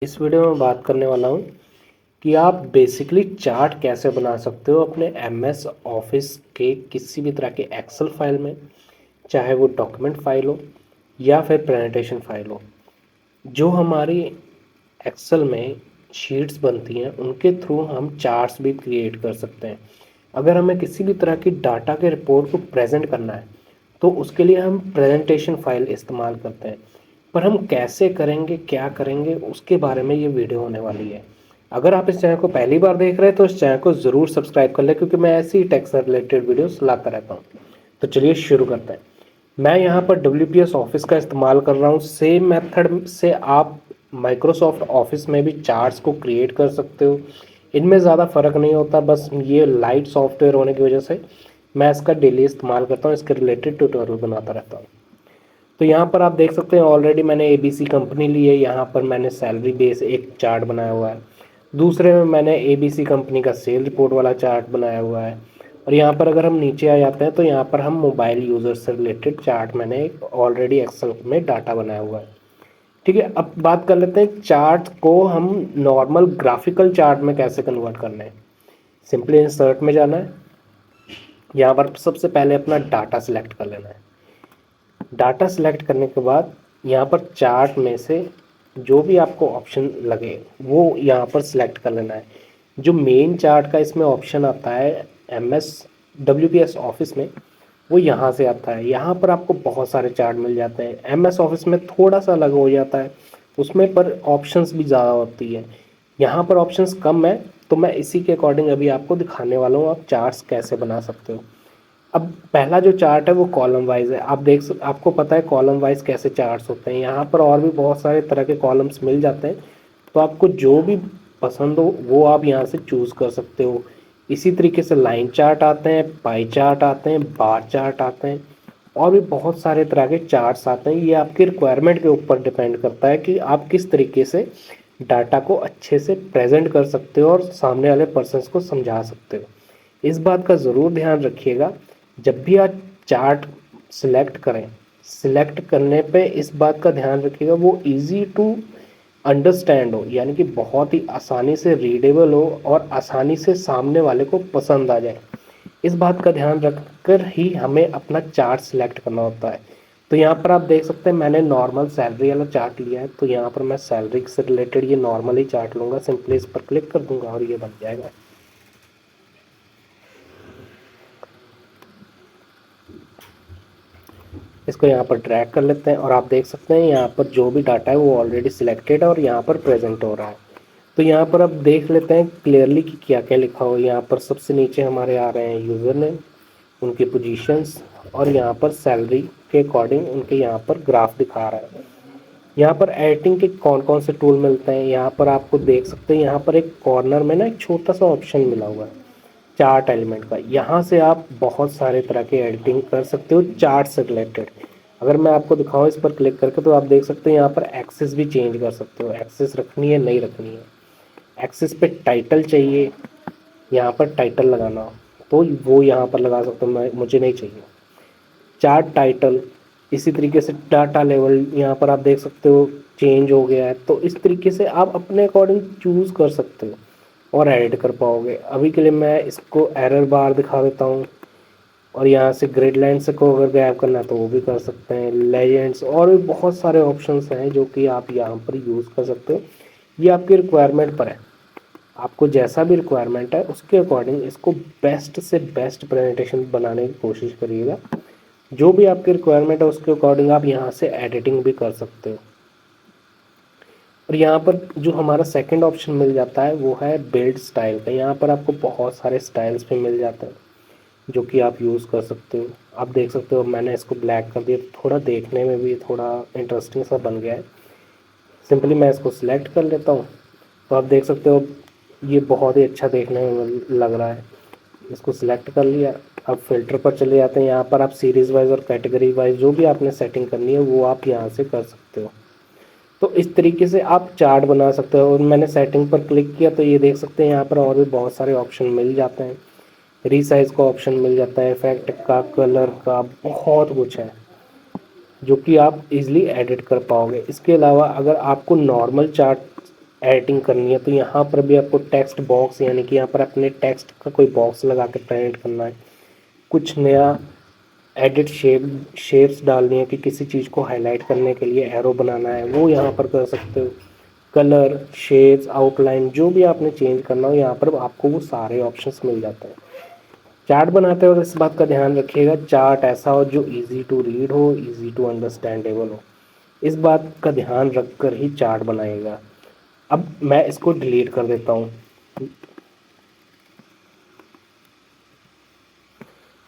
इस वीडियो में बात करने वाला हूँ कि आप बेसिकली चार्ट कैसे बना सकते हो अपने एमएस ऑफिस के किसी भी तरह के एक्सेल फाइल में, चाहे वो डॉक्यूमेंट फाइल हो या फिर प्रेजेंटेशन फाइल हो। जो हमारी एक्सेल में शीट्स बनती हैं उनके थ्रू हम चार्ट्स भी क्रिएट कर सकते हैं। अगर हमें किसी भी तरह की डाटा के रिपोर्ट को प्रेजेंट करना है तो उसके लिए हम प्रेजेंटेशन फाइल इस्तेमाल करते हैं। पर हम कैसे करेंगे, क्या करेंगे, उसके बारे में ये वीडियो होने वाली है। अगर आप इस चैनल को पहली बार देख रहे हैं तो इस चैनल को ज़रूर सब्सक्राइब कर लें, क्योंकि मैं ऐसी ही टेक से रिलेटेड वीडियोस लाता रहता हूँ। तो चलिए शुरू करते हैं। मैं यहाँ पर WPS ऑफिस का इस्तेमाल कर रहा हूँ। सेम मेथड से आप माइक्रोसॉफ्ट ऑफिस में भी चार्ट्स को क्रिएट कर सकते हो। इनमें ज़्यादा फ़र्क नहीं होता, बस ये लाइट सॉफ्टवेयर होने की वजह से मैं इसका डेली इस्तेमाल करता हूँ, इसके रिलेटेड ट्यूटोरियल बनाता रहता हूँ। तो यहाँ पर आप देख सकते हैं ऑलरेडी मैंने ABC कंपनी ली है। यहाँ पर मैंने सैलरी बेस एक चार्ट बनाया हुआ है। दूसरे में मैंने ABC कंपनी का सेल रिपोर्ट वाला चार्ट बनाया हुआ है। और यहाँ पर अगर हम नीचे आ जाते हैं तो यहाँ पर हम मोबाइल यूज़र से रिलेटेड चार्ट मैंने एक ऑलरेडी एक्सेल में डाटा बनाया हुआ है। ठीक है, अब बात कर लेते हैं चार्ट को हम नॉर्मल ग्राफिकल चार्ट में कैसे कन्वर्ट करना है। सिंपली इंसर्ट में जाना है। यहाँ पर सबसे पहले अपना डाटा सिलेक्ट कर लेना है। डाटा सिलेक्ट करने के बाद यहाँ पर चार्ट में से जो भी आपको ऑप्शन लगे वो यहाँ पर सिलेक्ट कर लेना है। जो मेन चार्ट का इसमें ऑप्शन आता है WPS ऑफिस में, वो यहाँ से आता है। यहाँ पर आपको बहुत सारे चार्ट मिल जाते हैं। MS ऑफिस में थोड़ा सा अलग हो जाता है उसमें, पर ऑप्शंस भी ज़्यादा होती है। यहाँ पर ऑप्शंस कम है, तो मैं इसी के अकॉर्डिंग अभी आपको दिखाने वाला हूँ आप चार्ट्स कैसे बना सकते हो। अब पहला जो चार्ट है वो कॉलम वाइज है। आपको पता है कॉलम वाइज कैसे चार्ट्स होते हैं। यहाँ पर और भी बहुत सारे तरह के कॉलम्स मिल जाते हैं, तो आपको जो भी पसंद हो वो आप यहाँ से चूज़ कर सकते हो। इसी तरीके से लाइन चार्ट आते हैं, पाई चार्ट आते हैं, बार चार्ट आते हैं, और भी बहुत सारे तरह के चार्ट्स आते हैं। ये आपकी रिक्वायरमेंट के ऊपर डिपेंड करता है कि आप किस तरीके से डाटा को अच्छे से प्रेजेंट कर सकते हो और सामने वाले पर्सन को समझा सकते हो। इस बात का ज़रूर ध्यान रखिएगा जब भी आप चार्ट सिलेक्ट करें, सिलेक्ट करने पे इस बात का ध्यान रखिएगा वो इजी टू अंडरस्टैंड हो, यानी कि बहुत ही आसानी से रीडेबल हो और आसानी से सामने वाले को पसंद आ जाए। इस बात का ध्यान रखकर ही हमें अपना चार्ट सिलेक्ट करना होता है। तो यहाँ पर आप देख सकते हैं मैंने नॉर्मल सैलरी वाला चार्ट लिया है, तो यहाँ पर मैं सैलरी से रिलेटेड ये नॉर्मल ही चार्ट लूँगा। सिंपली इस पर क्लिक कर दूंगा और ये बन जाएगा। इसको यहाँ पर ड्रैग कर लेते हैं और आप देख सकते हैं यहाँ पर जो भी डाटा है वो ऑलरेडी सिलेक्टेड है और यहाँ पर प्रेजेंट हो रहा है। तो यहाँ पर अब देख लेते हैं क्लियरली कि क्या क्या लिखा हो। यहाँ पर सबसे नीचे हमारे आ रहे हैं यूज़र नेम, उनकी पोजीशंस, और यहाँ पर सैलरी के अकॉर्डिंग उनके यहाँ पर ग्राफ दिखा रहा है। यहाँ पर एडिटिंग के कौन कौन से टूल मिलते हैं यहाँ पर आपको देख सकते हैं। यहाँ पर एक कॉर्नर में ना एक छोटा सा ऑप्शन मिला हुआ है चार्ट एलिमेंट का। यहाँ से आप बहुत सारे तरह के एडिटिंग कर सकते हो चार्ट से रिलेटेड। अगर मैं आपको दिखाऊं इस पर क्लिक करके तो आप देख सकते हैं यहाँ पर एक्सेस भी चेंज कर सकते हो। एक्सेस रखनी है, नहीं रखनी है। एक्सेस पे टाइटल चाहिए, यहाँ पर टाइटल लगाना हो तो वो यहाँ पर लगा सकते हो, मुझे नहीं चाहिए चार्ट टाइटल। इसी तरीके से डाटा लेवल यहाँ पर आप देख सकते हो चेंज हो गया है। तो इस तरीके से आप अपने अकॉर्डिंग चूज़ कर सकते हो और ऐड कर पाओगे। अभी के लिए मैं इसको एरर बार दिखा देता हूँ, और यहाँ से ग्रिड लाइन से को अगर गायब करना है तो वो भी कर सकते हैं। लेजेंड्स और भी बहुत सारे ऑप्शंस हैं जो कि आप यहाँ पर यूज़ कर सकते हो। ये आपकी रिक्वायरमेंट पर है, आपको जैसा भी रिक्वायरमेंट है उसके अकॉर्डिंग इसको बेस्ट से बेस्ट प्रेजेंटेशन बनाने की कोशिश करिएगा। जो भी आपकी रिक्वायरमेंट है उसके अकॉर्डिंग आप यहाँ से एडिटिंग भी कर सकते हो। और यहाँ पर जो हमारा सेकंड ऑप्शन मिल जाता है वो है बिल्ड स्टाइल का। यहाँ पर आपको बहुत सारे स्टाइल्स भी मिल जाते हैं जो कि आप यूज़ कर सकते हो। आप देख सकते हो मैंने इसको ब्लैक कर दिया, थोड़ा देखने में भी थोड़ा इंटरेस्टिंग सा बन गया है। सिंपली मैं इसको सिलेक्ट कर लेता हूँ, तो आप देख सकते हो ये बहुत ही अच्छा देखने में लग रहा है। इसको सिलेक्ट कर लिया। अब फिल्टर पर चले जाते हैं। यहाँ पर आप सीरीज़ वाइज और कैटेगरी वाइज जो भी आपने सेटिंग करनी है वो आप यहाँ से कर सकते हो। तो इस तरीके से आप चार्ट बना सकते हो। और मैंने सेटिंग पर क्लिक किया तो ये देख सकते हैं यहाँ पर और भी बहुत सारे ऑप्शन मिल जाते हैं। रीसाइज का ऑप्शन मिल जाता है, इफेक्ट का, कलर का, बहुत कुछ है जो कि आप इजीली एडिट कर पाओगे। इसके अलावा अगर आपको नॉर्मल चार्ट एडिटिंग करनी है तो यहाँ पर भी आपको टेक्स्ट बॉक्स यानी कि यहाँ पर अपने टेक्स्ट का कोई बॉक्स लगा के प्रिंट करना है, कुछ नया एडिट शेप्स डालनी है कि किसी चीज़ को हाईलाइट करने के लिए एरो बनाना है, वो यहाँ पर कर सकते हो। कलर, शेड्स, आउटलाइन जो भी आपने चेंज करना हो यहाँ पर आपको वो सारे ऑप्शंस मिल जाते हैं। चार्ट बनाते वक्त इस बात का ध्यान रखिएगा, चार्ट ऐसा हो जो इजी टू रीड हो, इजी टू अंडरस्टैंडेबल हो। इस बात का ध्यान रख कर ही चार्ट बनाएगा। अब मैं इसको डिलीट कर देता हूँ।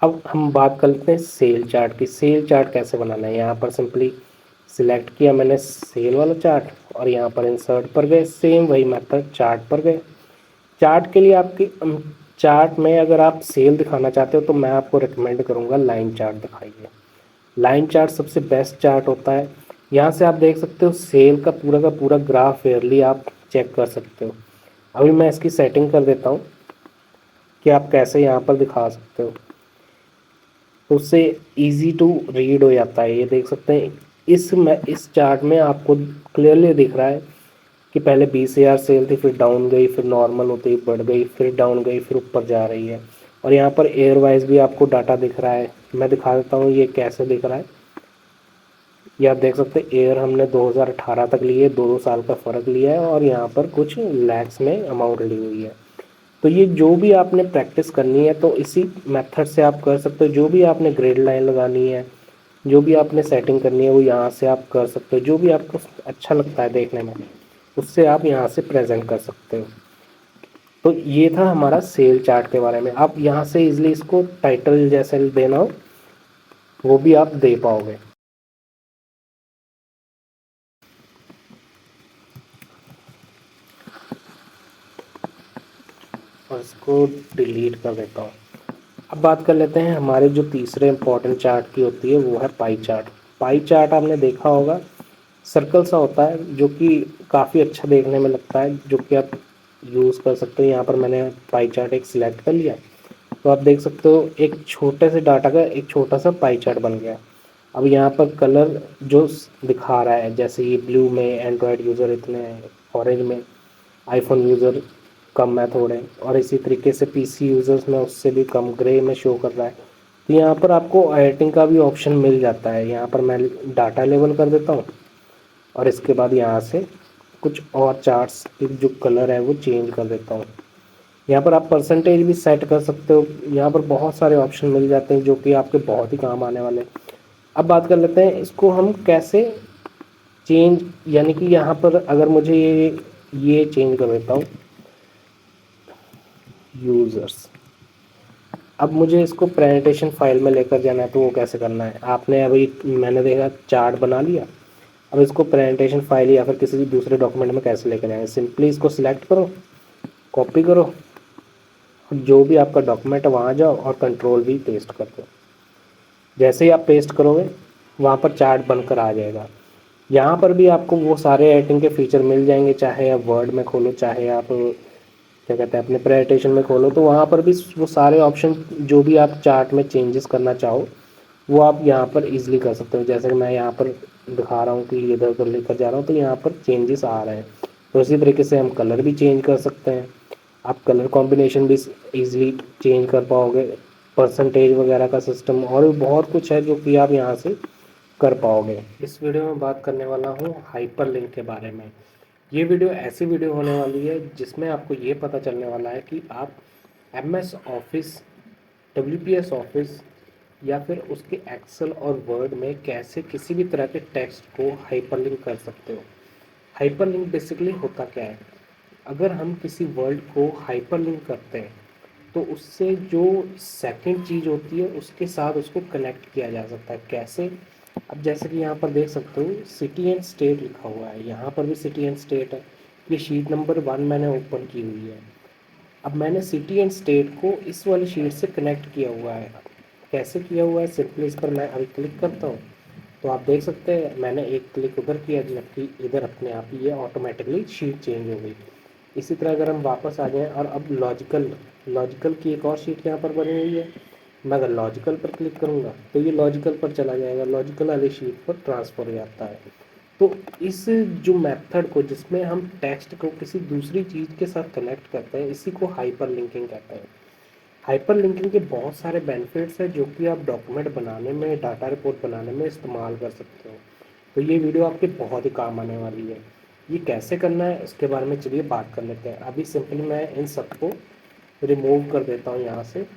अब हम बात कर लेते हैं सेल चार्ट की। सेल चार्ट कैसे बनाना है, यहाँ पर सिंपली सिलेक्ट किया मैंने सेल वाला चार्ट और यहाँ पर इंसर्ट पर गए, सेम वही मेथड चार्ट पर गए। चार्ट के लिए आपकी चार्ट में अगर आप सेल दिखाना चाहते हो तो मैं आपको रिकमेंड करूँगा लाइन चार्ट दिखाइए। लाइन चार्ट सबसे बेस्ट चार्ट होता है। यहाँ से आप देख सकते हो सेल का पूरा ग्राफ फेयरली आप चेक कर सकते हो। अभी मैं इसकी सेटिंग कर देता हूँ कि आप कैसे यहाँ पर दिखा सकते हो, तो उससे इजी टू रीड हो जाता है। ये देख सकते हैं इस चार्ट में आपको क्लियरली दिख रहा है कि पहले 20,000 सेल थी, फिर डाउन गई, फिर नॉर्मल होती बढ़ गई, फिर डाउन गई, फिर ऊपर जा रही है। और यहाँ पर एयर वाइज भी आपको डाटा दिख रहा है। मैं दिखा देता हूँ ये कैसे दिख रहा है। ये आप देख सकते हैं एयर हमने 2018 तक लिए, 2 साल का फ़र्क लिया है और यहाँ पर कुछ लैक्स में अमाउंट ली हुई है। तो ये जो भी आपने प्रैक्टिस करनी है तो इसी मेथड से आप कर सकते हो। जो भी आपने ग्रेड लाइन लगानी है, जो भी आपने सेटिंग करनी है वो यहाँ से आप कर सकते हो। जो भी आपको अच्छा लगता है देखने में उससे आप यहाँ से प्रेजेंट कर सकते हो। तो ये था हमारा सेल चार्ट के बारे में। आप यहाँ से इजीली इसको टाइटल जैसे देना हो वो भी आप दे पाओगे। और इसको डिलीट कर देता हूँ। अब बात कर लेते हैं हमारे जो तीसरे इंपॉर्टेंट चार्ट की होती है वो है पाई चार्ट। पाई चार्ट आपने देखा होगा, सर्कल सा होता है जो कि काफ़ी अच्छा देखने में लगता है, जो कि आप यूज़ कर सकते हो। यहाँ पर मैंने पाई चार्ट एक सिलेक्ट कर लिया तो आप देख सकते हो एक छोटे से डाटा का एक छोटा सा पाई चार्ट बन गया। अब यहाँ पर कलर जो दिखा रहा है, जैसे ये ब्लू में एंड्रॉयड यूज़र इतने हैं, ऑरेंज में आईफोन यूज़र कम है थोड़े, और इसी तरीके से पीसी यूज़र्स में उससे भी कम ग्रे में शो कर रहा है। तो यहाँ पर आपको एडिटिंग का भी ऑप्शन मिल जाता है। यहाँ पर मैं डाटा लेवल कर देता हूँ और इसके बाद यहाँ से कुछ और चार्ट्स के जो कलर है वो चेंज कर देता हूँ। यहाँ पर आप परसेंटेज भी सेट कर सकते हो। यहाँ पर बहुत सारे ऑप्शन मिल जाते हैं जो कि आपके बहुत ही काम आने वाले हैं। अब बात कर लेते हैं इसको हम कैसे चेंज, यानी कि यहाँ पर अगर मुझे ये चेंज कर देता हूँ यूज़र्स। अब मुझे इसको प्रेजेंटेशन फाइल में लेकर जाना है तो वो कैसे करना है। आपने अभी मैंने देखा चार्ट बना लिया, अब इसको प्रेजेंटेशन फाइल या फिर किसी भी दूसरे डॉक्यूमेंट में कैसे लेकर जाएंगे। सिंपली इसको सिलेक्ट करो, कॉपी करो और जो भी आपका डॉक्यूमेंट है वहाँ जाओ और कंट्रोल भी पेस्ट कर दो। जैसे ही आप पेस्ट करोगे वहाँ पर चार्ट बनकर आ जाएगा। यहाँ पर भी आपको वो सारे एडिटिंग के फीचर मिल जाएंगे, चाहे आप वर्ड में खोलो, चाहे आप क्या कहते हैं अपने प्रेजेंटेशन में खोलो, तो वहाँ पर भी वो सारे ऑप्शन जो भी आप चार्ट में चेंजेस करना चाहो वो आप यहाँ पर इजीली कर सकते हो। जैसे कि मैं यहाँ पर दिखा रहा हूँ कि इधर उधर लेकर जा रहा हूँ तो यहाँ पर चेंजेस आ रहे हैं। तो इसी तरीके से हम कलर भी चेंज कर सकते हैं। आप कलर कॉम्बिनेशन भी इजीली चेंज कर पाओगे, परसेंटेज वगैरह का सिस्टम और भी बहुत कुछ है जो कि आप यहाँ से कर पाओगे। इस वीडियो में बात करने वाला हूँ हाइपर लिंक के बारे में। ये वीडियो ऐसी वीडियो होने वाली है जिसमें आपको ये पता चलने वाला है कि आप MS ऑफिस, WPS ऑफिस या फिर उसके एक्सेल और वर्ड में कैसे किसी भी तरह के टेक्स्ट को हाइपरलिंक कर सकते हो। हाइपरलिंक बेसिकली होता क्या है, अगर हम किसी वर्ड को हाइपरलिंक करते हैं तो उससे जो सेकंड चीज़ होती है उसके साथ उसको कनेक्ट किया जा सकता है। कैसे, अब जैसे कि यहाँ पर देख सकते हो सिटी एंड स्टेट लिखा हुआ है, यहाँ पर भी सिटी एंड स्टेट है। ये शीट नंबर 1 मैंने ओपन की हुई है। अब मैंने सिटी एंड स्टेट को इस वाली शीट से कनेक्ट किया हुआ है। कैसे किया हुआ है, सिंपली इस पर मैं अभी क्लिक करता हूँ तो आप देख सकते हैं मैंने एक क्लिक उधर किया जबकि इधर अपने आप ही ये ऑटोमेटिकली शीट चेंज हो गई। इसी तरह अगर हम वापस आ जाएं और अब लॉजिकल की एक और शीट यहाँ पर बनी हुई है, मैं अगर लॉजिकल पर क्लिक करूँगा तो ये लॉजिकल पर चला जाएगा, लॉजिकल वाली शीट पर ट्रांसफ़र हो जाता है। तो इस जो मेथड को, जिसमें हम टेक्स्ट को किसी दूसरी चीज़ के साथ कनेक्ट करते हैं, इसी को हाइपर लिंकिंग कहते हैं। हाइपर लिंकिंग के बहुत सारे बेनिफिट्स हैं जो कि आप डॉक्यूमेंट बनाने में, डाटा रिपोर्ट बनाने में इस्तेमाल कर सकते हो। तो ये वीडियो आपके बहुत ही काम आने वाली है। ये कैसे करना है उसके बारे में चलिए बात कर लेते हैं। अभी सिंपली मैं इन सबको रिमूव कर देता हूँ यहाँ से।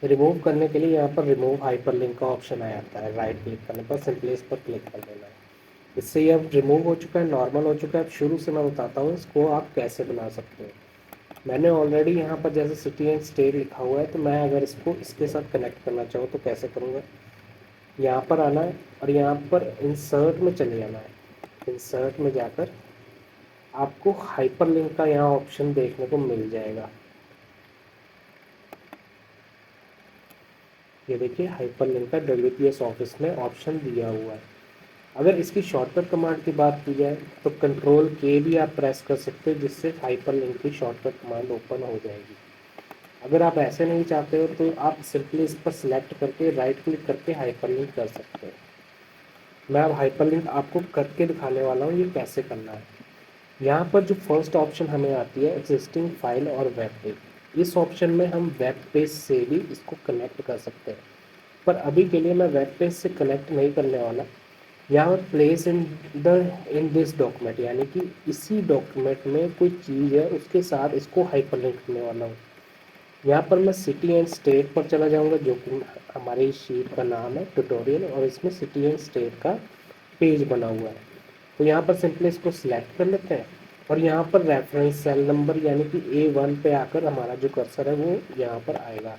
रिमूव करने के लिए यहाँ पर रिमूव हाइपरलिंक का ऑप्शन आ जाता है। राइट क्लिक करने पर सिंपली इस पर क्लिक कर देना है। इससे ये अब रिमूव हो चुका है, नॉर्मल हो चुका है। अब शुरू से मैं बताता हूँ इसको आप कैसे बना सकते हो। मैंने ऑलरेडी यहाँ पर जैसे सिटी एंड स्टेट लिखा हुआ है, तो मैं अगर इसको इसके साथ कनेक्ट करना चाहूँ तो कैसे करूँगा। यहाँ पर आना है और यहाँ पर इंसर्ट में चले जाना है। इंसर्ट में जाकर आपको हाइपरलिंक का यहाँ ऑप्शन देखने को मिल जाएगा। ये देखिए हाइपरलिंक का WPS ऑफिस में ऑप्शन दिया हुआ है। अगर इसकी शॉर्टकट कमांड की बात की जाए तो Ctrl+K भी आप प्रेस कर सकते हो, जिससे हाइपरलिंक की शॉर्टकट कमांड ओपन हो जाएगी। अगर आप ऐसे नहीं चाहते हो तो आप सिंपली इस पर सिलेक्ट करके राइट क्लिक करके हाइपरलिंक कर सकते हो। मैं अब हाइपरलिंक आपको करके दिखाने वाला हूँ ये कैसे करना है। यहाँ पर जो फर्स्ट ऑप्शन हमें आती है एग्जिस्टिंग फाइल और वेब पेज, इस ऑप्शन में हम वेब पेज से भी इसको कनेक्ट कर सकते हैं, पर अभी के लिए मैं वेब पेज से कनेक्ट नहीं करने वाला। यहाँ पर प्लेस इन दिस डॉक्यूमेंट, यानी कि इसी डॉक्यूमेंट में कोई चीज़ है उसके साथ इसको हाइपरलिंक करने वाला हूँ। यहाँ पर मैं सिटी एंड स्टेट पर चला जाऊँगा, जो कि हमारी शीट का नाम है ट्यूटोरियल, और इसमें सिटी एंड स्टेट का पेज बना हुआ है। तो यहाँ पर सिंपली इसको सिलेक्ट कर लेते हैं और यहाँ पर रेफरेंस सेल नंबर यानी कि A1 पे आकर हमारा जो कर्सर है वो यहाँ पर आएगा।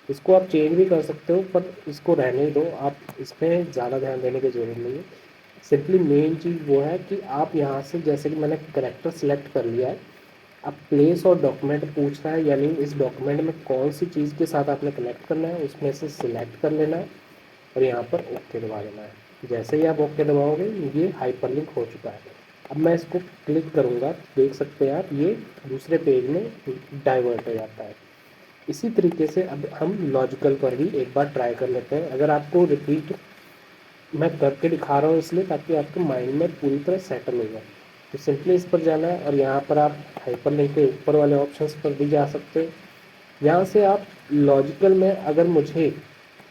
इसको आप चेंज भी कर सकते हो, पर इसको रहने दो, आप इसमें ज़्यादा ध्यान देने की ज़रूरत नहीं है। सिंपली मेन चीज़ वो है कि आप यहाँ से, जैसे कि मैंने करेक्टर सिलेक्ट कर लिया है, अब प्लेस और डॉक्यूमेंट पूछ रहा है, यानी इस डॉक्यूमेंट में कौन सी चीज़ के साथ आपने कनेक्ट करना है उसमें से सिलेक्ट कर लेना है और यहाँ पर ओके दबा देना है। जैसे ही आप ओके दबाओगे ये हाइपरलिंक हो चुका है। अब मैं इसको क्लिक करूँगा, देख सकते हैं आप ये दूसरे पेज में डाइवर्ट हो जाता है। इसी तरीके से अब हम लॉजिकल पर भी एक बार ट्राई कर लेते हैं। अगर आपको रिपीट मैं करके दिखा रहा हूँ इसलिए ताकि आपके माइंड में पूरी तरह सेटल हो जाए। तो सिंपली इस पर जाना है और यहाँ पर आप हाइपरलिंक के ऊपर वाले ऑप्शंस पर भी जा सकते हो। यहाँ से आप लॉजिकल में, अगर मुझे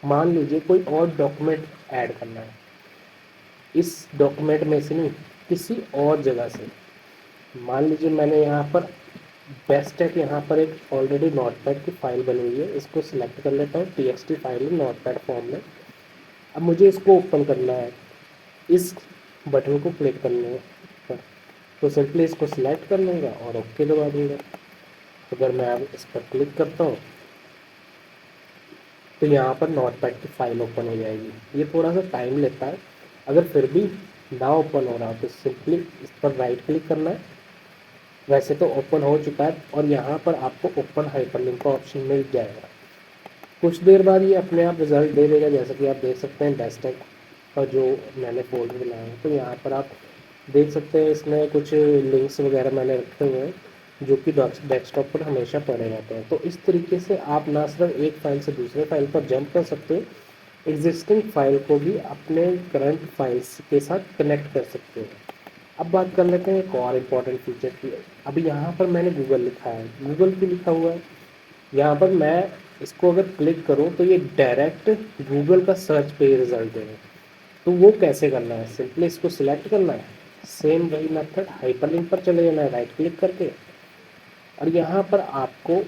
मान लीजिए कोई और डॉक्यूमेंट ऐड करना है, इस डॉक्यूमेंट में से नहीं किसी और जगह से, मान लीजिए मैंने यहाँ पर बेस्ट है कि यहाँ पर एक ऑलरेडी नोटपैड की फाइल बनी हुई है, इसको सिलेक्ट कर लेता हूँ। TXT फाइल है नोटपैड फॉर्म में। अब मुझे इसको ओपन करना है, इस बटन को क्लिक करने पर, तो सिंपली इसको सिलेक्ट कर लूँगा और ओके दबा दूँगा। अगर मैं अब इस पर क्लिक करता हूँ तो यहाँ पर नोटपैड की फाइल ओपन हो जाएगी। ये थोड़ा सा टाइम लेता है, अगर फिर भी ना ओपन हो रहा हो तो सिंपली इस पर राइट क्लिक करना है। वैसे तो ओपन हो चुका है और यहाँ पर आपको ओपन हाइपरलिंक का ऑप्शन मिल जाएगा। कुछ देर बाद ये अपने आप रिजल्ट दे देगा, जैसा कि आप देख सकते हैं डेस्कटॉप का जो मैंने फोल्डर बनाया है। तो यहाँ पर आप देख सकते हैं इसमें कुछ लिंक्स वगैरह मैंने रखे हुए हैं जो कि डेस्कटॉप पर हमेशा पड़े रहते हैं। तो इस तरीके से आप ना सिर्फ एक फाइल से दूसरे फाइल पर जंप कर सकते हो, एग्जिस्टिंग फाइल को भी अपने करंट फाइल्स के साथ कनेक्ट कर सकते हो। अब बात कर लेते हैं एक और इम्पॉर्टेंट फीचर की। अभी यहाँ पर मैंने गूगल लिखा है, गूगल क्यों लिखा हुआ है, यहाँ पर मैं इसको अगर क्लिक करूँ तो ये डायरेक्ट गूगल का सर्च पे रिजल्ट देगा। तो वो कैसे करना है, सिंपली इसको सिलेक्ट करना है, सेम वही मेथड हाइपरलिंक पर चले जाना है राइट क्लिक करके, और यहाँ पर आपको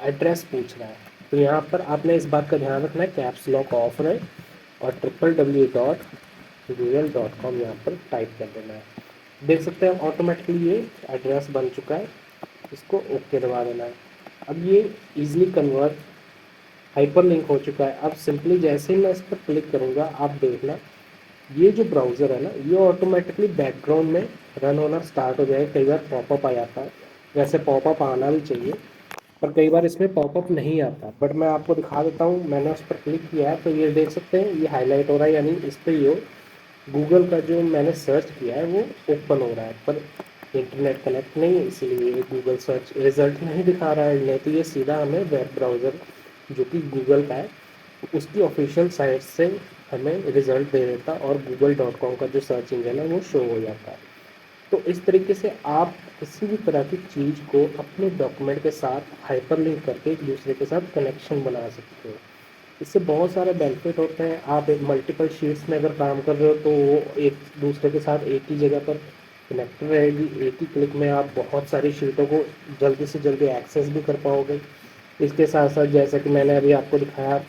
एड्रेस पूछ रहा है। तो यहाँ पर आपने इस बात का ध्यान रखना है कैप्स लॉक ऑफ रहे और www.google.com यहाँ पर टाइप कर देना है। देख सकते हैं ऑटोमेटिकली ये एड्रेस बन चुका है, इसको ओके दबा देना है। अब ये इजीली कन्वर्ट हाइपरलिंक हो चुका है। अब सिंपली जैसे ही मैं इस पर क्लिक करूँगा आप देखना ये जो ब्राउज़र है ना ये ऑटोमेटिकली बैकग्राउंड में रन होना स्टार्ट हो जाएगा। कई बार पॉपअप आ जाता है, वैसे पॉपअप आना भी चाहिए पर कई बार इसमें पॉपअप नहीं आता, बट मैं आपको दिखा देता हूँ। मैंने उस पर क्लिक किया है तो ये देख सकते हैं ये हाईलाइट हो रहा है, यानी इस पर ये गूगल का जो मैंने सर्च किया है वो ओपन हो रहा है, पर इंटरनेट कनेक्ट नहीं है इसलिए ये गूगल सर्च रिजल्ट नहीं दिखा रहा है। नहीं तो ये सीधा हमें वेब ब्राउज़र जो कि गूगल का है उसकी ऑफिशियल साइट से हमें रिज़ल्ट दे देता और google.com का जो सर्च इंजन है वो शो हो जाता है। तो इस तरीके से आप किसी भी तरह की चीज़ को अपने डॉक्यूमेंट के साथ हाइपरलिंक करके एक दूसरे के साथ कनेक्शन बना सकते हो। इससे बहुत सारे बेनिफिट होते हैं। आप एक मल्टीपल शीट्स में अगर काम कर रहे हो तो वो एक दूसरे के साथ एक ही जगह पर कनेक्टेड रहेगी। एक ही क्लिक में आप बहुत सारी शीटों को जल्दी से जल्दी एक्सेस भी कर पाओगे। इसके साथ साथ जैसा कि मैंने अभी आपको दिखाया,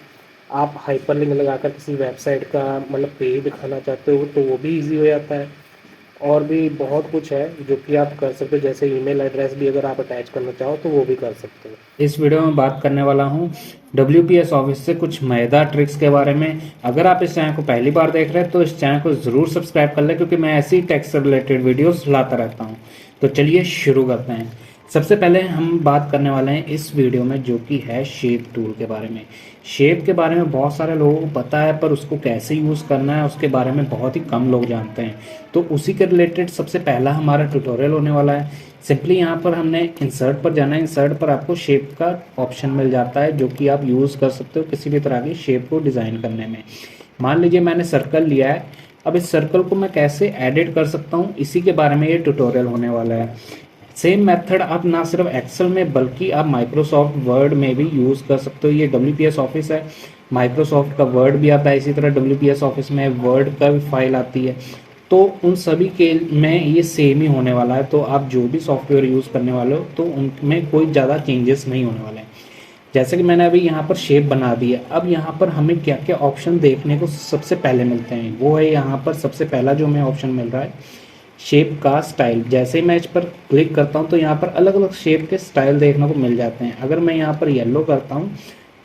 आप हाइपरलिंक लगाकर किसी वेबसाइट का मतलब पेज दिखाना चाहते हो तो वो भी ईजी हो जाता है। और भी बहुत कुछ है जो कि आप कर सकते हो, जैसे ईमेल एड्रेस भी अगर आप अटैच करना चाहो तो वो भी कर सकते हो। इस वीडियो में बात करने वाला हूँ WPS ऑफिस से कुछ मज़ेदार ट्रिक्स के बारे में। अगर आप इस चैनल को पहली बार देख रहे हैं तो इस चैनल को ज़रूर सब्सक्राइब कर लें, क्योंकि मैं ऐसी टेक से रिलेटेड वीडियोस लाता रहता हूँ। तो चलिए शुरू करते हैं। सबसे पहले हम बात करने वाले हैं इस वीडियो में जो कि है शेप टूल के बारे में। शेप के बारे में बहुत सारे लोगों को पता है, पर उसको कैसे यूज़ करना है उसके बारे में बहुत ही कम लोग जानते हैं। तो उसी के रिलेटेड सबसे पहला हमारा ट्यूटोरियल होने वाला है। सिंपली यहाँ पर हमने इंसर्ट पर जाना है। इंसर्ट पर आपको शेप का ऑप्शन मिल जाता है जो कि आप यूज़ कर सकते हो किसी भी तरह की शेप को डिज़ाइन करने में। मान लीजिए मैंने सर्कल लिया है। अब इस सर्कल को मैं कैसे एडिट कर सकता हूँ, इसी के बारे में ये ट्यूटोरियल होने वाला है। सेम मेथड आप ना सिर्फ एक्सेल में बल्कि आप माइक्रोसॉफ्ट वर्ड में भी यूज़ कर सकते हो। ये WPS ऑफिस है, माइक्रोसॉफ्ट का वर्ड भी आता है, इसी तरह WPS ऑफिस में वर्ड का भी फाइल आती है। तो उन सभी के में ये सेम ही होने वाला है। तो आप जो भी सॉफ्टवेयर यूज़ करने वाले हो तो उनमें कोई ज़्यादा चेंजेस नहीं होने वाले हैं। जैसे कि मैंने अभी यहाँ पर शेप बना दी है। अब यहाँ पर हमें क्या क्या ऑप्शन देखने को सबसे पहले मिलते हैं, वो है यहाँ पर सबसे पहला जो हमें ऑप्शन मिल रहा है शेप का स्टाइल। जैसे ही मैं इस पर क्लिक करता हूँ तो यहाँ पर अलग अलग शेप के स्टाइल देखने को मिल जाते हैं। अगर मैं यहाँ पर येलो करता हूँ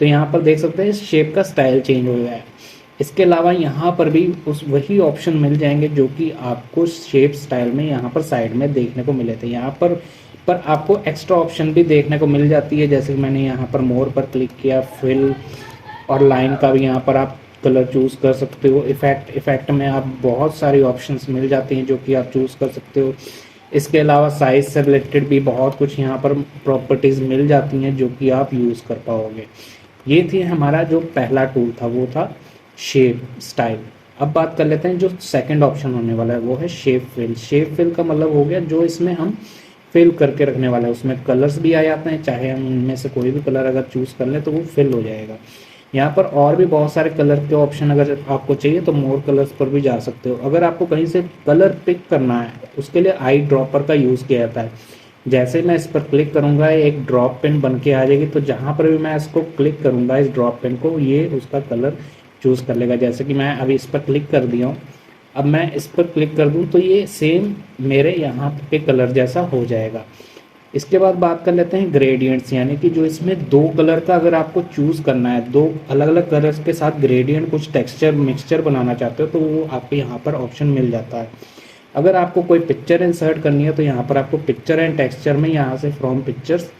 तो यहाँ पर देख सकते हैं शेप का स्टाइल चेंज हो गया है। इसके अलावा यहाँ पर भी उस वही ऑप्शन मिल जाएंगे जो कि आपको शेप स्टाइल में यहाँ पर साइड में देखने को मिले थे। यहाँ पर आपको एक्स्ट्रा ऑप्शन भी देखने को मिल जाती है। जैसे कि मैंने यहाँ पर मोर पर क्लिक किया, फिल और लाइन का भी यहाँ पर आप कलर चूज़ कर सकते हो। इफेक्ट में आप बहुत सारी ऑप्शंस मिल जाती हैं जो कि आप चूज़ कर सकते हो। इसके अलावा साइज से रिलेटेड भी बहुत कुछ यहाँ पर प्रॉपर्टीज़ मिल जाती हैं जो कि आप यूज़ कर पाओगे। ये थी हमारा जो पहला टूल था, वो था शेप स्टाइल। अब बात कर लेते हैं जो सेकंड ऑप्शन होने वाला है, वो है शेप फिल। शेप फिल का मतलब हो गया जो इसमें हम फिल करके रखने वाला है। उसमें कलर्स भी आ जाते हैं, चाहे हम उनमें से कोई भी कलर अगर चूज़ कर लें तो वो फिल हो जाएगा। यहाँ पर और भी बहुत सारे कलर के ऑप्शन अगर आपको चाहिए तो मोर कलर्स पर भी जा सकते हो। अगर आपको कहीं से कलर पिक करना है उसके लिए आई ड्रॉपर का यूज़ किया जाता है। जैसे मैं इस पर क्लिक करूँगा एक ड्रॉप पेन बन के आ जाएगी। तो जहाँ पर भी मैं इसको क्लिक करूँगा इस ड्रॉप पेन को, ये उसका कलर चूज़ कर लेगा। जैसे कि मैं अभी इस पर क्लिक कर दिया हूँ। अब मैं इस पर क्लिक कर दूँ तो ये सेम मेरे यहाँ के कलर जैसा हो जाएगा। इसके बाद बात कर लेते हैं ग्रेडियंट्स, यानी कि जो इसमें दो कलर का अगर आपको चूज़ करना है, दो अलग अलग कलर्स के साथ ग्रेडियंट कुछ टेक्सचर मिक्सचर बनाना चाहते हो तो वो आपको यहाँ पर ऑप्शन मिल जाता है। अगर आपको कोई पिक्चर इंसर्ट करनी है तो यहाँ पर आपको पिक्चर एंड टेक्सचर में यहाँ से फ्रॉम पिक्चर्स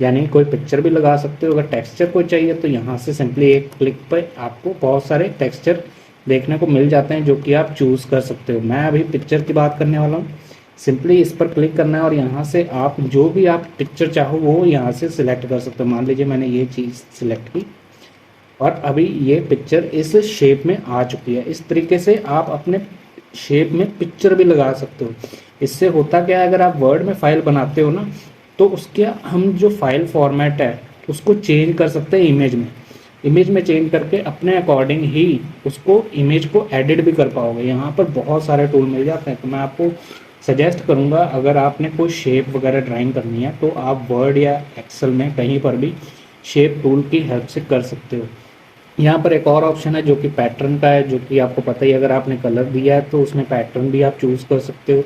यानी कोई पिक्चर भी लगा सकते हो। अगर टेक्सचर को चाहिए तो यहाँ से सिंपली एक क्लिक पर आपको बहुत सारे टेक्सचर देखने को मिल जाते हैं जो कि आप चूज़ कर सकते हो। मैं अभी पिक्चर की बात करने वाला हूँ। सिंपली इस पर क्लिक करना है और यहाँ से आप जो भी आप पिक्चर चाहो वो यहाँ से सिलेक्ट कर सकते हो। मान लीजिए मैंने ये चीज़ सिलेक्ट की और अभी ये पिक्चर इस शेप में आ चुकी है। इस तरीके से आप अपने शेप में पिक्चर भी लगा सकते हो। इससे होता क्या है, अगर आप वर्ड में फाइल बनाते हो ना तो उसके हम जो फाइल फॉर्मेट है उसको चेंज कर सकते हैं इमेज में चेंज करके अपने अकॉर्डिंग ही उसको इमेज को एडिट भी कर पाओगे। यहाँ पर बहुत सारे टूल मिल जाते हैं। तो मैं आपको सजेस्ट करूँगा अगर आपने कोई शेप वगैरह ड्राइंग करनी है तो आप वर्ड या एक्सेल में कहीं पर भी शेप टूल की हेल्प से कर सकते हो। यहाँ पर एक और ऑप्शन है जो कि पैटर्न का है, जो कि आपको पता ही अगर आपने कलर दिया है तो उसमें पैटर्न भी आप चूज़ कर सकते हो।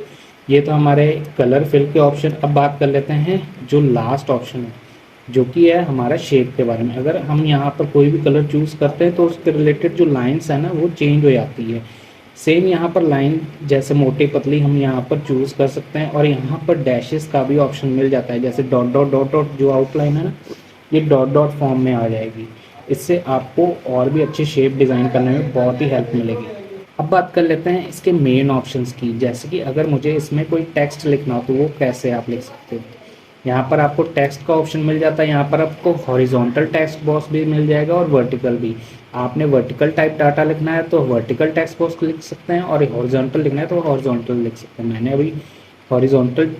ये तो हमारे कलर फिल के ऑप्शन। अब बात कर लेते हैं जो लास्ट ऑप्शन है जो कि है हमारा शेप के बारे में। अगर हम यहाँ पर कोई भी कलर चूज़ करते हैं तो उसके रिलेटेड जो लाइन्स है ना वो चेंज हो जाती है। सेम यहाँ पर लाइन जैसे मोटी पतली हम यहाँ पर चूज़ कर सकते हैं और यहाँ पर डैशेस का भी ऑप्शन मिल जाता है। जैसे डॉट डॉट डॉट डॉट जो आउटलाइन है ना ये डॉट डॉट फॉर्म में आ जाएगी। इससे आपको और भी अच्छी शेप डिज़ाइन करने में बहुत ही हेल्प मिलेगी। अब बात कर लेते हैं इसके मेन ऑप्शंस की। जैसे कि अगर मुझे इसमें कोई टेक्स्ट लिखना हो तो वो कैसे आप लिख सकते हो। यहाँ पर आपको टेक्स्ट का ऑप्शन मिल जाता है, यहाँ पर आपको हॉरिजॉन्टल टेक्स्ट बॉक्स भी मिल जाएगा और वर्टिकल भी। आपने वर्टिकल टाइप डाटा लिखना है तो वर्टिकल टेक्स्ट बॉक्स लिख सकते हैं, और हॉरिजॉन्टल लिखना है तो हॉरिजॉन्टल लिख सकते हैं। मैंने अभी हॉरिजॉन्टल,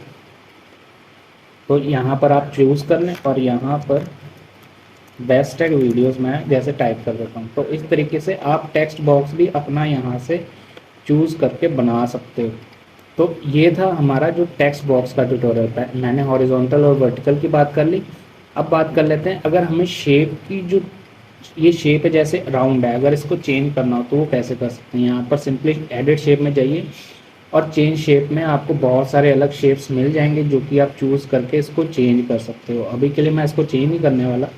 तो यहाँ पर आप चूज़ कर लें और यहाँ पर बेस्ट टेक वीडियोज़ मैं जैसे टाइप कर देता हूँ। तो इस तरीके से आप टेक्स्ट बॉक्स भी अपना यहाँ से चूज़ करके बना सकते हो। तो ये था हमारा जो टेक्स्ट बॉक्स का ट्यूटोरियल था। मैंने हॉरिजॉन्टल और वर्टिकल की बात कर ली। अब बात कर लेते हैं, अगर हमें शेप की जो ये शेप है जैसे राउंड है, अगर इसको चेंज करना हो तो वो कैसे कर सकते हैं। यहाँ पर सिंपली एडिट शेप में जाइए और चेंज शेप में आपको बहुत सारे अलग शेप्स मिल जाएंगे जो कि आप चूज़ करके इसको चेंज कर सकते हो। अभी के लिए मैं इसको चेंज नहीं करने वाला,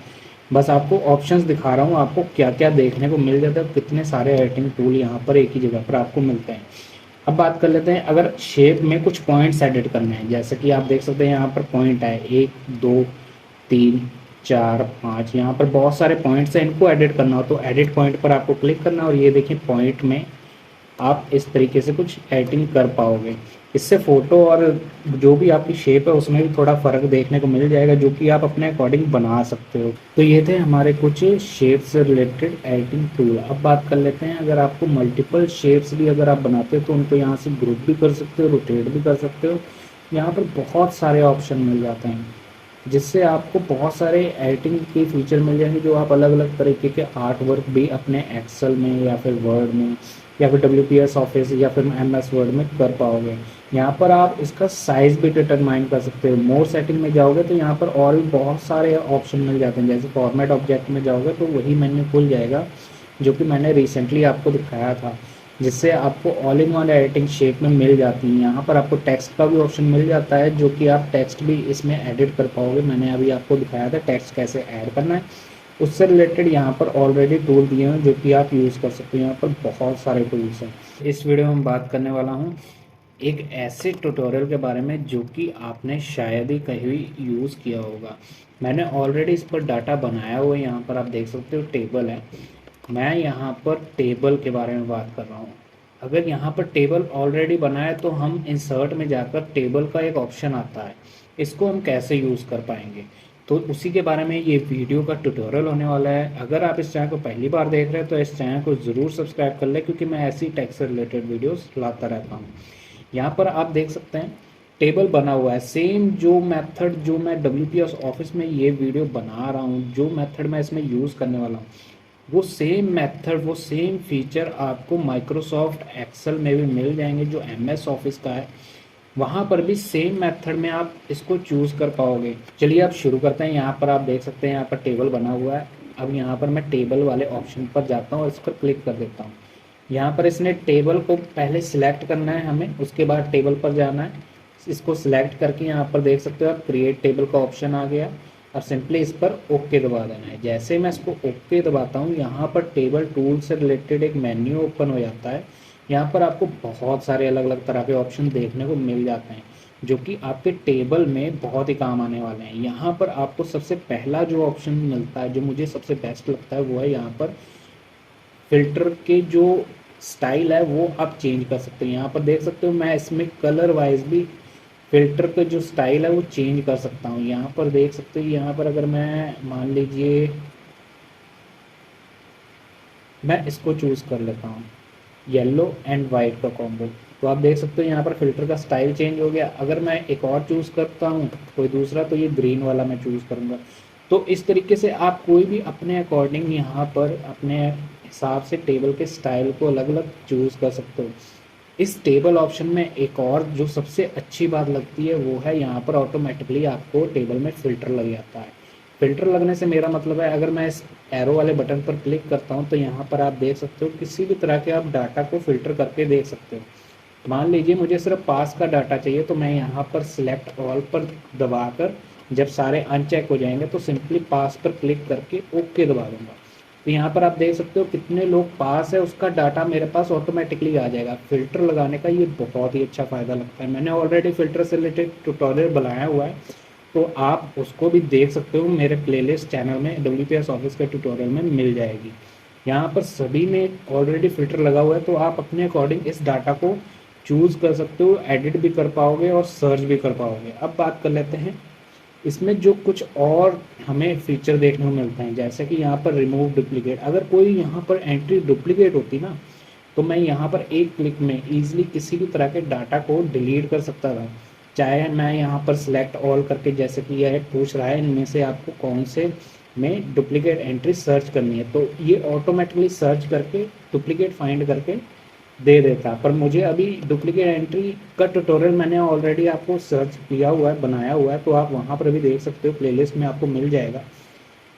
बस आपको ऑप्शंस दिखा रहा हूँ, आपको क्या क्या देखने को मिल जाता है, कितने सारे एडिटिंग टूल यहाँ पर एक ही जगह पर आपको मिलते हैं। अब बात कर लेते हैं, अगर शेप में कुछ पॉइंट्स एडिट करने हैं, जैसे कि आप देख सकते हैं यहाँ पर पॉइंट है 1 2 3 4 5, यहाँ पर बहुत सारे पॉइंट्स हैं। इनको एडिट करना हो तो एडिट पॉइंट पर आपको क्लिक करना है और ये देखिए पॉइंट में आप इस तरीके से कुछ एडिटिंग कर पाओगे। इससे फ़ोटो और जो भी आपकी शेप है उसमें भी थोड़ा फ़र्क देखने को मिल जाएगा, जो कि आप अपने अकॉर्डिंग बना सकते हो। तो ये थे हमारे कुछ शेप से रिलेटेड एडिटिंग टूल। अब बात कर लेते हैं, अगर आपको मल्टीपल शेप्स भी अगर आप बनाते हो तो उनको यहाँ से ग्रुप भी कर सकते हो, रोटेट भी कर सकते हो। यहाँ पर बहुत सारे ऑप्शन मिल जाते हैं जिससे आपको बहुत सारे एडिटिंग के फीचर मिल जाएंगे, जो आप अलग अलग तरीके के आर्ट वर्क भी अपने एक्सेल में या फिर वर्ड में या फिर WPS ऑफिस या फिर MS वर्ड में कर पाओगे। यहाँ पर आप इसका साइज़ भी डिटरमाइन कर सकते हो। मोर सेटिंग में जाओगे तो यहाँ पर और भी बहुत सारे ऑप्शन मिल जाते हैं, जैसे फॉर्मेट ऑब्जेक्ट में जाओगे तो वही मेन्यू खुल जाएगा जो कि मैंने रिसेंटली आपको दिखाया था, जिससे आपको all in one editing shape में मिल जाती है। यहाँ पर आपको टेक्स्ट का भी ऑप्शन मिल जाता है, जो कि आप टेक्स्ट भी इसमें एडिट कर पाओगे। मैंने अभी आपको दिखाया था टेक्स्ट कैसे ऐड करना है, उससे रिलेटेड यहाँ पर ऑलरेडी टूल दिए हैं जो कि आप यूज़ कर सकते हो। यहाँ पर बहुत सारे टूल्स हैं। इस वीडियो में बात करने वाला हूँ एक ऐसे ट्यूटोरियल के बारे में जो कि आपने शायद ही कहीं यूज़ किया होगा। मैंने ऑलरेडी इस पर डाटा बनाया हुआ है, यहाँ पर आप देख सकते हो टेबल है। मैं यहाँ पर टेबल के बारे में बात कर रहा हूँ। अगर यहाँ पर टेबल ऑलरेडी बना है तो हम इंसर्ट में जाकर टेबल का एक ऑप्शन आता है, इसको हम कैसे यूज़ कर पाएंगे, तो उसी के बारे में ये वीडियो का ट्यूटोरियल होने वाला है। अगर आप इस चैनल को पहली बार देख रहे हैं तो इस चैनल को ज़रूर सब्सक्राइब कर लें, क्योंकि मैं ऐसी टेक से रिलेटेड वीडियोस लाता रहता हूँ। यहाँ पर आप देख सकते हैं टेबल बना हुआ है। सेम जो मेथड जो मैं WPS ऑफिस में ये वीडियो बना रहा हूँ, जो मेथड मैं इसमें यूज़ करने वाला हूँ, वो सेम मेथड वो सेम फीचर आपको माइक्रोसॉफ्ट एक्सेल में भी मिल जाएंगे जो MS ऑफिस का है। वहाँ पर भी सेम मेथड में आप इसको चूज़ कर पाओगे। चलिए अब शुरू करते हैं। यहाँ पर आप देख सकते हैं यहाँ पर टेबल बना हुआ है। अब यहाँ पर मैं टेबल वाले ऑप्शन पर जाता हूँ और इस पर क्लिक कर देता हूँ। यहाँ पर इसने टेबल को पहले सिलेक्ट करना है हमें, उसके बाद टेबल पर जाना है। इसको सिलेक्ट करके यहाँ पर देख सकते हो आप क्रिएट टेबल का ऑप्शन आ गया और सिंपली इस पर ओके दबा देना है। जैसे मैं इसको ओके दबाता हूँ, यहाँ पर टेबल टूल से रिलेटेड एक मेन्यू ओपन हो जाता है। यहाँ पर आपको बहुत सारे अलग अलग तरह के ऑप्शन देखने को मिल जाते हैं जो कि आपके टेबल में बहुत ही काम आने वाले हैं। यहाँ पर आपको सबसे पहला जो ऑप्शन मिलता है, जो मुझे सबसे बेस्ट लगता है, वो है यहाँ पर फिल्टर के जो स्टाइल है वो आप चेंज कर सकते हैं। यहाँ पर देख सकते हो मैं इसमें कलर वाइज भी फिल्टर का जो स्टाइल है वो चेंज कर सकता हूँ। यहाँ पर देख सकते हो, यहाँ पर अगर मैं मान लीजिए मैं इसको चूज़ कर लेता हूँ येलो एंड वाइट का कॉम्बो, तो आप देख सकते हो यहाँ पर फिल्टर का स्टाइल चेंज हो गया। अगर मैं एक और चूज़ करता हूँ कोई दूसरा, तो ये ग्रीन वाला मैं चूज़ करूँगा। तो इस तरीके से आप कोई भी अपने अकॉर्डिंग यहाँ पर अपने हिसाब से टेबल के स्टाइल को अलग अलग चूज़ कर सकते हो। इस टेबल ऑप्शन में एक और जो सबसे अच्छी बात लगती है वो है यहाँ पर ऑटोमेटिकली आपको टेबल में फ़िल्टर लग जाता है। फ़िल्टर लगने से मेरा मतलब है, अगर मैं इस एरो वाले बटन पर क्लिक करता हूँ तो यहाँ पर आप देख सकते हो किसी भी तरह के आप डाटा को फ़िल्टर करके देख सकते हो। मान लीजिए मुझे सिर्फ पास का डाटा चाहिए, तो मैं यहाँ पर सिलेक्ट ऑल पर दबाकर जब सारे अनचेक हो जाएंगे तो सिंपली पास पर क्लिक करके ओके दबा दूंगा। तो यहाँ पर आप देख सकते हो कितने लोग पास है उसका डाटा मेरे पास ऑटोमेटिकली आ जाएगा। फ़िल्टर लगाने का ये बहुत ही अच्छा फ़ायदा लगता है। मैंने ऑलरेडी फ़िल्टर से रिलेटेड ट्यूटोरियल बनाया हुआ है, तो आप उसको भी देख सकते हो। मेरे प्लेलिस्ट चैनल में WPS ऑफिस के ट्यूटोरियल में मिल जाएगी। यहाँ पर सभी में ऑलरेडी फ़िल्टर लगा हुआ है, तो आप अपने अकॉर्डिंग इस डाटा को चूज़ कर सकते हो, एडिट भी कर पाओगे और सर्च भी कर पाओगे। अब बात कर लेते हैं इसमें जो कुछ और हमें फीचर देखने को मिलते हैं, जैसे कि यहाँ पर रिमूव डुप्लीकेट। अगर कोई यहाँ पर एंट्री डुप्लीकेट होती ना, तो मैं यहाँ पर एक क्लिक में ईजिली किसी भी तरह के डाटा को डिलीट कर सकता था। चाहे मैं यहाँ पर सिलेक्ट ऑल करके, जैसे कि यह पूछ रहा है इनमें से आपको कौन से में डुप्लीकेट एंट्री सर्च करनी है, तो ये ऑटोमेटिकली सर्च करके डुप्लीकेट फाइंड करके दे देता। पर मुझे अभी डुप्लीकेट एंट्री का ट्यूटोरियल मैंने ऑलरेडी आपको सर्च किया हुआ है, बनाया हुआ है, तो आप वहाँ पर भी देख सकते हो, प्लेलिस्ट में आपको मिल जाएगा।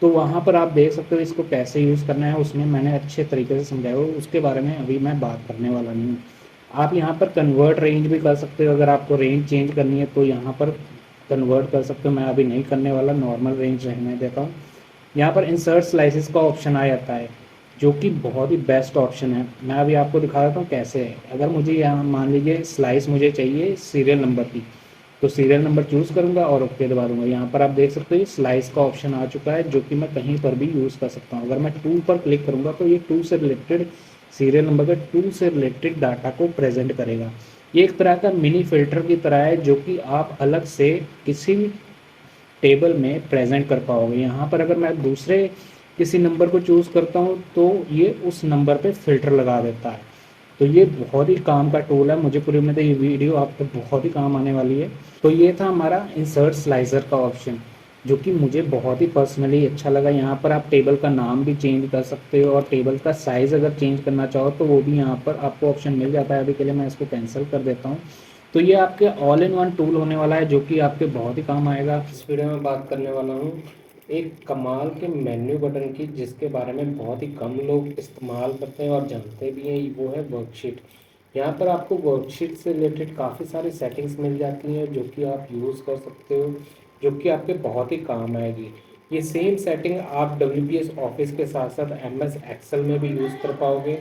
तो वहाँ पर आप देख सकते हो इसको कैसे यूज़ करना है, उसमें मैंने अच्छे तरीके से समझाया हो, उसके बारे में अभी मैं बात करने वाला नहीं हूँ। आप यहाँ पर कन्वर्ट रेंज भी कर सकते हो, अगर आपको रेंज चेंज करनी है तो यहाँ पर कन्वर्ट कर सकते हो। मैं अभी नहीं करने वाला, नॉर्मल रेंज रहने देता हूँ। यहाँ पर इंसर्ट स्लाइसेस का ऑप्शन आ जाता है, जो कि बहुत ही बेस्ट ऑप्शन है। मैं अभी आपको दिखा देता हूँ कैसे है। अगर मुझे यहाँ मान लीजिए स्लाइस मुझे चाहिए सीरियल नंबर की, तो सीरियल नंबर चूज़ करूँगा और ओके दबा दूंगा। यहाँ पर आप देख सकते हो ये स्लाइस का ऑप्शन आ चुका है, जो कि मैं कहीं पर भी यूज़ कर सकता हूँ। अगर मैं टू पर क्लिक करूँगा तो ये टू से रिलेटेड सीरियल नंबर का टू से रिलेटेड डाटा को प्रेजेंट करेगा। ये एक तरह का मिनी फिल्टर की तरह है, जो कि आप अलग से किसी भी टेबल में प्रेजेंट कर पाओगे। यहाँ पर अगर मैं दूसरे किसी नंबर को चूज़ करता हूँ तो ये उस नंबर पे फिल्टर लगा देता है। तो ये बहुत ही काम का टूल है, मुझे पूरी उम्मीद है ये वीडियो आपको बहुत ही काम आने वाली है। तो ये था हमारा इंसर्ट स्लाइसर का ऑप्शन, जो कि मुझे बहुत ही पर्सनली अच्छा लगा। यहाँ पर आप टेबल का नाम भी चेंज कर सकते हो, और टेबल का साइज़ अगर चेंज करना चाहो तो वो भी यहाँ पर आपको ऑप्शन मिल जाता है। अभी के लिए मैं इसको कैंसिल कर देता हूँ। तो ये आपके ऑल इन वन टूल होने वाला है, जो कि आपके बहुत ही काम आएगा। इस वीडियो में बात करने वाला हूँ एक कमाल के मेन्यू बटन की, जिसके बारे में बहुत ही कम लोग इस्तेमाल करते हैं और जानते भी हैं। वो है वर्कशीट। यहाँ पर आपको वर्कशीट से रिलेटेड काफ़ी सारी सेटिंग्स मिल जाती हैं, जो कि आप यूज़ कर सकते हो, जो कि आपके बहुत ही काम आएगी। ये सेम सेटिंग आप WPS ऑफिस के साथ साथ MS एक्सेल में भी यूज़ कर पाओगे।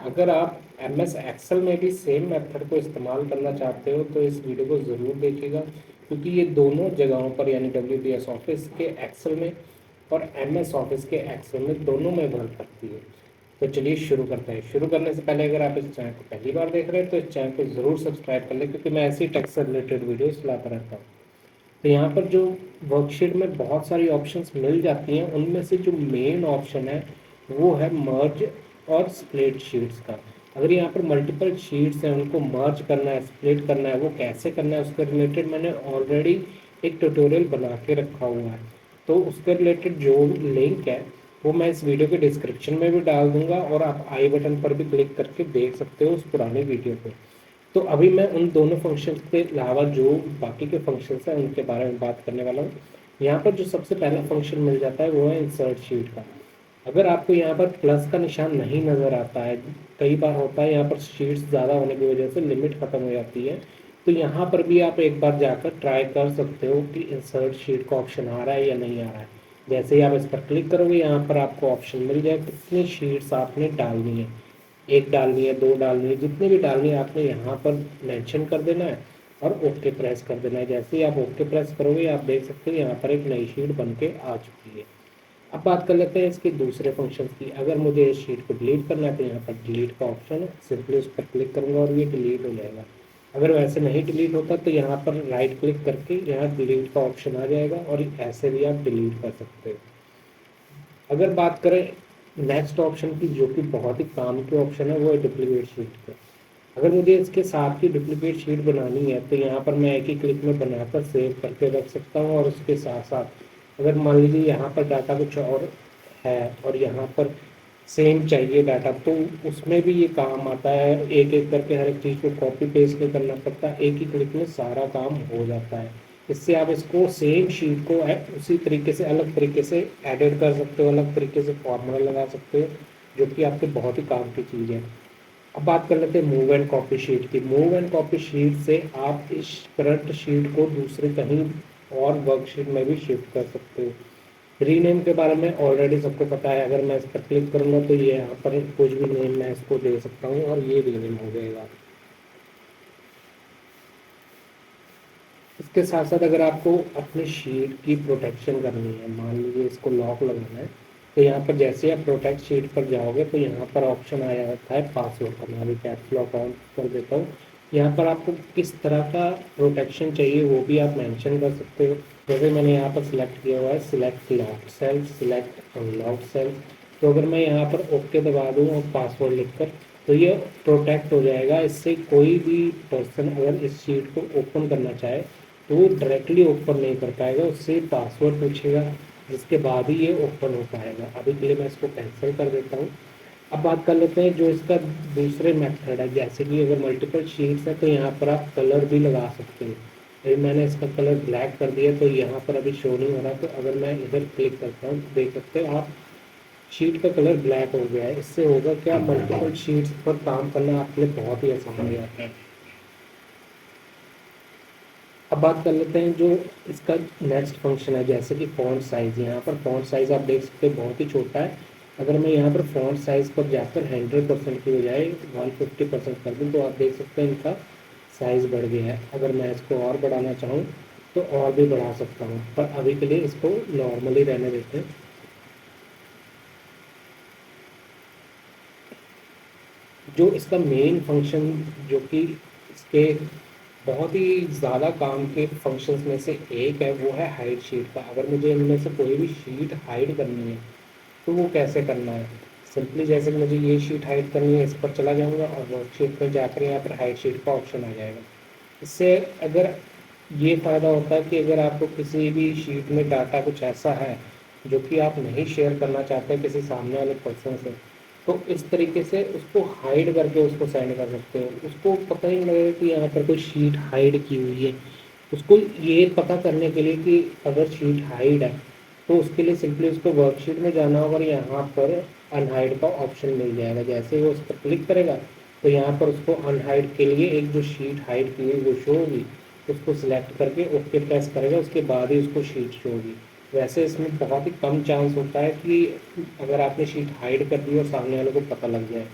अगर आप MS एक्सेल में भी सेम मेथड को इस्तेमाल करना चाहते हो तो इस वीडियो को ज़रूर देखिएगा, क्योंकि ये दोनों जगहों पर यानी WPS ऑफिस के एक्सेल में और MS ऑफिस के एक्सेल में दोनों में वर्क करती है। तो चलिए शुरू करते हैं। शुरू करने से पहले अगर आप इस चैनल को पहली बार देख रहे हैं तो इस चैनल को ज़रूर सब्सक्राइब कर लें, क्योंकि मैं ऐसी टेक से रिलेटेड वीडियोस लाता रहता हूँ। तो यहाँ पर जो वर्कशीट में बहुत सारी ऑप्शंस मिल जाती हैं, उनमें से जो मेन ऑप्शन है वो है मर्ज और स्प्लिट शीट्स का। अगर यहाँ पर मल्टीपल शीट्स हैं, उनको मर्ज करना है, स्प्लिट करना है, वो कैसे करना है उसके रिलेटेड मैंने ऑलरेडी एक ट्यूटोरियल बना के रखा हुआ है। तो उसके रिलेटेड जो लिंक है वो मैं इस वीडियो के डिस्क्रिप्शन में भी डाल दूंगा, और आप आई बटन पर भी क्लिक करके देख सकते हो उस पुराने वीडियो को। तो अभी मैं उन दोनों फंक्शंस के अलावा जो बाकी के फंक्शंस हैं उनके बारे में बात करने वाला हूँ। यहाँ पर जो सबसे पहला फंक्शन मिल जाता है वो है इंसर्ट शीट का। अगर आपको यहाँ पर प्लस का निशान नहीं नज़र आता है, कई बार होता है यहाँ पर शीट्स ज़्यादा होने की वजह से लिमिट ख़त्म हो जाती है, तो यहाँ पर भी आप एक बार जाकर ट्राई कर सकते हो कि इंसर्ट शीट का ऑप्शन आ रहा है या नहीं आ रहा है। जैसे ही आप इस पर क्लिक करोगे यहाँ पर आपको ऑप्शन मिल जाए कितनी शीट्स आपने डालनी है। एक डालनी है, दो डालनी है, जितनी भी डालनी है आपने यहाँ पर मेंशन कर देना है और ओके प्रेस कर देना है। जैसे ही आप ओके प्रेस करोगे आप देख सकते हो यहाँ पर एक नई शीट बन के आ चुकी है। अब बात कर लेते हैं इसके दूसरे फंक्शन की। अगर मुझे इस शीट को डिलीट करना है तो यहाँ पर डिलीट का ऑप्शन है, सिंपली उस पर क्लिक करूँगा और ये डिलीट हो जाएगा। अगर वैसे नहीं डिलीट होता तो यहाँ पर राइट क्लिक करके यहाँ डिलीट का ऑप्शन आ जाएगा और ऐसे भी आप डिलीट कर सकते हो। अगर बात करें नेक्स्ट ऑप्शन की, जो कि बहुत ही काम के ऑप्शन है, वो है डुप्लीकेट शीट का। अगर मुझे इसके साथ की डुप्लीकेट शीट बनानी है तो यहाँ पर मैं एक ही क्लिक में बनाकर सेव करके रख सकता हूँ। और उसके साथ साथ अगर मान लीजिए यहाँ पर डाटा कुछ और है और यहाँ पर सेम चाहिए डाटा, तो उसमें भी ये काम आता है। एक एक करके हर एक चीज़ को कॉपी पेस्ट नहीं करना पड़ता, एक ही क्लिक में सारा काम हो जाता है। इससे आप इसको सेम शीट को उसी तरीके से अलग तरीके से एडिट कर सकते हो, अलग तरीके से फॉर्मूला लगा सकते हो, जो कि आपके बहुत ही काम की चीज़ है। अब बात कर लेते हैं मूव एंड कॉपी शीट की। मूव एंड कॉपी शीट से आप इस करंट शीट को दूसरे कहीं और वर्कशीट में भी शिफ्ट कर सकते हो। रीनेम के बारे में ऑलरेडी सबको पता है। अगर मैं इस पर क्लिक करूँगा तो ये यहाँ पर कुछ भी नेम मैं इसको दे सकता हूँ और ये रीनेम हो जाएगा। इसके साथ साथ अगर आपको अपनी शीट की प्रोटेक्शन करनी है, मान लीजिए इसको लॉक लगाना है, तो यहाँ पर जैसे आप प्रोटेक्ट शीट पर जाओगे तो यहाँ पर ऑप्शन आया होता है पासवर्ड का। मैं अभी कैप्स लॉक ऑन कर देता हूँ। यहाँ पर आपको किस तरह का प्रोटेक्शन चाहिए वो भी आप मेंशन कर सकते हो। जैसे मैंने यहाँ पर सिलेक्ट किया हुआ है select locked cells, select unlocked cells. तो अगर मैं यहाँ पर ओके दबा दूँ और पासवर्ड लिखकर, तो ये प्रोटेक्ट हो जाएगा। इससे कोई भी पर्सन अगर इस शीट को ओपन करना चाहे तो वो डायरेक्टली ओपन नहीं कर पाएगा, उससे पासवर्ड पूछेगा, जिसके बाद ही ये ओपन हो पाएगा। अभी के लिए मैं इसको कैंसिल कर देता हूँ। अब बात कर लेते हैं जो इसका दूसरे मेथड है। जैसे कि अगर मल्टीपल शीट्स है तो यहाँ पर आप कलर भी लगा सकते हो। अभी मैंने इसका कलर ब्लैक कर दिया तो यहाँ पर अभी शो नहीं हो रहा। तो अगर मैं इधर क्लिक करता हूँ तो देख सकते हो आप शीट का कलर ब्लैक हो गया है। इससे होगा क्या, मल्टीपल शीट्स पर काम करना आपके लिए बहुत ही आसान हो जाता है। अब बात कर लेते हैं जो इसका नेक्स्ट फंक्शन है, जैसे कि फ़ॉन्ट साइज़। यहाँ पर फ़ॉन्ट साइज़ आप देख सकते हैं बहुत ही छोटा है। अगर मैं यहाँ पर फ़ॉन्ट साइज़ पर जाकर 100% की बजाय 150% कर दूँ तो आप देख सकते हैं इनका साइज़ बढ़ गया है। अगर मैं इसको और बढ़ाना चाहूँ तो और भी बढ़ा सकता हूँ, पर अभी के लिए इसको नॉर्मली रहने देते हैं। जो इसका मेन फंक्शन, जो कि इसके बहुत ही ज़्यादा काम के फंक्शंस में से एक है, वो है हाइड शीट का। अगर मुझे इनमें से कोई भी शीट हाइड करनी है तो वो कैसे करना है। सिंपली जैसे कि मुझे ये शीट हाइड करनी है, इस पर चला जाऊँगा और वर्कशीट पर जाकर यहाँ पर हाइड शीट का ऑप्शन आ जाएगा। इससे अगर ये फ़ायदा होता है कि अगर आपको किसी भी शीट में डाटा कुछ ऐसा है जो कि आप नहीं शेयर करना चाहते किसी सामने वाले पर्सन से, तो इस तरीके से उसको हाइड करके उसको सेंड कर सकते हो। उसको पता ही नहीं लगेगा कि यहाँ पर कोई शीट हाइड की हुई है। उसको ये पता करने के लिए कि अगर शीट हाइड है तो उसके लिए सिंपली उसको वर्कशीट में जाना होगा और यहाँ पर अनहाइड का ऑप्शन मिल जाएगा। जैसे ही वो उस पर क्लिक करेगा तो यहाँ पर उसको अनहाइड के लिए एक जो शीट हाइड की हुई वो शो होगी। उसको सिलेक्ट करके ओके प्रेस करेगा, उसके बाद ही उसको शीट शो होगी। वैसे इसमें बहुत ही कम चांस होता है कि अगर आपने शीट हाइड कर दी और सामने वाले को पता लग जाए।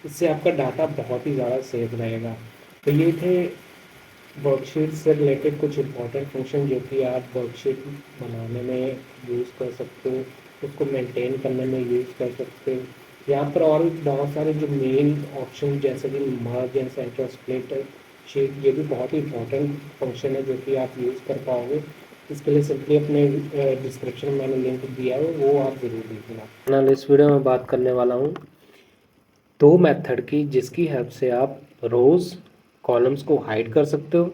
इससे आपका डाटा बहुत ही ज़्यादा सेफ रहेगा। तो ये थे वर्कशीट से रिलेटेड कुछ इंपॉर्टेंट फंक्शन जो कि आप वर्कशीट बनाने में यूज़ कर सकते हो, उसको मेंटेन करने में यूज़ कर सकते हो। यहाँ पर और भी बहुत सारे जो मेन ऑप्शन जैसे कि मर्ज एंड सेंटर स्प्लिट शीट, ये भी बहुत ही इंपॉर्टेंट फंक्शन है जो कि आप यूज़ कर पाओगे। इसके लिए सिंपली अपने डिस्क्रिप्शन में मैंने लिंक दिया है, वो आप ज़रूर देखना। मैं इस वीडियो में बात करने वाला हूँ दो मेथड की जिसकी हेल्प से आप रोज़ कॉलम्स को हाइड कर सकते हो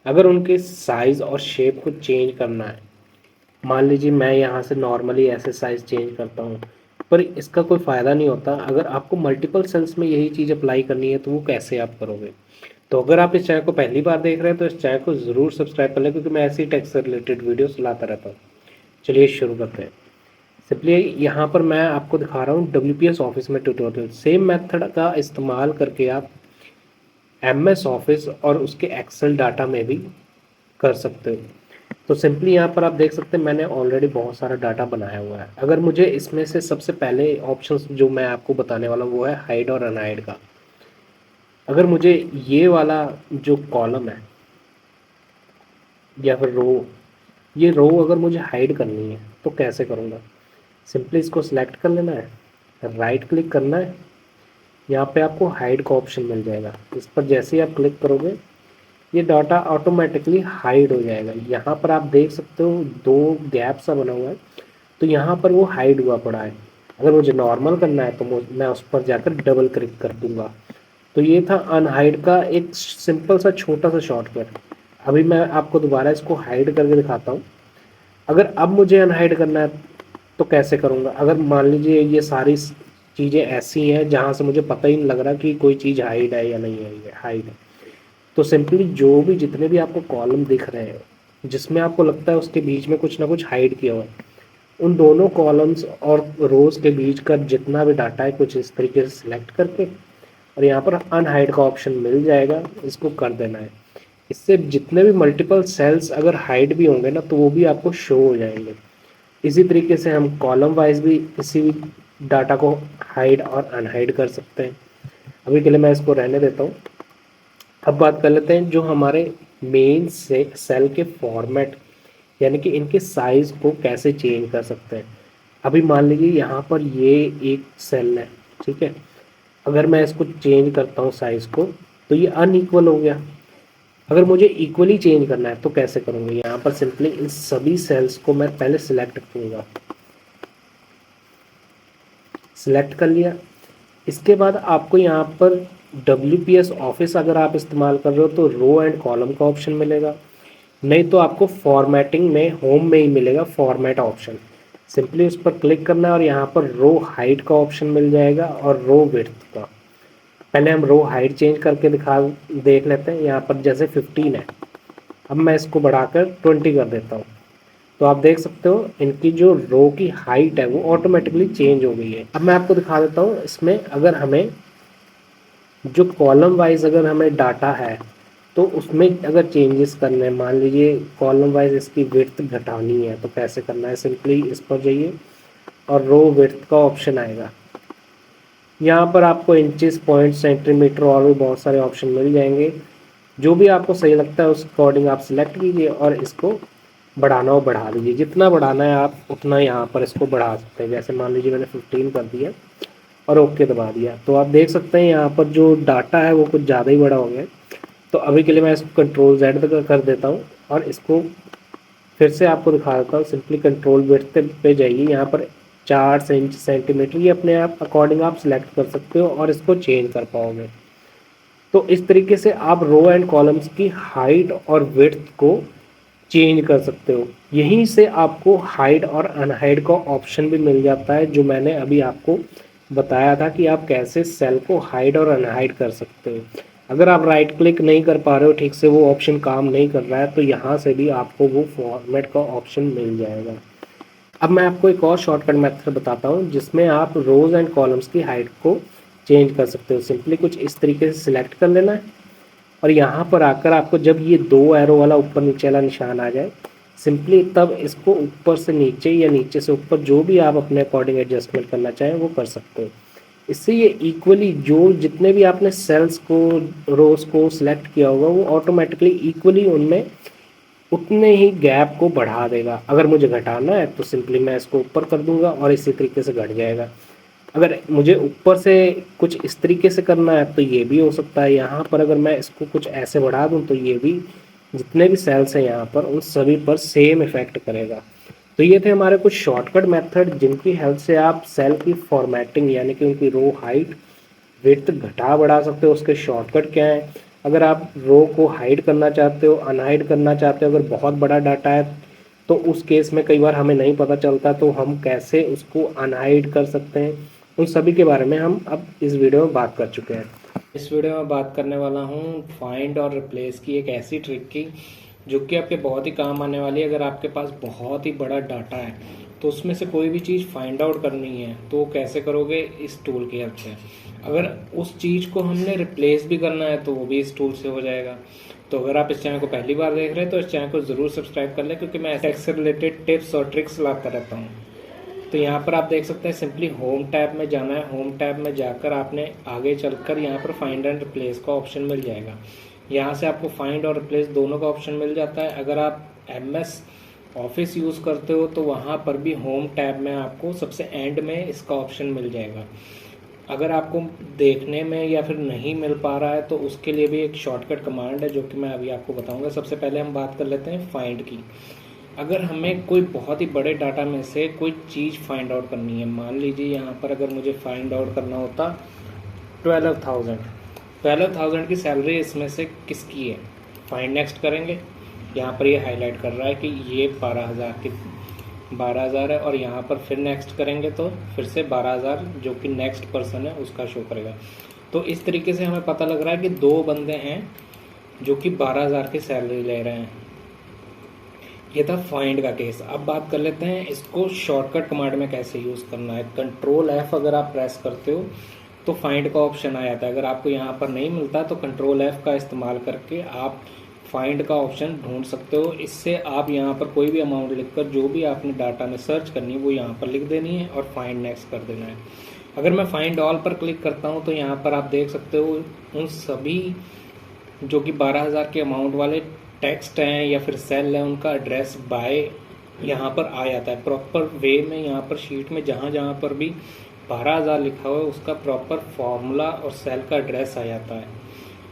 अगर उनके साइज़ और शेप को चेंज करना है। मान लीजिए मैं यहाँ से नॉर्मली ऐसे साइज़ चेंज करता हूँ, पर इसका कोई फ़ायदा नहीं होता। अगर आपको मल्टीपल सेल्स में यही चीज़ अप्लाई करनी है तो वो कैसे आप करोगे। तो अगर आप इस चैनल को पहली बार देख रहे हैं तो इस चैनल को ज़रूर सब्सक्राइब कर लें, क्योंकि मैं ऐसी टेक्स्ट से रिलेटेड वीडियोस लाता रहता हूँ। चलिए शुरू करते हैं। सिंपली यहाँ पर मैं आपको दिखा रहा हूँ WPS ऑफिस में ट्यूटोरियल। सेम मेथड का इस्तेमाल करके आप MS ऑफिस और उसके एक्सेल डाटा में भी कर सकते हो। तो सिंपली यहाँ पर आप देख सकते हैं मैंने ऑलरेडी बहुत सारा डाटा बनाया हुआ है। अगर मुझे इसमें से सबसे पहले ऑप्शंस जो मैं आपको बताने वाला हूँ वो है हाइड और अनहाइड का। अगर मुझे ये वाला जो कॉलम है या फिर रो, ये रो अगर मुझे हाइड करनी है तो कैसे करूँगा। सिंपली इसको सिलेक्ट कर लेना है, राइट क्लिक करना है, यहाँ पे आपको हाइड का ऑप्शन मिल जाएगा। इस पर जैसे ही आप क्लिक करोगे ये डाटा ऑटोमेटिकली हाइड हो जाएगा। यहाँ पर आप देख सकते हो दो गैप सा बना हुआ है, तो यहाँ पर वो हाइड हुआ पड़ा है। अगर मुझे नॉर्मल करना है तो मैं उस पर जाकर डबल क्लिक कर दूँगा। तो ये था अनहाइड का एक सिंपल सा छोटा सा शॉर्टकट। अभी मैं आपको दोबारा इसको हाइड करके दिखाता हूँ। अगर अब मुझे अनहाइड करना है तो कैसे करूँगा। अगर मान लीजिए ये सारी चीज़ें ऐसी हैं जहाँ से मुझे पता ही नहीं लग रहा कि कोई चीज़ हाइड है या नहीं है, हाइड है, तो सिंपली जो भी जितने भी आपको कॉलम दिख रहे हैं जिसमें आपको लगता है उसके बीच में कुछ ना कुछ हाइड किया हुआ है, उन दोनों कॉलम्स और रोज़ के बीच का जितना भी डाटा है कुछ इस तरीके से सिलेक्ट करके और यहाँ पर अनहाइड का ऑप्शन मिल जाएगा, इसको कर देना है। इससे जितने भी मल्टीपल सेल्स अगर हाइड भी होंगे ना तो वो भी आपको शो हो जाएंगे। इसी तरीके से हम कॉलम वाइज भी किसी भी डाटा को हाइड और अनहाइड कर सकते हैं। अभी के लिए मैं इसको रहने देता हूँ। अब बात कर लेते हैं जो हमारे मेन से सेल के फॉर्मेट यानी कि इनके साइज़ को कैसे चेंज कर सकते हैं। अभी मान लीजिए यहाँ पर ये एक सेल है, ठीक है। अगर मैं इसको चेंज करता हूँ साइज़ को तो ये अनइक्वल हो गया। अगर मुझे इक्वली चेंज करना है तो कैसे करूँगा, यहाँ पर सिंपली इन सभी सेल्स को मैं पहले सिलेक्ट करूँगा, सिलेक्ट कर लिया। इसके बाद आपको यहाँ पर WPS ऑफिस अगर आप इस्तेमाल कर रहे हो तो रो एंड कॉलम का ऑप्शन मिलेगा, नहीं तो आपको फॉर्मेटिंग में होम में ही मिलेगा फॉर्मेट ऑप्शन। सिंपली उस पर क्लिक करना है और यहाँ पर रो हाइट का ऑप्शन मिल जाएगा और रो विड्थ का। पहले हम रो हाइट चेंज करके देख लेते हैं। यहाँ पर जैसे 15 है, अब मैं इसको बढ़ाकर 20 कर देता हूँ, तो आप देख सकते हो इनकी जो रो की हाइट है वो ऑटोमेटिकली चेंज हो गई है। अब मैं आपको दिखा देता हूँ इसमें अगर हमें जो कॉलम वाइज अगर हमें डाटा है तो उसमें अगर चेंजेस करने हैं, मान लीजिए कॉलम वाइज इसकी विड्थ घटानी है तो कैसे करना है। सिंपली इस पर जाइए और रो विड्थ का ऑप्शन आएगा, यहाँ पर आपको इंचेस, पॉइंट, सेंटीमीटर और भी बहुत सारे ऑप्शन मिल जाएंगे। जो भी आपको सही लगता है उस अकॉर्डिंग आप सिलेक्ट कीजिए और इसको बढ़ाना हो बढ़ा दीजिए। जितना बढ़ाना है आप उतना यहाँ पर इसको बढ़ा सकते हैं। जैसे मान लीजिए मैंने 15 कर दिया और ओके दबा दिया, तो आप देख सकते हैं यहाँ पर जो डाटा है वो कुछ ज़्यादा ही बड़ा हो गया। तो अभी के लिए मैं इसको कंट्रोल Z कर देता हूँ और इसको फिर से आपको दिखा देता हूँ। सिंपली कंट्रोल विड्थ पे जाइए, यहाँ पर 4 इंच, सेंटीमीटर, ये अपने आप अकॉर्डिंग आप सिलेक्ट कर सकते हो और इसको चेंज कर पाओगे। तो इस तरीके से आप रो एंड कॉलम्स की हाइट और विड्थ को चेंज कर सकते हो। यहीं से आपको हाइड और अनहाइड का ऑप्शन भी मिल जाता है, जो मैंने अभी आपको बताया था कि आप कैसे सेल को हाइड और अनहाइड कर सकते हो। अगर आप राइट क्लिक नहीं कर पा रहे हो ठीक से, वो ऑप्शन काम नहीं कर रहा है, तो यहाँ से भी आपको वो फॉर्मेट का ऑप्शन मिल जाएगा। अब मैं आपको एक और शॉर्टकट मेथड बताता हूँ जिसमें आप रोज एंड कॉलम्स की हाइट को चेंज कर सकते हो। सिंपली कुछ इस तरीके से सिलेक्ट कर लेना है और यहाँ पर आकर आपको जब ये 2 एरो वाला ऊपर नीचे वाला निशान आ जाए, सिंपली तब इसको ऊपर से नीचे या नीचे से ऊपर जो भी आप अपने अकॉर्डिंग एडजस्टमेंट करना चाहें वो कर सकते हो। इससे ये इक्वली जो जितने भी आपने सेल्स को, रोज को सिलेक्ट किया होगा वो ऑटोमेटिकली इक्वली उनमें उतने ही गैप को बढ़ा देगा। अगर मुझे घटाना है तो सिंपली मैं इसको ऊपर कर दूंगा और इसी तरीके से घट जाएगा। अगर मुझे ऊपर से कुछ इस तरीके से करना है तो ये भी हो सकता है। यहाँ पर अगर मैं इसको कुछ ऐसे बढ़ा दूँ तो ये भी जितने भी सेल्स हैं यहाँ पर उन सभी पर सेम इफेक्ट करेगा। तो ये थे हमारे कुछ शॉर्टकट मेथड जिनकी हेल्प से आप सेल की फॉर्मेटिंग यानी कि उनकी रो हाइट, विड्थ घटा बढ़ा सकते हो। उसके शॉर्टकट क्या है, अगर आप रो को हाइड करना चाहते हो, अनहाइड करना चाहते हो, अगर बहुत बड़ा डाटा है तो उस केस में कई बार हमें नहीं पता चलता, तो हम कैसे उसको अनहाइड कर सकते हैं, उन सभी के बारे में हम अब इस वीडियो में बात कर चुके हैं। इस वीडियो में बात करने वाला हूँ फाइंड और रिप्लेस की, एक ऐसी ट्रिक की जो कि आपके बहुत ही काम आने वाली है। अगर आपके पास बहुत ही बड़ा डाटा है तो उसमें से कोई भी चीज़ फाइंड आउट करनी है तो कैसे करोगे, इस टूल की हेल्प से। अगर उस चीज़ को हमने रिप्लेस भी करना है तो वो भी इस टूल से हो जाएगा। तो अगर आप इस चैनल को पहली बार देख रहे हैं तो इस चैनल को ज़रूर सब्सक्राइब कर लें, क्योंकि मैं ऐसे से रिलेटेड टिप्स और ट्रिक्स लाता रहता हूँ। तो यहाँ पर आप देख सकते हैं सिंपली होम टैब में जाना है। होम टैब में जाकर आपने आगे चलकर यहाँ पर फाइंड एंड रिप्लेस का ऑप्शन मिल जाएगा। यहाँ से आपको फाइंड और रिप्लेस दोनों का ऑप्शन मिल जाता है। अगर आप MS ऑफिस यूज़ करते हो तो वहाँ पर भी होम टैब में आपको सबसे एंड में इसका ऑप्शन मिल जाएगा। अगर आपको देखने में या फिर नहीं मिल पा रहा है तो उसके लिए भी एक शॉर्टकट कमांड है जो कि मैं अभी आपको बताऊंगा। सबसे पहले हम बात कर लेते हैं फाइंड की। अगर हमें कोई बहुत ही बड़े डाटा में से कोई चीज़ फाइंड आउट करनी है, मान लीजिए यहाँ पर अगर मुझे फाइंड आउट करना होता 12,000 की सैलरी इसमें से किसकी है, फाइंड नेक्स्ट करेंगे। यहाँ पर ये हाईलाइट कर रहा है कि ये 12,000 है और यहाँ पर फिर नेक्स्ट करेंगे तो फिर से 12,000 जो कि नेक्स्ट पर्सन है उसका शो करेगा। तो इस तरीके से हमें पता लग रहा है कि 2 बंदे हैं जो कि 12,000 की सैलरी ले रहे हैं। ये था फाइंड का केस। अब बात कर लेते हैं इसको शॉर्टकट कमांड में कैसे यूज़ करना है। कंट्रोल F अगर आप प्रेस करते हो तो फाइंड का ऑप्शन आ जाता है। अगर आपको यहाँ पर नहीं मिलता तो कंट्रोल F का इस्तेमाल करके आप फाइंड का ऑप्शन ढूंढ सकते हो। इससे आप यहाँ पर कोई भी अमाउंट लिखकर जो भी आपने डाटा में सर्च करनी है वो यहाँ पर लिख देनी है और फाइंड नेक्स्ट कर देना है। अगर मैं फाइंड ऑल पर क्लिक करता हूँ तो यहाँ पर आप देख सकते हो उन सभी जो कि 12,000 के अमाउंट वाले टेक्स्ट हैं या फिर सेल है उनका एड्रेस बाय यहाँ पर आ जाता है प्रॉपर वे में। यहाँ पर शीट में जहाँ जहाँ पर भी 12,000 लिखा हुआ है उसका प्रॉपर फॉर्मूला और सेल का एड्रेस आ जाता है।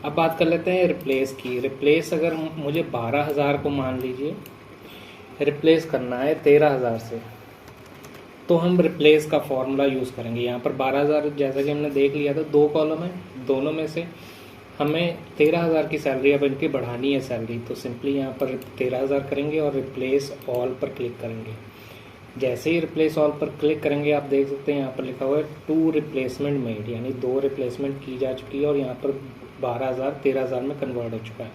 अब बात कर लेते हैं रिप्लेस की। रिप्लेस अगर मुझे 12,000 को मान लीजिए रिप्लेस करना है 13,000 से, तो हम रिप्लेस का फॉर्मूला यूज़ करेंगे। यहाँ पर 12,000 जैसा कि हमने देख लिया था, 2 कॉलम है, दोनों में से हमें 13,000 की सैलरी अब इनकी बढ़ानी है सैलरी, तो सिंपली यहाँ पर 13,000 करेंगे और रिप्लेस ऑल पर क्लिक करेंगे। जैसे ही रिप्लेस ऑल पर क्लिक करेंगे आप देख सकते हैं यहाँ पर लिखा हुआ है 2 रिप्लेसमेंट मेड, यानी 2 रिप्लेसमेंट की जा चुकी है और यहाँ पर 12,000 13,000 में कन्वर्ट हो चुका है।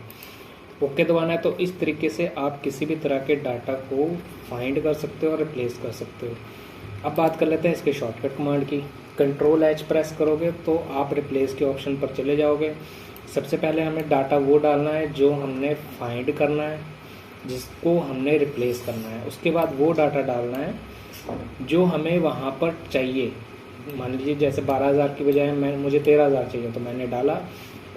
ओके दबाना है। तो इस तरीके से आप किसी भी तरह के डाटा को फाइंड कर सकते हो और रिप्लेस कर सकते हो। अब बात कर लेते हैं इसके शॉर्टकट कमांड की। Ctrl+H प्रेस करोगे तो आप रिप्लेस के ऑप्शन पर चले जाओगे। सबसे पहले हमें डाटा वो डालना है जो हमने फाइंड करना है, जिसको हमने रिप्लेस करना है। उसके बाद वो डाटा डालना है जो हमें वहाँ पर चाहिए। मान लीजिए जैसे 12,000 की बजाय मुझे 13,000 चाहिए, तो मैंने डाला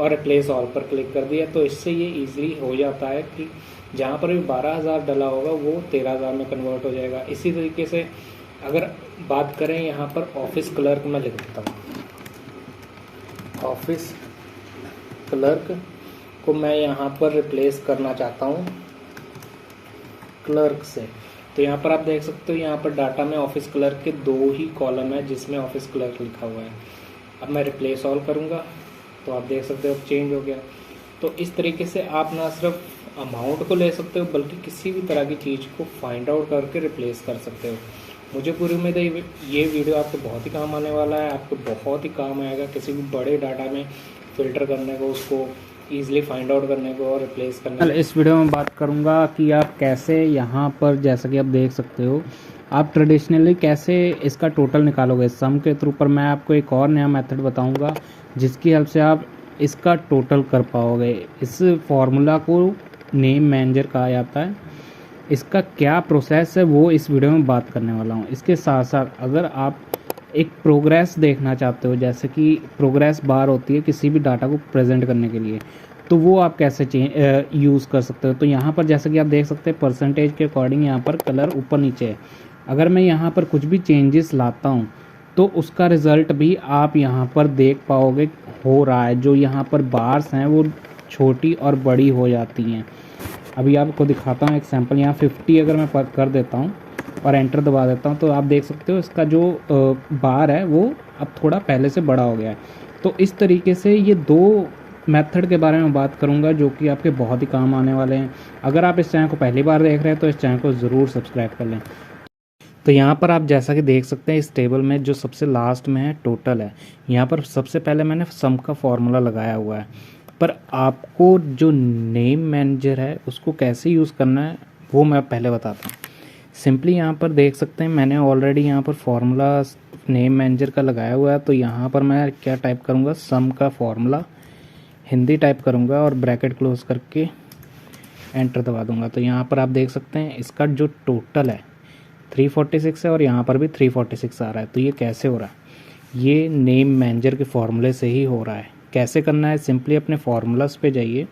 और रिप्लेस ऑल पर क्लिक कर दिया। तो इससे ये ईजिली हो जाता है कि जहाँ पर भी 12,000 डला होगा वो 13,000 में कन्वर्ट हो जाएगा। इसी तरीके से अगर बात करें यहाँ पर ऑफिस क्लर्क, मैं लिख देता हूँ ऑफिस क्लर्क को मैं यहाँ पर रिप्लेस करना चाहता हूँ क्लर्क से। तो यहाँ पर आप देख सकते हो यहाँ पर डाटा में ऑफिस क्लर्क के 2 ही कॉलम है जिसमें ऑफिस क्लर्क लिखा हुआ है। अब मैं रिप्लेस ऑल करूँगा तो आप देख सकते हो चेंज हो गया। तो इस तरीके से आप ना सिर्फ अमाउंट को ले सकते हो बल्कि किसी भी तरह की चीज़ को फाइंड आउट करके रिप्लेस कर सकते हो। मुझे पूरी उम्मीद है ये वीडियो आपको बहुत ही काम आने वाला है, आपको बहुत ही काम आएगा किसी भी बड़े डाटा में फ़िल्टर करने को, उसको ईजिली फाइंड आउट करने को और रिप्लेस करने को। इस वीडियो में बात करूंगा कि आप कैसे यहाँ पर, जैसा कि आप देख सकते हो, आप ट्रेडिशनली कैसे इसका टोटल निकालोगे सम के थ्रू। पर मैं आपको एक और नया मेथड बताऊंगा जिसकी हेल्प से आप इसका टोटल कर पाओगे। इस फॉर्मूला को नेम मैनेजर कहा जाता है। इसका क्या प्रोसेस है वो इस वीडियो में बात करने वाला हूँ। इसके साथ साथ अगर आप एक प्रोग्रेस देखना चाहते हो, जैसे कि प्रोग्रेस बार होती है किसी भी डाटा को प्रेजेंट करने के लिए, तो वो आप कैसे यूज़ कर सकते हो। तो यहाँ पर जैसे कि आप देख सकते हैं परसेंटेज के अकॉर्डिंग यहाँ पर कलर ऊपर नीचे है। अगर मैं यहाँ पर कुछ भी चेंजेस लाता हूँ तो उसका रिज़ल्ट भी आप यहाँ पर देख पाओगे हो रहा है। जो यहाँ पर बार्स हैं वो छोटी और बड़ी हो जाती हैं। अभी आपको दिखाता हूँ एक सैम्पल। यहाँ 50 अगर मैं कर देता हूँ और एंटर दबा देता हूँ तो आप देख सकते हो इसका जो बार है वो अब थोड़ा पहले से बड़ा हो गया है। तो इस तरीके से ये 2 मेथड के बारे में बात करूँगा जो कि आपके बहुत ही काम आने वाले हैं। अगर आप इस चैनल को पहली बार देख रहे हैं तो इस चैनल को ज़रूर सब्सक्राइब कर लें। तो यहाँ पर आप जैसा कि देख सकते हैं इस टेबल में जो सबसे लास्ट में है टोटल है। यहाँ पर सबसे पहले मैंने सम का फॉर्मूला लगाया हुआ है। पर आपको जो नेम मैनेजर है उसको कैसे यूज़ करना है वो मैं पहले बताता हूँ। सिंपली यहाँ पर देख सकते हैं मैंने ऑलरेडी यहाँ पर फॉर्मूला नेम मैनेजर का लगाया हुआ है। तो यहाँ पर मैं क्या टाइप करूँगा, सम का फॉर्मूला हिंदी टाइप करूँगा और ब्रैकेट क्लोज करके एंटर दबा दूँगा। तो यहाँ पर आप देख सकते हैं इसका जो टोटल है 346 है और यहाँ पर भी 346 आ रहा है। तो ये कैसे हो रहा है, ये नेम मैनेजर के फॉर्मूले से ही हो रहा है। कैसे करना है, सिंपली अपने फार्मूलास पे जाइए,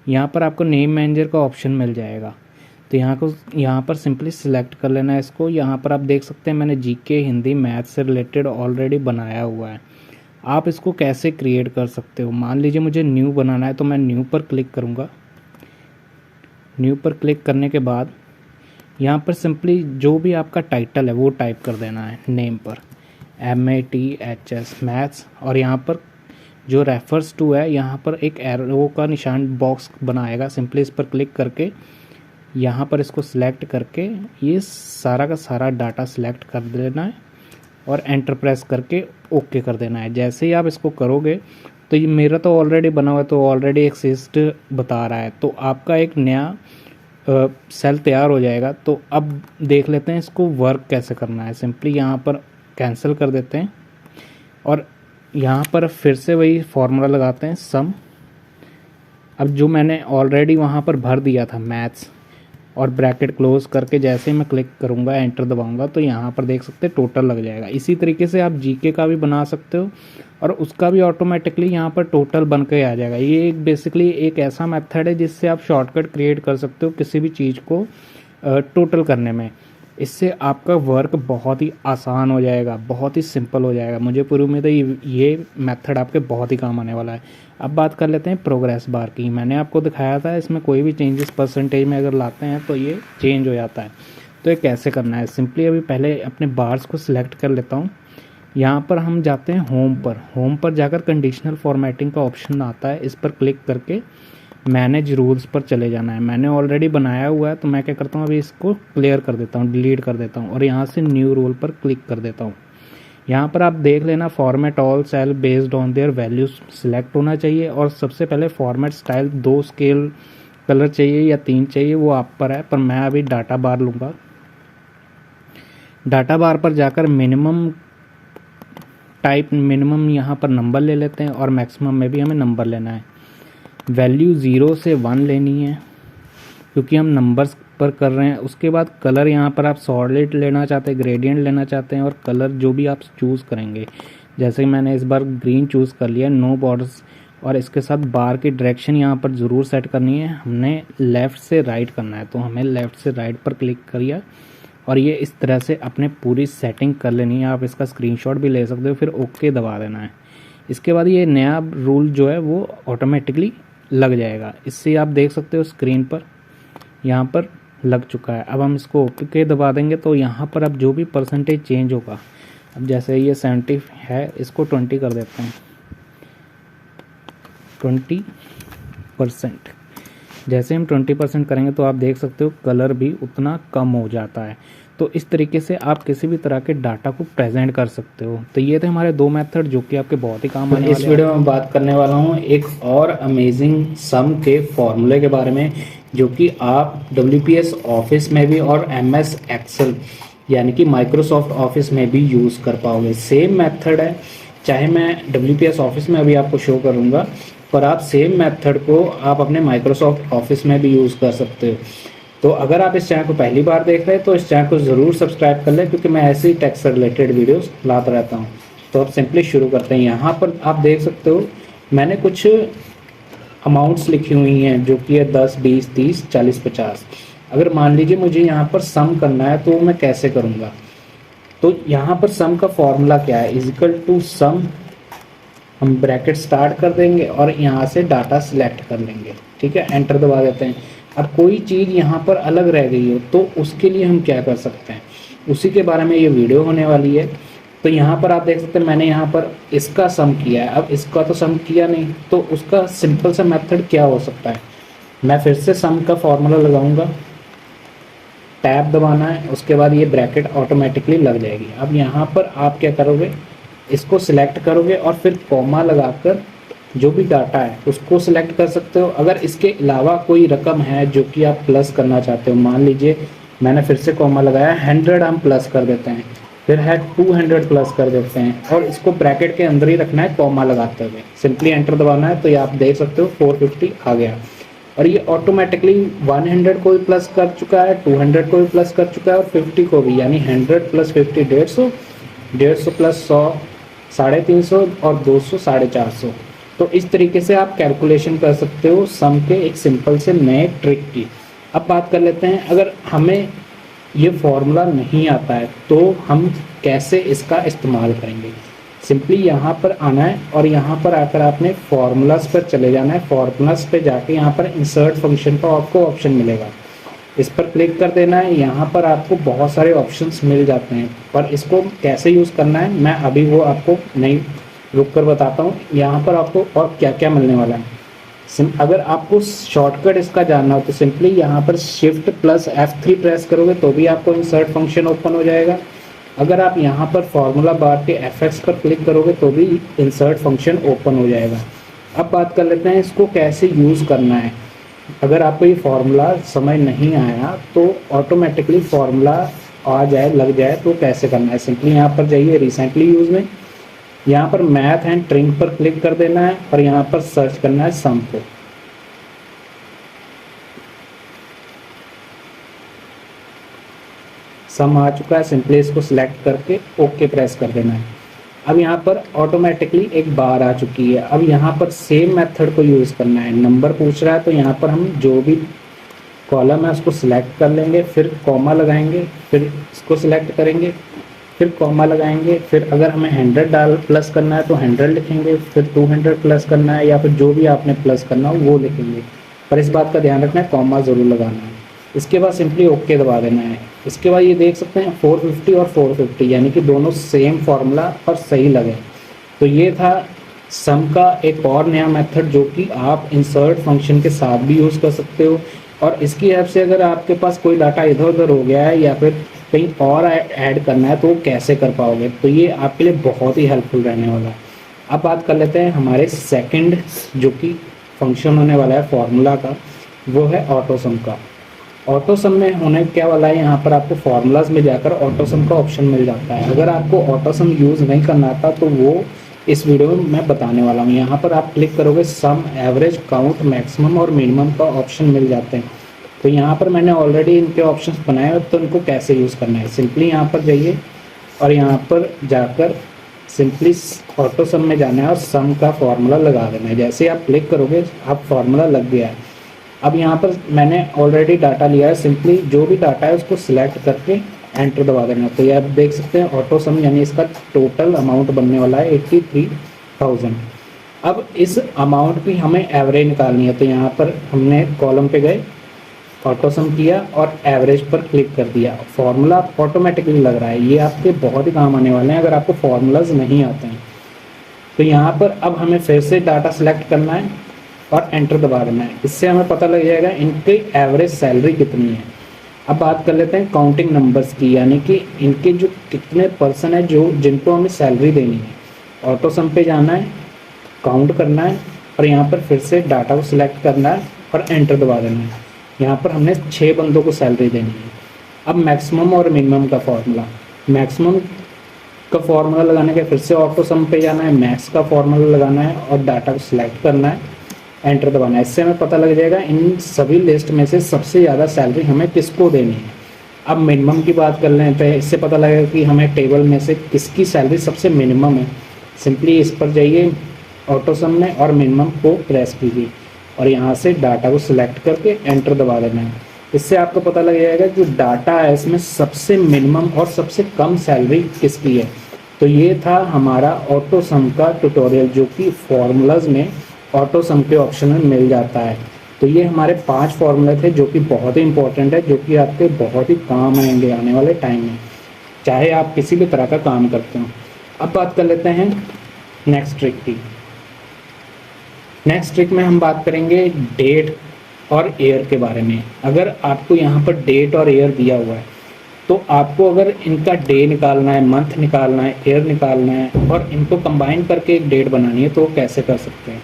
यहाँ पर आपको नेम मैनेजर का ऑप्शन मिल जाएगा। तो यहाँ पर सिंपली सिलेक्ट कर लेना है इसको। यहाँ पर आप देख सकते हैं मैंने जीके हिंदी मैथ से रिलेटेड ऑलरेडी बनाया हुआ है। आप इसको कैसे क्रिएट कर सकते हो, मान लीजिए मुझे न्यू बनाना है तो मैं न्यू पर क्लिक करूँगा। न्यू पर क्लिक करने के बाद यहाँ पर सिंपली जो भी आपका टाइटल है वो टाइप कर देना है नेम पर, MATHS मैथ्स, और यहाँ पर जो रेफर्स टू है यहाँ पर एक एरो का निशान बॉक्स बनाएगा। सिंपली इस पर क्लिक करके यहाँ पर इसको सिलेक्ट करके ये सारा का सारा डाटा सिलेक्ट कर देना है और एंटर प्रेस करके ओके कर देना है। जैसे ही आप इसको करोगे तो ये मेरा तो ऑलरेडी बना हुआ है, तो ऑलरेडी एक्सिस्ट बता रहा है। तो आपका एक नया सेल तैयार हो जाएगा। तो अब देख लेते हैं इसको वर्क कैसे करना है। सिंपली यहाँ पर कैंसिल कर देते हैं और यहाँ पर फिर से वही फॉर्मूला लगाते हैं सम। अब जो मैंने ऑलरेडी वहाँ पर भर दिया था मैथ्स, और ब्रैकेट क्लोज करके जैसे ही मैं क्लिक करूँगा एंटर दबाऊँगा तो यहाँ पर देख सकते हैं टोटल लग जाएगा। इसी तरीके से आप जीके का भी बना सकते हो और उसका भी ऑटोमेटिकली यहाँ पर टोटल बन के आ जाएगा। ये एक बेसिकली एक ऐसा मेथड है जिससे आप शॉर्टकट क्रिएट कर सकते हो किसी भी चीज़ को टोटल करने में। इससे आपका वर्क बहुत ही आसान हो जाएगा, बहुत ही सिंपल हो जाएगा। मुझे पूरी उम्मीद है ये मेथड आपके बहुत ही काम आने वाला है। अब बात कर लेते हैं प्रोग्रेस बार की। मैंने आपको दिखाया था इसमें कोई भी चेंजेस परसेंटेज में अगर लाते हैं तो ये चेंज हो जाता है। तो ये कैसे करना है, सिंपली अभी पहले अपने बार्स को सिलेक्ट कर लेता हूँ। यहाँ पर हम जाते हैं होम पर जाकर कंडीशनल फॉर्मेटिंग का ऑप्शन आता है, इस पर क्लिक करके मैनेज रूल्स पर चले जाना है। मैंने ऑलरेडी बनाया हुआ है तो मैं क्या करता हूँ, अभी इसको क्लियर कर देता हूँ, डिलीट कर देता हूँ और यहाँ से न्यू रूल पर क्लिक कर देता हूँ। यहाँ पर आप देख लेना format all cell based on their values select होना चाहिए और सबसे पहले फॉर्मेट स्टाइल 2 स्केल कलर चाहिए या 3 चाहिए, वो आप पर है, पर मैं अभी डाटा बार लूँगा। डाटा बार पर जाकर मिनिमम यहाँ पर नंबर ले लेते हैं और मैक्सिमम में भी हमें नंबर लेना है। वैल्यू 0 से 1 लेनी है क्योंकि हम नंबर्स पर कर रहे हैं। उसके बाद कलर यहाँ पर आप सॉलिड लेना चाहते हैं, ग्रेडियंट लेना चाहते हैं और कलर जो भी आप चूज़ करेंगे। जैसे कि मैंने इस बार ग्रीन चूज़ कर लिया, नो बॉर्डर्स। और इसके साथ बार की डायरेक्शन यहाँ पर ज़रूर सेट करनी है, हमने लेफ़्ट से राइट करना है तो हमें लेफ़्ट से राइट पर क्लिक करिए और ये इस तरह से अपने पूरी सेटिंग कर लेनी है। आप इसका स्क्रीनशॉट भी ले सकते हो, फिर ओके दबा देना है। इसके बाद ये नया रूल जो है वो ऑटोमेटिकली लग जाएगा। इससे आप देख सकते हो स्क्रीन पर यहाँ पर लग चुका है। अब हम इसको ओके दबा देंगे तो यहाँ पर अब जो भी परसेंटेज चेंज होगा, अब जैसे ये 70 है, इसको 20 कर देते हैं, 20%। जैसे हम 20% करेंगे तो आप देख सकते हो कलर भी उतना कम हो जाता है। तो इस तरीके से आप किसी भी तरह के डाटा को प्रेजेंट कर सकते हो। तो ये थे हमारे 2 मेथड जो कि आपके बहुत ही काम आने वाले हैं। इस वीडियो में बात करने वाला हूँ एक और अमेजिंग सम के फॉर्मूले के बारे में, जो कि आप WPS ऑफिस में भी और MS एक्सेल यानी कि माइक्रोसॉफ्ट ऑफिस में भी यूज़ कर पाओगे। सेम मेथड है, चाहे मैं WPS ऑफिस में अभी आपको शो करूँगा, पर आप सेम मेथड को आप अपने माइक्रोसॉफ्ट ऑफिस में भी यूज़ कर सकते हो। तो अगर आप इस चैनल को पहली बार देख रहे हैं तो इस चैनल को ज़रूर सब्सक्राइब कर लें, क्योंकि मैं ऐसे ही टैक्स से रिलेटेड वीडियोस लाता रहता हूं। तो अब सिंपली शुरू करते हैं। यहाँ पर आप देख सकते हो मैंने कुछ अमाउंट्स लिखी हुई हैं जो कि है 10, 20, 30, 40, 50। अगर मान लीजिए मुझे यहाँ पर सम करना है तो मैं कैसे करूँगा, तो यहाँ पर सम का फॉर्मूला क्या है, इजिकल टू सम, हम ब्रैकेट स्टार्ट कर देंगे और यहाँ से डाटा सिलेक्ट कर लेंगे। ठीक है, एंटर दबा देते हैं। अब कोई चीज़ यहाँ पर अलग रह गई हो तो उसके लिए हम क्या कर सकते हैं, उसी के बारे में ये वीडियो होने वाली है। तो यहाँ पर आप देख सकते हैं मैंने यहाँ पर इसका सम किया है। अब इसका तो सम किया नहीं, तो उसका सिंपल सा मेथड क्या हो सकता है, मैं फिर से सम का फॉर्मूला लगाऊंगा, टैब दबाना है, उसके बाद ये ब्रैकेट ऑटोमेटिकली लग जाएगी। अब यहाँ पर आप क्या करोगे, इसको सिलेक्ट करोगे और फिर कॉमा लगाकर जो भी डाटा है उसको सिलेक्ट कर सकते हो। अगर इसके अलावा कोई रकम है जो कि आप प्लस करना चाहते हो, मान लीजिए मैंने फिर से कॉमा लगाया, 100 हम प्लस कर देते हैं, फिर है 200 प्लस कर देते हैं और इसको ब्रैकेट के अंदर ही रखना है कॉमा लगाते हुए। सिंपली एंटर दबाना है तो ये आप देख सकते हो 450 आ गया और ये ऑटोमेटिकली 100 को भी प्लस कर चुका है, 200 को भी प्लस कर चुका है और 50 को भी, यानी 100 प्लस 50 150, 150 प्लस 100 350 और 200 450। तो इस तरीके से आप कैलकुलेशन कर सकते हो सम के एक सिंपल से नए ट्रिक की। अब बात कर लेते हैं, अगर हमें ये फॉर्मूला नहीं आता है तो हम कैसे इसका इस्तेमाल करेंगे। सिंपली यहाँ पर आना है और यहाँ पर आकर आपने फार्मूलाज पर चले जाना है। फार्मूलाज पे जाके यहाँ पर इंसर्ट फंक्शन का आपको ऑप्शन मिलेगा, इस पर क्लिक कर देना है। यहाँ पर आपको बहुत सारे ऑप्शंस मिल जाते हैं, पर इसको कैसे यूज़ करना है मैं अभी वो आपको नहीं रुक कर बताता हूँ। यहाँ पर आपको और क्या क्या मिलने वाला है। अगर आपको शॉर्टकट इसका जानना हो तो सिंपली यहाँ पर शिफ्ट प्लस F3 प्रेस करोगे तो भी आपको इंसर्ट फंक्शन ओपन हो जाएगा। अगर आप यहाँ पर फार्मूला बार के FX पर क्लिक करोगे तो भी इंसर्ट फंक्शन ओपन हो जाएगा। अब बात कर लेते हैं इसको कैसे यूज़ करना है। अगर आपको ये फार्मूला समझ नहीं आया तो ऑटोमेटिकली फार्मूला आ जाए लग जाए तो कैसे करना है। सिंपली यहाँ पर जाइए रिसेंटली यूज़ में, यहाँ पर मैथ एंड ट्रिंग पर क्लिक कर देना है और यहाँ पर सर्च करना है सम को। सम आ चुका है, सिंपली इसको सिलेक्ट करके ओके प्रेस कर देना है। अब यहाँ पर ऑटोमेटिकली एक बार आ चुकी है। अब यहाँ पर सेम मेथड को यूज़ करना है। नंबर पूछ रहा है तो यहाँ पर हम जो भी कॉलम है उसको सिलेक्ट कर लेंगे, फिर कॉमा लगाएंगे, फिर इसको सिलेक्ट करेंगे, फिर कॉमा लगाएंगे, फिर अगर हमें 100 डाल प्लस करना है तो 100 लिखेंगे, फिर 200 प्लस करना है या फिर जो भी आपने प्लस करना हो वो लिखेंगे। पर इस बात का ध्यान रखना है कॉमा ज़रूर लगाना है। इसके बाद सिंपली ओके दबा देना है। इसके बाद ये देख सकते हैं 450 और 450 यानी कि दोनों सेम फार्मूला और सही लगे। तो ये था सम का एक और नया मेथड जो कि आप इंसर्ट फंक्शन के साथ भी यूज़ कर सकते हो। और इसकी हेल्प से अगर आपके पास कोई डाटा इधर उधर हो गया है या फिर कहीं और ऐड करना है तो वो कैसे कर पाओगे, तो ये आपके लिए बहुत ही हेल्पफुल रहने वाला है। अब बात कर लेते हैं हमारे सेकंड जो कि फंक्शन होने वाला है फार्मूला का, वो है ऑटो सम का। ऑटो सम में होने क्या वाला है, यहाँ पर आपको फार्मूलाज में जाकर ऑटो सम का ऑप्शन मिल जाता है। अगर आपको ऑटो सम यूज़ नहीं करना आता तो वो इस वीडियो में मैं बताने वाला हूँ। यहाँ पर आप क्लिक करोगे सम, एवरेज, काउंट, मैक्सिमम और मिनिमम का ऑप्शन मिल जाते हैं। तो यहाँ पर मैंने ऑलरेडी इनके ऑप्शंस बनाए हैं, तो इनको कैसे यूज़ करना है, सिंपली यहाँ पर जाइए और यहाँ पर जाकर सिंपली ऑटो सम में जाना है और सम का फार्मूला लगा देना है। जैसे आप क्लिक करोगे आप फार्मूला लग गया है। अब यहाँ पर मैंने ऑलरेडी डाटा लिया है, सिंपली जो भी डाटा है उसको सिलेक्ट करके एंटर दबा देना। तो ये आप देख सकते हैं ऑटो सम यानी इसका टोटल अमाउंट बनने वाला है 83,000। अब इस अमाउंट की हमें एवरेज निकालनी है। तो यहाँ पर हमने कॉलम पे गए, ऑटो सम किया और एवरेज पर क्लिक कर दिया। फार्मूला ऑटोमेटिकली लग रहा है। ये आपके बहुत ही काम आने वाले हैं अगर आपको फार्मूलाज नहीं आते हैं। तो यहाँ पर अब हमें फिर से डाटा सेलेक्ट करना है और एंटर दबा देना है। इससे हमें पता लग जाएगा इनकी एवरेज सैलरी कितनी है। अब बात कर लेते हैं काउंटिंग नंबर्स की, यानी कि इनके जो कितने पर्सन है जो जिनको हमें सैलरी देनी है। ऑटो सम पे जाना है, काउंट करना है और यहाँ पर फिर से डाटा को सिलेक्ट करना है और एंटर दबा देना है। यहाँ पर हमने 6 बंदों को सैलरी देनी है। अब मैक्सिमम और मिनिमम का फॉर्मूला, मैक्सिमम का फॉर्मूला लगाने के फिर से ऑटो सम पे जाना है, मैक्स का फॉर्मूला लगाना है और डाटा को सिलेक्ट करना है, एंटर दबाना है। इससे हमें पता लग जाएगा इन सभी लिस्ट में से सबसे ज़्यादा सैलरी हमें किसको देनी है। अब मिनिमम की बात कर लें तो इससे पता लगेगा कि हमें टेबल में से किसकी सैलरी सबसे मिनिमम है। सिंपली इस पर जाइए ऑटो सम में और मिनिमम को प्रेस कीजिए और यहाँ से डाटा को सिलेक्ट करके एंटर दबा देना है। इससे आपको पता लग जाएगा कि डाटा है इसमें सबसे मिनिमम और सबसे कम सैलरी किसकी है। तो ये था हमारा ऑटो सम का ट्यूटोरियल जो कि फॉर्मूलाज में ऑटो सम के ऑप्शन में मिल जाता है। तो ये हमारे 5 फॉर्मूले थे जो कि बहुत ही इंपॉर्टेंट है, जो कि आपके बहुत ही काम आएंगे आने वाले टाइम में, चाहे आप किसी भी तरह का काम करते हो। अब बात कर लेते हैं नेक्स्ट ट्रिक की। नेक्स्ट ट्रिक में हम बात करेंगे डेट और ईयर के बारे में। अगर आपको यहाँ पर डेट और ईयर दिया हुआ है तो आपको अगर इनका डे निकालना है, मंथ निकालना है, ईयर निकालना है और इनको कंबाइन करके एक डेट बनानी है तो वो कैसे कर सकते हैं।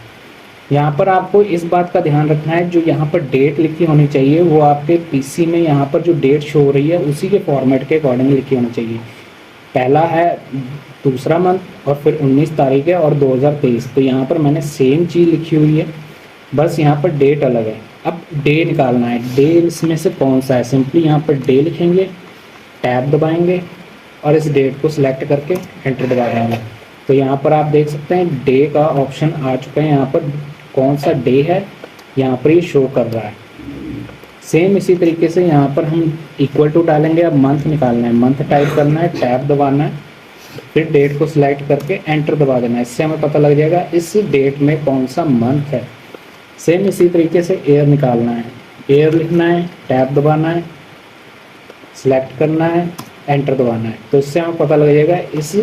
यहाँ पर आपको इस बात का ध्यान रखना है, जो यहाँ पर डेट लिखी होनी चाहिए वो आपके पीसी में यहाँ पर जो डेट शो हो रही है उसी के फॉर्मेट के अकॉर्डिंग लिखी होनी चाहिए। पहला है दूसरा मंथ और फिर 19 तारीख है और 2023। तो यहाँ पर मैंने सेम चीज़ लिखी हुई है, बस यहाँ पर डेट अलग है। अब डे निकालना है, डे इसमें से कौन सा है, सिंपली यहाँ पर डे लिखेंगे, टैब दबाएंगे और इस डेट को सिलेक्ट करके एंटर दबा देंगे। तो यहाँ पर आप देख सकते हैं डे का ऑप्शन आ चुका है। यहाँ पर कौन सा डे है यहाँ पर ये शो कर रहा है। सेम इसी तरीके से यहाँ पर हम इक्वल टू डालेंगे। अब मंथ निकालना है, मंथ टाइप करना है, टैब दबाना है, फिर डेट को सिलेक्ट करके एंटर दबा देना है। इससे हमें पता लग जाएगा इस डेट में कौन सा मंथ है। सेम इसी तरीके से ईयर निकालना है, ईयर लिखना है, टैब दबाना है, सिलेक्ट करना है, एंटर दबाना है। तो इससे हमें पता लग जाएगा इस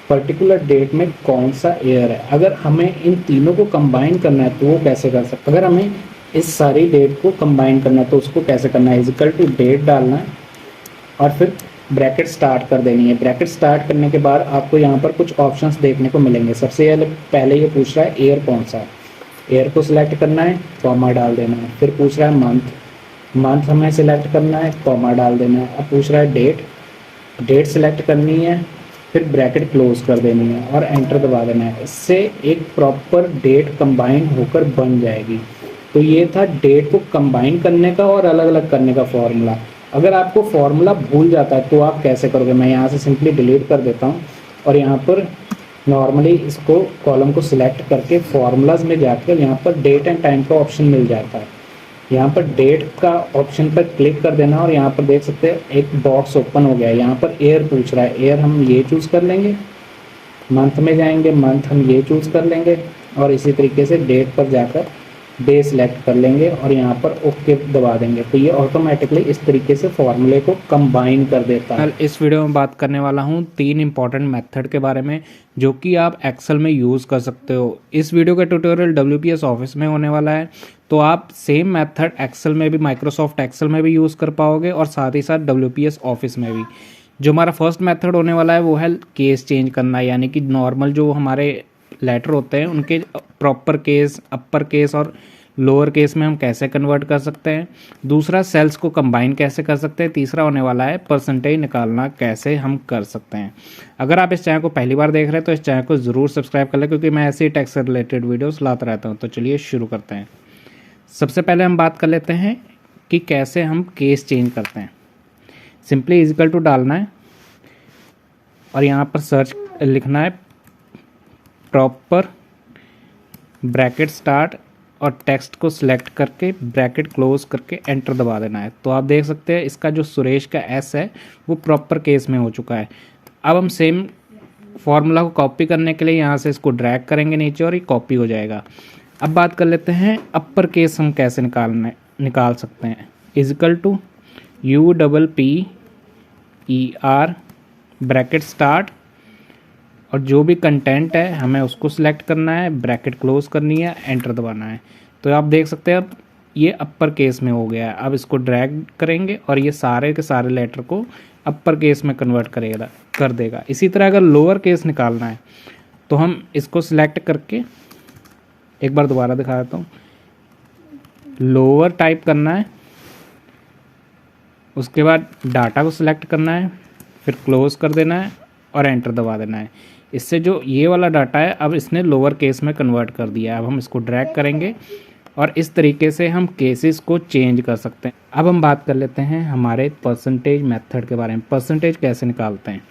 पर्टिकुलर डेट में कौन सा ईयर है। अगर हमें इन तीनों को कंबाइन करना है तो वो कैसे कर सकते हैं। अगर हमें इस सारी डेट को कंबाइन करना है तो उसको कैसे करना है, इक्वल टू डेट डालना है और फिर ब्रैकेट स्टार्ट कर देनी है। ब्रैकेट स्टार्ट करने के बाद आपको यहाँ पर कुछ ऑप्शंस देखने को मिलेंगे। सबसे पहले ये पूछ रहा है ईयर कौन सा है, ईयर को सिलेक्ट करना है, कॉमा डाल देना है। फिर पूछ रहा है मंथ, मंथ हमें सिलेक्ट करना है, कॉमा डाल देना है। अब पूछ रहा है डेट, डेट सिलेक्ट करनी है, फिर ब्रैकेट क्लोज कर देनी है और एंटर दबा देना है। इससे एक प्रॉपर डेट कंबाइन होकर बन जाएगी। तो ये था डेट को कंबाइन करने का और अलग अलग करने का फॉर्मूला। अगर आपको फॉर्मूला भूल जाता है तो आप कैसे करोगे, मैं यहाँ से सिंपली डिलीट कर देता हूँ और यहाँ पर नॉर्मली इसको कॉलम को सिलेक्ट करके फॉर्मूलाज में जाकर यहाँ पर डेट एंड टाइम का ऑप्शन मिल जाता है। यहाँ पर डेट का ऑप्शन पर क्लिक कर देना और यहाँ पर देख सकते हैं एक बॉक्स ओपन हो गया है। यहाँ पर ईयर पूछ रहा है, ईयर हम ये चूज़ कर लेंगे। मंथ में जाएंगे, मंथ हम ये चूज़ कर लेंगे और इसी तरीके से डेट पर जाकर डे सिलेक्ट कर लेंगे और यहाँ पर ओके दबा देंगे। तो ये ऑटोमेटिकली इस तरीके से फॉर्मूले को कंबाइन कर देता है। इस वीडियो में बात करने वाला हूँ 3 इंपॉर्टेंट मेथड के बारे में जो कि आप एक्सेल में यूज़ कर सकते हो। इस वीडियो का ट्यूटोरियल WPS ऑफिस में होने वाला है, तो आप सेम मेथड एक्सेल में भी, माइक्रोसॉफ्ट एक्सेल में भी यूज़ कर पाओगे और साथ ही साथ WPS ऑफिस में भी। जो हमारा फर्स्ट मेथड होने वाला है वो है केस चेंज करना, यानी कि नॉर्मल जो हमारे लेटर होते हैं उनके प्रॉपर केस, अपर केस और लोअर केस में हम कैसे कन्वर्ट कर सकते हैं। दूसरा, सेल्स को कंबाइन कैसे कर सकते हैं। तीसरा होने वाला है परसेंटेज निकालना कैसे हम कर सकते हैं। अगर आप इस चैनल को पहली बार देख रहे हैं तो इस चैनल को ज़रूर सब्सक्राइब कर लें, क्योंकि मैं ऐसे ही टैक्स से रिलेटेड वीडियोस लाता रहता हूं। तो चलिए शुरू करते हैं। सबसे पहले हम बात कर लेते हैं कि कैसे हम केस चेंज करते हैं। सिंपली इक्वल टू डालना है और यहाँ पर सर्च लिखना है प्रॉपर, ब्रैकेट स्टार्ट और टेक्स्ट को सिलेक्ट करके ब्रैकेट क्लोज करके एंटर दबा देना है। तो आप देख सकते हैं इसका जो सुरेश का एस है वो प्रॉपर केस में हो चुका है। अब हम सेम फॉर्मूला को कॉपी करने के लिए यहाँ से इसको ड्रैग करेंगे नीचे और ये कॉपी हो जाएगा। अब बात कर लेते हैं अपर केस हम कैसे निकाल सकते हैं। Equal to UPPER bracket start और जो भी कंटेंट है हमें उसको सिलेक्ट करना है, ब्रैकेट क्लोज करनी है, एंटर दबाना है। तो आप देख सकते हैं अब ये अपर केस में हो गया है। अब इसको ड्रैग करेंगे और ये सारे के सारे लेटर को अपर केस में कन्वर्ट कर देगा। इसी तरह अगर लोअर केस निकालना है तो हम इसको सिलेक्ट करके, एक बार दोबारा दिखा देता हूँ, लोअर टाइप करना है, उसके बाद डाटा को सिलेक्ट करना है, फिर क्लोज कर देना है और एंटर दबा देना है। इससे जो ये वाला डाटा है अब इसने लोअर केस में कन्वर्ट कर दिया है। अब हम इसको ड्रैग करेंगे और इस तरीके से हम केसेस को चेंज कर सकते हैं। अब हम बात कर लेते हैं हमारे परसेंटेज मेथड के बारे में। परसेंटेज कैसे निकालते हैं।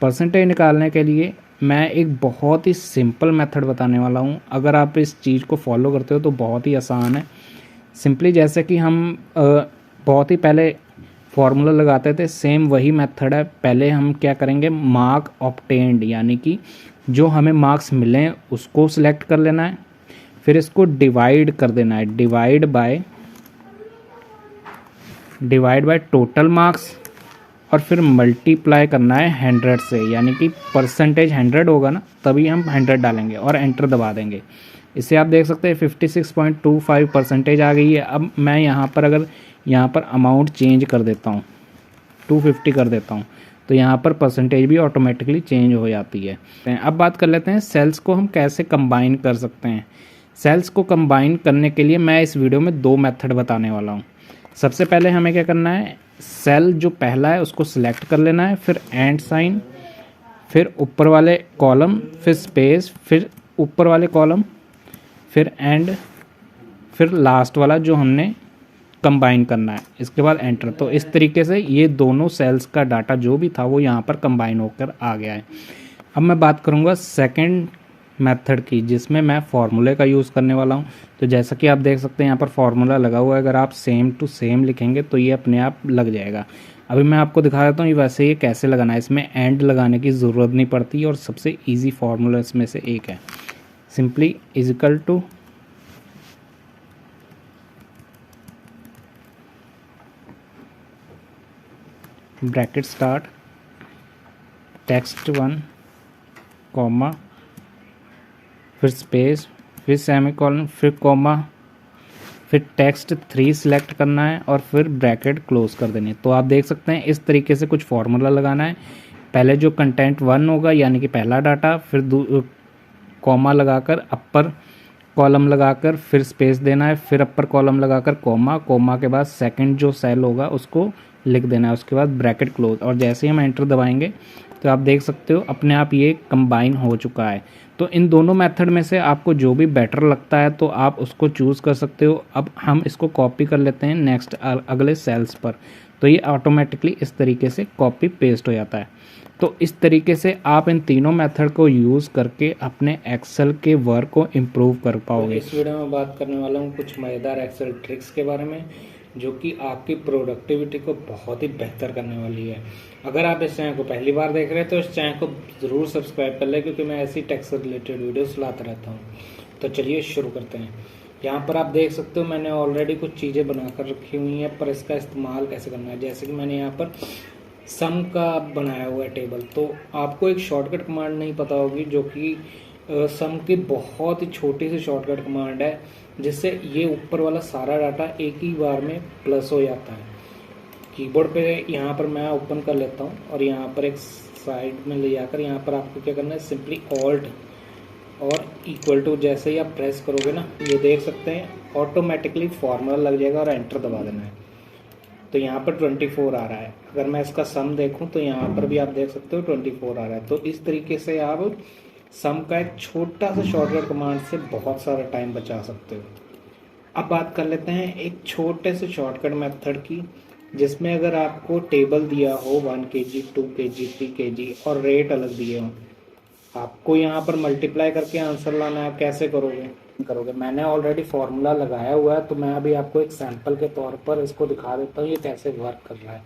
परसेंटेज निकालने के लिए मैं एक बहुत ही सिंपल मेथड बताने वाला हूँ। अगर आप इस चीज़ को फॉलो करते हो तो बहुत ही आसान है। सिंपली जैसे कि हम बहुत ही पहले फॉर्मूला लगाते थे, सेम वही मेथड है। पहले हम क्या करेंगे, मार्क ऑब्टेन्ड यानी कि जो हमें मार्क्स मिले उसको सिलेक्ट कर लेना है, फिर इसको डिवाइड कर देना है, डिवाइड बाय टोटल मार्क्स और फिर मल्टीप्लाई करना है 100 से, यानी कि परसेंटेज 100 होगा ना तभी हम 100 डालेंगे और एंटर दबा देंगे। इससे आप देख सकते हैं 56.25% आ गई है। अब मैं यहाँ पर अमाउंट चेंज कर देता हूँ, 250 कर देता हूँ, तो यहाँ पर परसेंटेज भी ऑटोमेटिकली चेंज हो जाती है। अब बात कर लेते हैं सेल्स को हम कैसे कंबाइन कर सकते हैं। सेल्स को कंबाइन करने के लिए मैं इस वीडियो में 2 मेथड बताने वाला हूँ। सबसे पहले हमें क्या करना है, सेल जो पहला है उसको सिलेक्ट कर लेना है, फिर एंड साइन, फिर ऊपर वाले कॉलम, फिर स्पेस, फिर ऊपर वाले कॉलम, फिर एंड, फिर लास्ट वाला जो हमने कंबाइन करना है, इसके बाद एंटर। तो इस तरीके से ये दोनों सेल्स का डाटा जो भी था वो यहाँ पर कंबाइन होकर आ गया है। अब मैं बात करूँगा सेकंड मेथड की, जिसमें मैं फार्मूले का यूज़ करने वाला हूँ। तो जैसा कि आप देख सकते हैं यहाँ पर फार्मूला लगा हुआ है। अगर आप सेम टू सेम लिखेंगे तो ये अपने आप लग जाएगा। अभी मैं आपको दिखा देता हूँ ये वैसे ये कैसे लगाना है। इसमें एंड लगाने की ज़रूरत नहीं पड़ती और सबसे ईजी फार्मूला इसमें से एक है। Simply equal to bracket start, text 1 comma, फिर स्पेस, फिर सेमीकोलन, फिर कॉमा, फिर टेक्स्ट 3 सिलेक्ट करना है और फिर ब्रैकेट क्लोज कर देनी है। तो आप देख सकते हैं इस तरीके से कुछ फार्मूला लगाना है। पहले जो कंटेंट 1 होगा यानी कि पहला डाटा, फिर कॉमा लगाकर अपर कॉलम लगाकर फिर स्पेस देना है, फिर अपर कॉलम लगाकर कॉमा के बाद सेकंड जो सेल होगा उसको लिख देना है, उसके बाद ब्रैकेट क्लोज। और जैसे ही हम एंटर दबाएंगे तो आप देख सकते हो अपने आप ये कंबाइन हो चुका है। तो इन दोनों मेथड में से आपको जो भी बेटर लगता है तो आप उसको चूज़ कर सकते हो। अब हम इसको कॉपी कर लेते हैं नेक्स्ट अगले सेल्स पर, तो ये ऑटोमेटिकली इस तरीके से कॉपी पेस्ट हो जाता है। तो तो इस तरीके से आप इन तीनों मेथड को यूज़ करके अपने एक्सेल के वर्क को इम्प्रूव कर पाओगे। इस वीडियो में बात करने वाला हूँ कुछ मज़ेदार एक्सेल ट्रिक्स के बारे में जो कि आपकी प्रोडक्टिविटी को बहुत ही बेहतर करने वाली है। अगर आप इस चैनल को पहली बार देख रहे हैं तो इस चैनल को ज़रूर सब्सक्राइब कर लें क्योंकि मैं ऐसी टैक्स से रिलेटेड वीडियोस लाता रहता हूँ। तो चलिए शुरू करते हैं। यहाँ पर आप देख सकते हो मैंने ऑलरेडी कुछ चीज़ें बनाकर रखी हुई हैं, पर इसका इस्तेमाल कैसे करना है। जैसे कि मैंने यहाँ पर सम का बनाया हुआ है टेबल, तो आपको एक शॉर्टकट कमांड नहीं पता होगी जो कि सम की बहुत ही छोटी सी शॉर्टकट कमांड है जिससे ये ऊपर वाला सारा डाटा एक ही बार में प्लस हो जाता है। कीबोर्ड पे यहाँ पर मैं ओपन कर लेता हूँ और यहाँ पर एक साइड में ले जाकर यहाँ पर आपको क्या करना है, सिंपली ऑल्ट और इक्वल टू जैसे ही आप प्रेस करोगे ना, ये देख सकते हैं ऑटोमेटिकली फॉर्मूला लग जाएगा और एंटर दबा देना है। तो यहाँ पर 24 आ रहा है। अगर मैं इसका सम देखूँ तो यहाँ पर भी आप देख सकते हो 24 आ रहा है। तो इस तरीके से आप सम का एक छोटा सा शॉर्टकट कमांड से बहुत सारा टाइम बचा सकते हो। अब बात कर लेते हैं एक छोटे से शॉर्टकट मेथड की जिसमें अगर आपको टेबल दिया हो 1 kg 2 kg 3 kg और रेट अलग दिए हो, आपको यहाँ पर मल्टीप्लाई करके आंसर लाना है। आप कैसे करोगे मैंने ऑलरेडी फॉर्मूला लगाया हुआ है, तो मैं अभी आपको एक सैंपल के तौर पर इसको दिखा देता हूँ ये कैसे वर्क कर रहा है।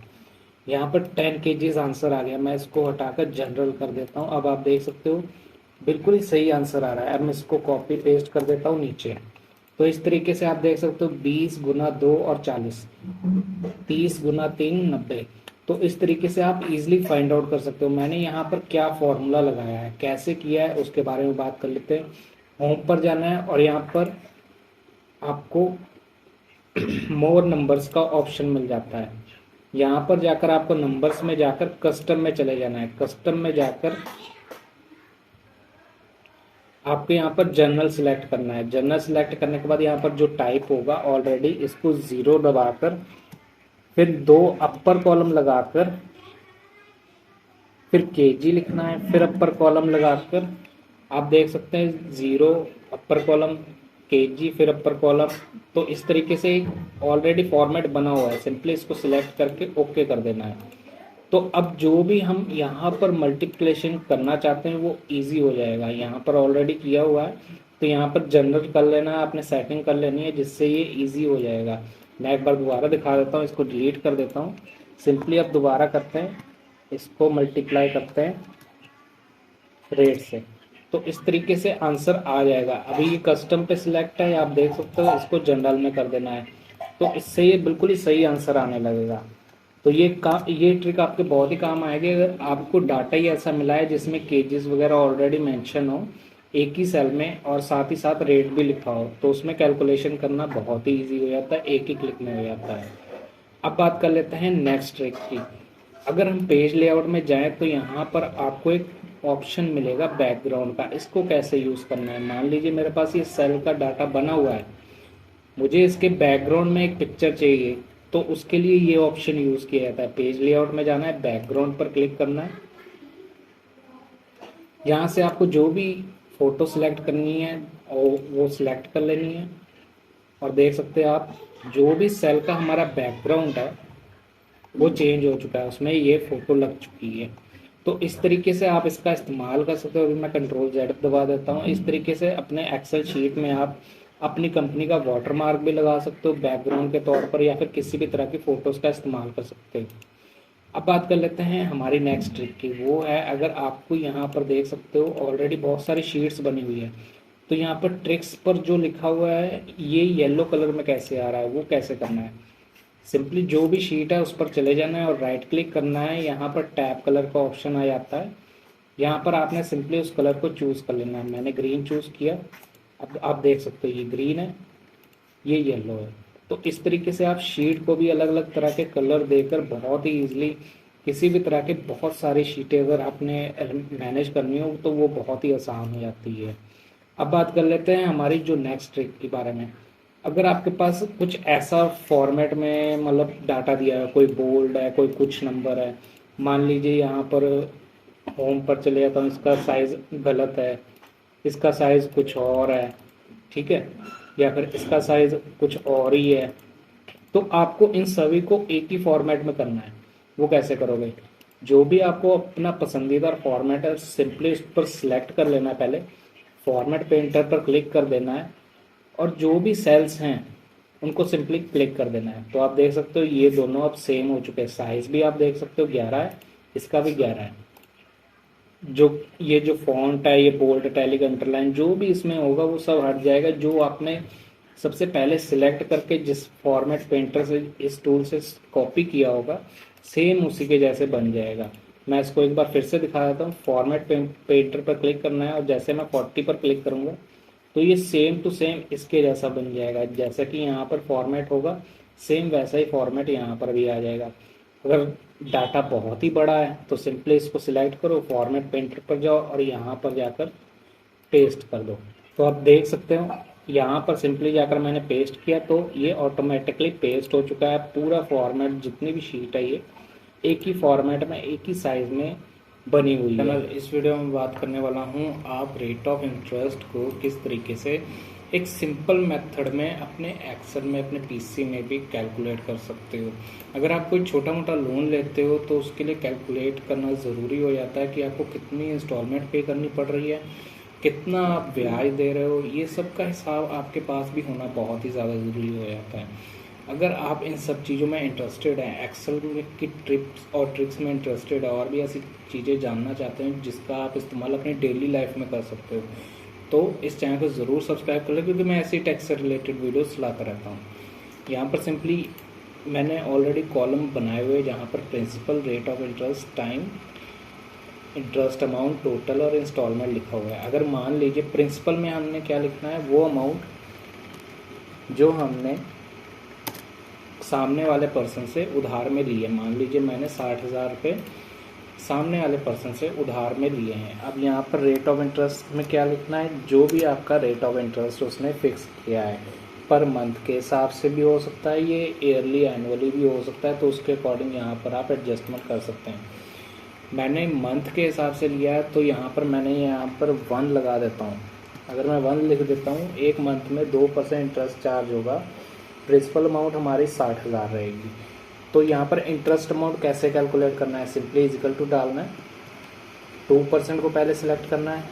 यहाँ पर 10 kg आंसर आ गया, मैं इसको हटाकर जनरल कर देता हूँ। अब आप देख सकते हो बिल्कुल ही सही आंसर आ रहा है। अब मैं इसको कॉपी पेस्ट कर देता हूँ नीचे। तो इस तरीके से आप देख सकते हो 20 गुना 2 और 40, 30 गुना 3 90। तो इस तरीके से आप इजीली फाइंड आउट कर सकते हो। मैंने यहाँ पर क्या फॉर्मूला लगाया है, कैसे किया है, उसके बारे में बात कर लेते हैं। होम पर जाना है और यहाँ पर आपको मोर नंबर्स का ऑप्शन मिल जाता है। यहाँ पर जाकर आपको नंबर्स में जाकर कस्टम में चले जाना है। कस्टम में जाकर आपको यहाँ पर जनरल सिलेक्ट करना है। जनरल सिलेक्ट करने के बाद यहाँ पर जो टाइप होगा ऑलरेडी इसको 0 दबाकर फिर 2 अपर कॉलम लगाकर फिर केजी लिखना है, फिर अपर कॉलम लगाकर आप देख सकते हैं 0 अपर कॉलम केजी फिर अपर कॉलम। तो इस तरीके से एक ऑलरेडी फॉर्मेट बना हुआ है, सिंपली इसको सिलेक्ट करके ओके कर देना है। तो अब जो भी हम यहाँ पर मल्टीप्लिकेशन करना चाहते हैं वो इजी हो जाएगा। यहाँ पर ऑलरेडी किया हुआ है तो यहाँ पर जनरल कर लेना है, आपने सेटिंग कर लेनी है जिससे ये इजी हो जाएगा। मैं एक बार दोबारा दिखा देता हूँ, इसको डिलीट कर देता हूँ। सिंपली अब दोबारा करते हैं, इसको मल्टीप्लाई करते हैं रेट से, तो इस तरीके से आंसर आ जाएगा। अभी ये कस्टम पे सिलेक्ट है, आप देख सकते हो, इसको जनरल में कर देना है तो इससे ये बिल्कुल ही सही आंसर आने लगेगा। तो ये ट्रिक आपके बहुत ही काम आएगी अगर आपको डाटा ही ऐसा मिला है जिसमें केजेस वगैरह ऑलरेडी मेंशन हो एक ही सेल में और साथ ही साथ रेट भी लिखा हो, तो उसमें कैलकुलेशन करना बहुत ही इजी हो जाता है, एक ही क्लिक में हो जाता है। अब बात कर लेते हैं नेक्स्ट ट्रिक की। अगर हम पेज लेआउट में जाएं तो यहाँ पर आपको एक ऑप्शन मिलेगा बैकग्राउंड का। इसको कैसे यूज़ करना है, मान लीजिए मेरे पास ये सेल का डाटा बना हुआ है, मुझे इसके बैकग्राउंड में एक पिक्चर चाहिए, तो उसके लिए ये ऑप्शन यूज़ किया जाता है। पेज लेआउट में जाना है, बैकग्राउंड पर क्लिक करना है, यहाँ से आपको जो भी फ़ोटो सिलेक्ट करनी है और वो सिलेक्ट कर लेनी है। और देख सकते हैं आप जो भी सेल का हमारा बैकग्राउंड है वो चेंज हो चुका है, उसमें ये फ़ोटो लग चुकी है। तो इस तरीके से आप इसका इस्तेमाल कर सकते हो। अभी मैं कंट्रोल Z दबा देता हूँ। इस तरीके से अपने एक्सेल शीट में आप अपनी कंपनी का वाटरमार्क भी लगा सकते हो बैकग्राउंड के तौर पर, या फिर किसी भी तरह की फ़ोटोज़ का इस्तेमाल कर सकते हो। अब बात कर लेते हैं हमारी नेक्स्ट ट्रिक की। वो है, अगर आपको यहाँ पर देख सकते हो ऑलरेडी बहुत सारी शीट्स बनी हुई है, तो यहाँ पर ट्रिक्स पर जो लिखा हुआ है ये येलो कलर में कैसे आ रहा है, वो कैसे करना है। सिंपली जो भी शीट है उस पर चले जाना है और राइट क्लिक करना है। यहाँ पर टैब कलर का ऑप्शन आ जाता है, यहाँ पर आपने सिंपली उस कलर को चूज़ कर लेना है। मैंने ग्रीन चूज़ किया। अब आप देख सकते हो ये ग्रीन है, ये येलो है। तो इस तरीके से आप शीट को भी अलग अलग तरह के कलर देकर बहुत ही ईजिली किसी भी तरह के बहुत सारी शीटें अगर आपने मैनेज करनी हो तो वो बहुत ही आसान हो जाती है। अब बात कर लेते हैं हमारी जो नेक्स्ट ट्रिक के बारे में। अगर आपके पास कुछ ऐसा फॉर्मेट में मतलब डाटा दिया है, कोई बोल्ड है, कोई कुछ नंबर है, मान लीजिए यहाँ पर होम पर चले जाता हूँ, इसका साइज़ गलत है, इसका साइज़ कुछ और है, ठीक है, या फिर इसका साइज़ कुछ और ही है, तो आपको इन सभी को एक ही फॉर्मेट में करना है। वो कैसे करोगे, जो भी आपको अपना पसंदीदा फॉर्मेट है सिंपली इस पर सिलेक्ट कर लेना है। पहले फॉर्मेट पेंटर पर क्लिक कर देना है और जो भी सेल्स हैं उनको सिंपली क्लिक कर देना है। तो आप देख सकते हो ये दोनों अब सेम हो चुके हैं। साइज़ भी आप देख सकते हो 11 है, इसका भी 11 है। जो फॉन्ट है, ये बोल्ड, इटैलिक, अंडरलाइन जो भी इसमें होगा वो सब हट जाएगा। जो आपने सबसे पहले सिलेक्ट करके जिस फॉर्मेट पेंटर से इस टूल से कॉपी किया होगा सेम उसी के जैसे बन जाएगा। मैं इसको एक बार फिर से दिखा देता हूँ। फॉर्मेट पेंटर पर क्लिक करना है और जैसे मैं 40 पर क्लिक करूँगा तो ये सेम टू सेम इसके जैसा बन जाएगा। जैसा कि यहाँ पर फॉर्मेट होगा सेम वैसा ही फॉर्मेट यहाँ पर भी आ जाएगा। अगर डाटा बहुत ही बड़ा है तो सिंपली इसको सिलेक्ट करो, फॉर्मेट पेंटर पर जाओ और यहाँ पर जाकर पेस्ट कर दो। तो आप देख सकते हो यहाँ पर सिंपली जाकर मैंने पेस्ट किया तो ये ऑटोमेटिकली पेस्ट हो चुका है। पूरा फॉर्मेट जितनी भी शीट है ये एक ही फॉर्मेट में एक ही साइज में बनी हुई है। मैं इस वीडियो में बात करने वाला हूँ आप रेट ऑफ इंटरेस्ट को किस तरीके से एक सिंपल मेथड में अपने एक्सेल में अपने पीसी में भी कैलकुलेट कर सकते हो। अगर आप कोई छोटा मोटा लोन लेते हो तो उसके लिए कैलकुलेट करना ज़रूरी हो जाता है कि आपको कितनी इंस्टॉलमेंट पे करनी पड़ रही है, कितना आप ब्याज दे रहे हो, ये सब का हिसाब आपके पास भी होना बहुत ही ज़्यादा ज़रूरी हो जाता है। अगर आप इन सब चीज़ों में इंटरेस्टेड हैं, एक्सेल की ट्रिप्स और ट्रिक्स में इंटरेस्टेड है और भी ऐसी चीज़ें जानना चाहते हैं जिसका आप इस्तेमाल अपनी डेली लाइफ में कर सकते हो तो इस चैनल को ज़रूर सब्सक्राइब कर लें, क्योंकि मैं ऐसी टैक्स से रिलेटेड वीडियोस लाता रहता हूँ। यहाँ पर सिंपली मैंने ऑलरेडी कॉलम बनाए हुए जहाँ पर principal, rate of interest, time, interest amount, total और इंस्टॉलमेंट लिखा हुआ है। अगर मान लीजिए प्रिंसिपल में हमने क्या लिखना है, वो अमाउंट जो हमने सामने वाले पर्सन से उधार में लिए, मान लीजिए मैंने 60,000 रुपये सामने वाले पर्सन से उधार में लिए हैं। अब यहाँ पर रेट ऑफ इंटरेस्ट में क्या लिखना है, जो भी आपका रेट ऑफ इंटरेस्ट उसने फिक्स किया है पर मंथ के हिसाब से भी हो सकता है, ये ईयरली एनुअली भी हो सकता है, तो उसके अकॉर्डिंग यहाँ पर आप एडजस्टमेंट कर सकते हैं। मैंने मंथ के हिसाब से लिया है तो मैंने यहाँ पर 1 लगा देता हूँ। अगर मैं 1 लिख देता हूँ, एक मंथ में 2% इंटरेस्ट चार्ज होगा, प्रिंसिपल अमाउंट हमारी 60,000 रहेगी। तो यहाँ पर इंटरेस्ट अमाउंट कैसे कैलकुलेट करना है, सिंपली इजिकल टू डालना है, 2% को पहले सिलेक्ट करना है,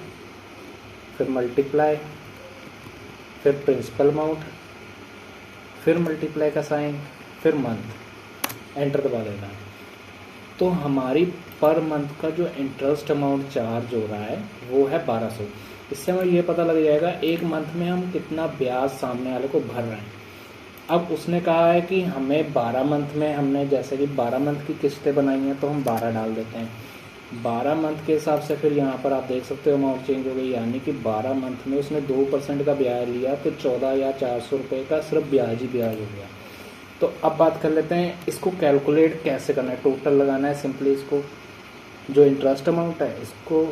फिर मल्टीप्लाई, फिर प्रिंसिपल अमाउंट, फिर मल्टीप्लाई का साइन, फिर मंथ, एंटर दबा देना है। तो हमारी पर मंथ का जो इंटरेस्ट अमाउंट चार्ज हो रहा है वो है 1200। इससे हमें ये पता लग जाएगा एक मंथ में हम कितना ब्याज सामने वाले को भर रहे हैं। अब उसने कहा है कि हमें 12 मंथ में, हमने जैसे कि 12 मंथ की किस्तें बनाई हैं तो हम 12 डाल देते हैं। 12 मंथ के हिसाब से फिर यहाँ पर आप देख सकते हो अमाउंट चेंज हो गई, यानी कि 12 मंथ में उसने 2% का ब्याज लिया तो 14,400 रुपये का सिर्फ ब्याज ही ब्याज हो गया। तो अब बात कर लेते हैं इसको कैलकुलेट कैसे करना है। टोटल लगाना है, सिंपली इसको जो इंटरेस्ट अमाउंट है इसको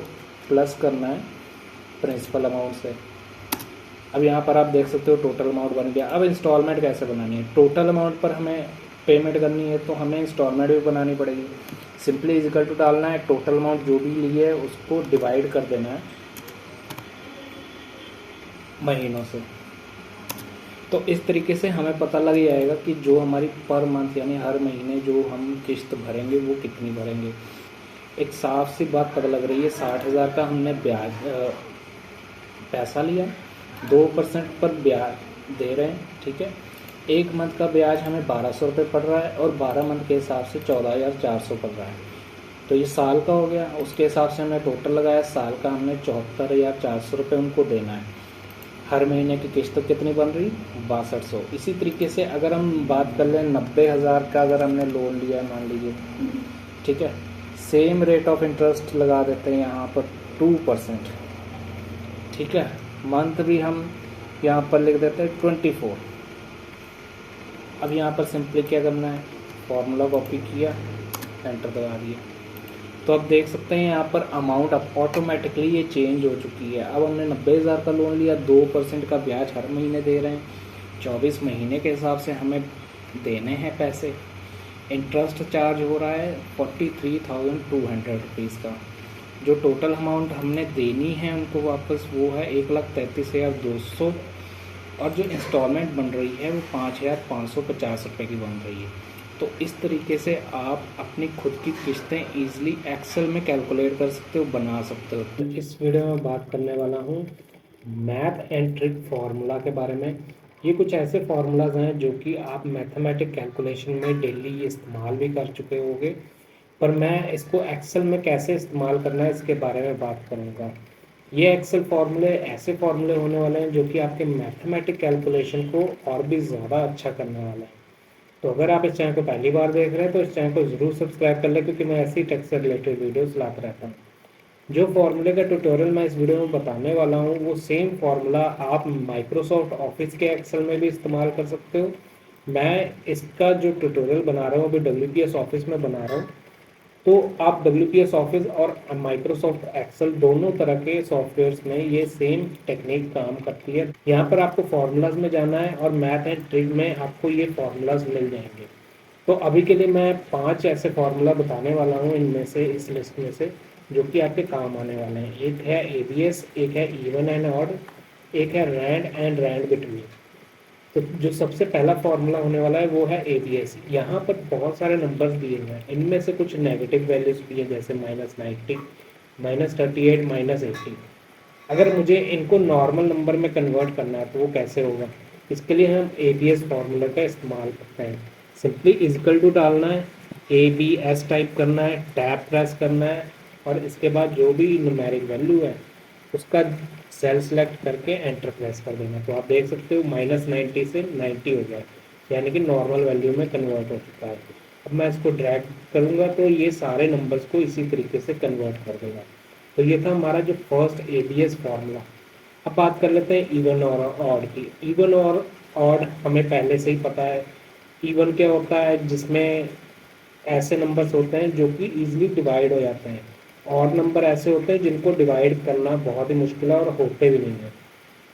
प्लस करना है प्रिंसिपल अमाउंट से। अब यहाँ पर आप देख सकते हो टोटल अमाउंट बन गया। अब इंस्टॉलमेंट कैसे बनानी है, टोटल अमाउंट पर हमें पेमेंट करनी है तो हमें इंस्टॉलमेंट भी बनानी पड़ेगी। सिंपली इजिकल टू डालना है, टोटल अमाउंट जो भी ली है उसको डिवाइड कर देना है महीनों से। तो इस तरीके से हमें पता लग जाएगा कि जो हमारी पर मंथ यानी हर महीने जो हम किस्त भरेंगे वो कितनी भरेंगे। एक साफ सी बात पता लग रही है, 60,000 का हमने ब्याज पैसा लिया, 2% पर ब्याज दे रहे हैं, ठीक है। एक मंथ का ब्याज हमें 1,200 रुपये पड़ रहा है और 12 मंथ के हिसाब से 14,400 पड़ रहा है। तो ये साल का हो गया, उसके हिसाब से हमने टोटल लगाया, साल का हमने 74,400 रुपये उनको देना है। हर महीने की किस्त कितनी बन रही, 6200। इसी तरीके से अगर हम बात कर लें 90,000 का अगर हमने लोन लिया है मान लीजिए, ठीक है, सेम रेट ऑफ इंटरेस्ट लगा देते हैं यहाँ पर 2%, ठीक है। मंथ भी हम यहाँ पर लिख देते हैं 24। अब यहाँ पर सिंपली क्या करना है, फॉर्मूला कॉपी किया, एंटर दबा दिया। तो अब देख सकते हैं यहाँ पर अमाउंट अब ऑटोमेटिकली ये चेंज हो चुकी है। अब हमने 90,000 का लोन लिया, 2% का ब्याज हर महीने दे रहे हैं, 24 महीने के हिसाब से हमें देने हैं पैसे। इंटरेस्ट चार्ज हो रहा है 43,200 रुपीज़ का। जो टोटल अमाउंट हमने देनी है उनको वापस वो है 1,33,200 और जो इंस्टॉलमेंट बन रही है वो 5,550 रुपये की बन रही है। तो इस तरीके से आप अपनी खुद की किस्तें ईजिली एक्सेल में कैलकुलेट कर सकते हो, बना सकते हो। तो इस वीडियो में बात करने वाला हूँ मैथ एंड ट्रिक फार्मूला के बारे में। ये कुछ ऐसे फार्मूलाज हैं जो कि आप मैथमेटिक कैलकुलेशन में डेली इस्तेमाल भी कर चुके होंगे, पर मैं इसको एक्सेल में कैसे इस्तेमाल करना है इसके बारे में बात करूँगा। ये एक्सेल फार्मूले ऐसे फार्मूले होने वाले हैं जो कि आपके मैथमेटिक कैलकुलेशन को और भी ज़्यादा अच्छा करने वाला है। तो अगर आप इस चैनल को पहली बार देख रहे हैं तो इस चैनल को ज़रूर सब्सक्राइब कर लें, क्योंकि मैं ऐसी टेक्स से रिलेटेड वीडियोस लाता रहता हूँ। जो फार्मूले का ट्यूटोरियल मैं इस वीडियो में बताने वाला हूँ वो सेम फार्मूला आप माइक्रोसॉफ्ट ऑफिस के एक्सेल में भी इस्तेमाल कर सकते हो। मैं इसका जो ट्यूटोरियल बना रहा हूँ अभी WPS ऑफिस में बना रहा हूँ, तो आप WPS ऑफिस और माइक्रोसॉफ्ट एक्सेल दोनों तरह के सॉफ्टवेयर्स में ये सेम टेक्निक काम करती है। यहाँ पर आपको फार्मूलाज में जाना है और मैथ एंड ट्रिक में आपको ये फार्मूलाज मिल जाएंगे। तो अभी के लिए मैं 5 ऐसे फार्मूला बताने वाला हूँ इनमें से, इस लिस्ट में से, जो कि आपके काम आने वाले हैं। एक है ABS, एक है इवन एंड ऑड, एक है रैंड एंड रैंड बिटवीन। तो जो सबसे पहला फार्मूला होने वाला है वो है ABS। यहाँ पर बहुत सारे नंबर्स दिए हुए हैं, इनमें से कुछ नेगेटिव वैल्यूज भी है, जैसे -90, -38, -80। अगर मुझे इनको नॉर्मल नंबर में कन्वर्ट करना है तो वो कैसे होगा? इसके लिए हम ABS फार्मूला का इस्तेमाल करते हैं। सिंपली इजकल टू डालना है, ABS टाइप करना है, टैब प्रेस करना है, और इसके बाद जो भी न्यूमेरिक वैल्यू है उसका सेल सेलेक्ट करके एंटर प्रेस कर देना। तो आप देख सकते हो -90 से 90 हो गया, यानी कि नॉर्मल वैल्यू में कन्वर्ट हो चुका है। अब मैं इसको ड्रैग करूँगा तो ये सारे नंबर्स को इसी तरीके से कन्वर्ट कर देगा। तो ये था हमारा जो फर्स्ट ABS फार्मूला। अब बात कर लेते हैं इवन और ऑड की। इवन और ऑड हमें पहले से ही पता है। इवन क्या होता है? जिसमें ऐसे नंबर्स होते हैं जो कि ईजिली डिवाइड हो जाते हैं। ऑड नंबर ऐसे होते हैं जिनको डिवाइड करना बहुत ही मुश्किल है और होते भी नहीं है।